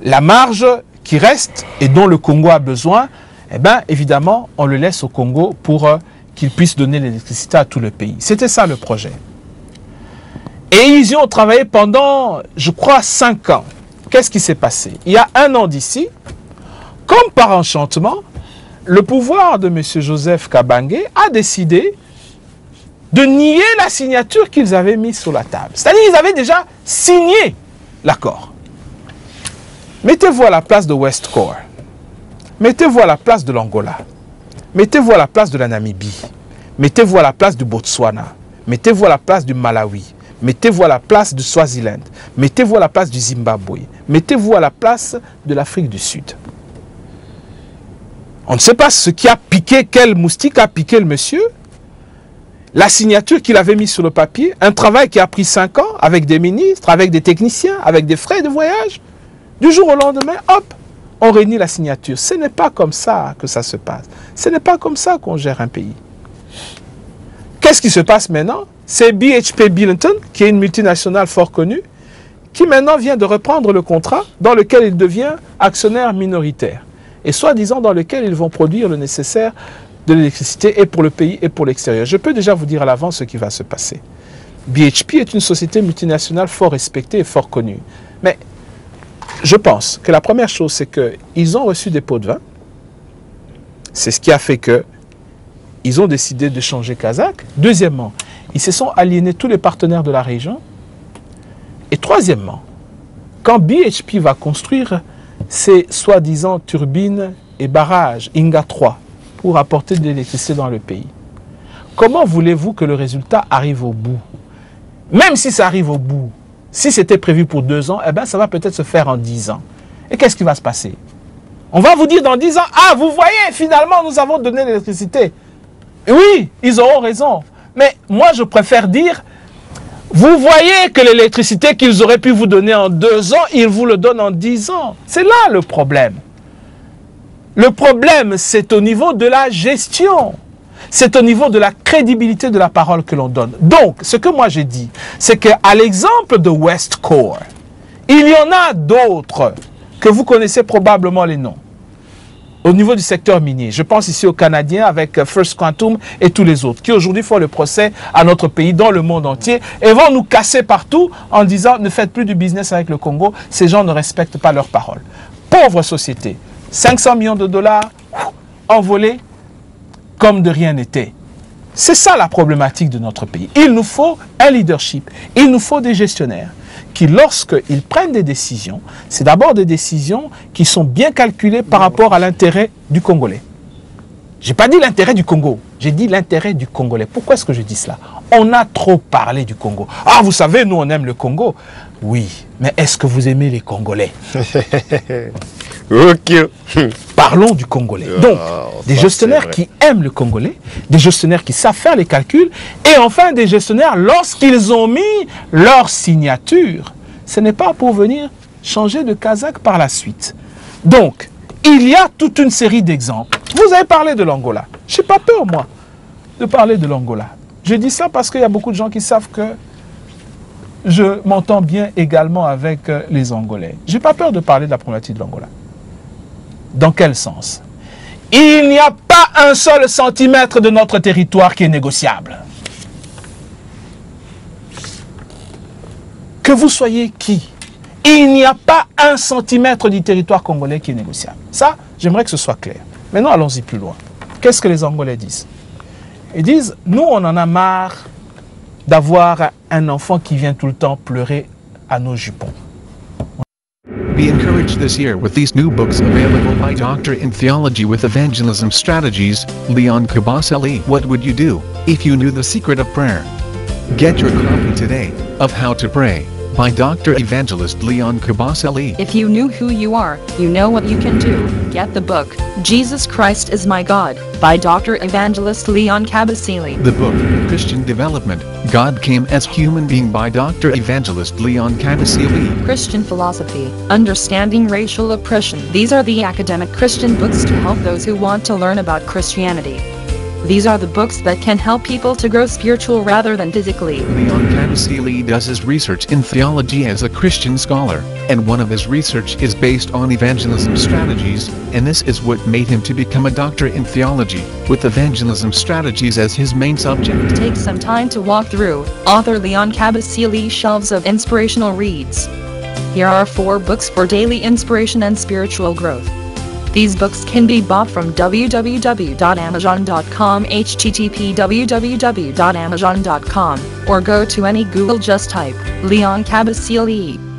la marge qui reste et dont le Congo a besoin, eh bien évidemment on le laisse au Congo pour qu'il puisse donner l'électricité à tout le pays. C'était ça le projet. Et ils y ont travaillé pendant, je crois, 5 ans. Qu'est-ce qui s'est passé? Il y a 1 an d'ici, comme par enchantement, le pouvoir de M. Joseph Kabangé a décidé de nier la signature qu'ils avaient mise sur la table. C'est-à-dire qu'ils avaient déjà signé l'accord. Mettez-vous à la place de Westcore. Mettez-vous à la place de l'Angola. Mettez-vous à la place de la Namibie. Mettez-vous à la place du Botswana. Mettez-vous à la place du Malawi. Mettez-vous à la place du Swaziland. Mettez-vous à la place du Zimbabwe. Mettez-vous à la place de l'Afrique du Sud. On ne sait pas ce qui a piqué, quel moustique a piqué le monsieur. La signature qu'il avait mise sur le papier, un travail qui a pris 5 ans avec des ministres, avec des techniciens, avec des frais de voyage. Du jour au lendemain, hop, on réunit la signature. Ce n'est pas comme ça que ça se passe. Ce n'est pas comme ça qu'on gère un pays. Qu'est-ce qui se passe maintenant? C'est BHP Billiton, qui est une multinationale fort connue, qui maintenant vient de reprendre le contrat dans lequel il devient actionnaire minoritaire. Et soi-disant dans lequel ils vont produire le nécessaire de l'électricité et pour le pays et pour l'extérieur. Je peux déjà vous dire à l'avance ce qui va se passer. BHP est une société multinationale fort respectée et fort connue. Mais je pense que la première chose, c'est qu'ils ont reçu des pots de vin. C'est ce qui a fait qu'ils ont décidé de changer Kazakh. Deuxièmement, ils se sont aliénés tous les partenaires de la région. Et troisièmement, quand BHP va construire ces soi-disant turbines et barrages Inga 3 pour apporter de l'électricité dans le pays, comment voulez-vous que le résultat arrive au bout? Même si ça arrive au bout, si c'était prévu pour 2 ans, eh ben, ça va peut-être se faire en 10 ans. Et qu'est-ce qui va se passer? On va vous dire dans 10 ans, ah, vous voyez, finalement, nous avons donné l'électricité. Oui, ils auront raison. Mais moi, je préfère dire, vous voyez que l'électricité qu'ils auraient pu vous donner en 2 ans, ils vous le donnent en 10 ans. C'est là le problème. Le problème, c'est au niveau de la gestion. C'est au niveau de la crédibilité de la parole que l'on donne. Donc, ce que moi j'ai dit, c'est qu'à l'exemple de Westcore, il y en a d'autres que vous connaissez probablement les noms. Au niveau du secteur minier, je pense ici aux Canadiens avec First Quantum et tous les autres qui aujourd'hui font le procès à notre pays dans le monde entier et vont nous casser partout en disant ne faites plus du business avec le Congo, ces gens ne respectent pas leurs paroles. Pauvre société, 500 millions de dollars envolés comme de rien n'était. C'est ça la problématique de notre pays. Il nous faut un leadership, il nous faut des gestionnaires qui, lorsqu'ils prennent des décisions, c'est d'abord des décisions qui sont bien calculées par rapport à l'intérêt du Congolais. Je n'ai pas dit l'intérêt du Congo, j'ai dit l'intérêt du Congolais. Pourquoi est-ce que je dis cela? On a trop parlé du Congo. Ah, vous savez, nous, on aime le Congo. Oui, mais est-ce que vous aimez les Congolais? Ok. Parlons du Congolais. Donc, des gestionnaires qui aiment le Congolais, des gestionnaires qui savent faire les calculs, et enfin des gestionnaires, lorsqu'ils ont mis leur signature, ce n'est pas pour venir changer de casaque par la suite. Donc, il y a toute une série d'exemples. Vous avez parlé de l'Angola. Je n'ai pas peur, moi, de parler de l'Angola. Je dis ça parce qu'il y a beaucoup de gens qui savent que je m'entends bien également avec les Angolais. Je n'ai pas peur de parler de la problématique de l'Angola. Dans quel sens? Il n'y a pas un seul centimètre de notre territoire qui est négociable. Que vous soyez qui, il n'y a pas un centimètre du territoire congolais qui est négociable. Ça, j'aimerais que ce soit clair. Maintenant, allons-y plus loin. Qu'est-ce que les Angolais disent? Ils disent, nous, on en a marre d'avoir un enfant qui vient tout le temps pleurer à nos jupons. Be encouraged this year with these new books available by Doctor in Theology with Evangelism Strategies, Leon Kabasele. What would you do if you knew the secret of prayer? Get your copy today of How to Pray by Dr. Evangelist Leon Kabasele. If you knew who you are, you know what you can do. Get the book, Jesus Christ is My God, by Dr. Evangelist Leon Kabasele. The book, Christian Development, God Came as Human Being by Dr. Evangelist Leon Kabasele. Christian Philosophy, Understanding Racial Oppression. These are the academic Christian books to help those who want to learn about Christianity. These are the books that can help people to grow spiritual rather than physically. Leon Kabasele does his research in theology as a Christian scholar, and one of his research is based on evangelism strategies, and this is what made him to become a doctor in theology, with evangelism strategies as his main subject. Take some time to walk through author Leon Kabasele's shelves of inspirational reads. Here are 4 books for daily inspiration and spiritual growth. These books can be bought from www.amazon.com, http://www.amazon.com, or go to any Google, just type Leon Kabasele.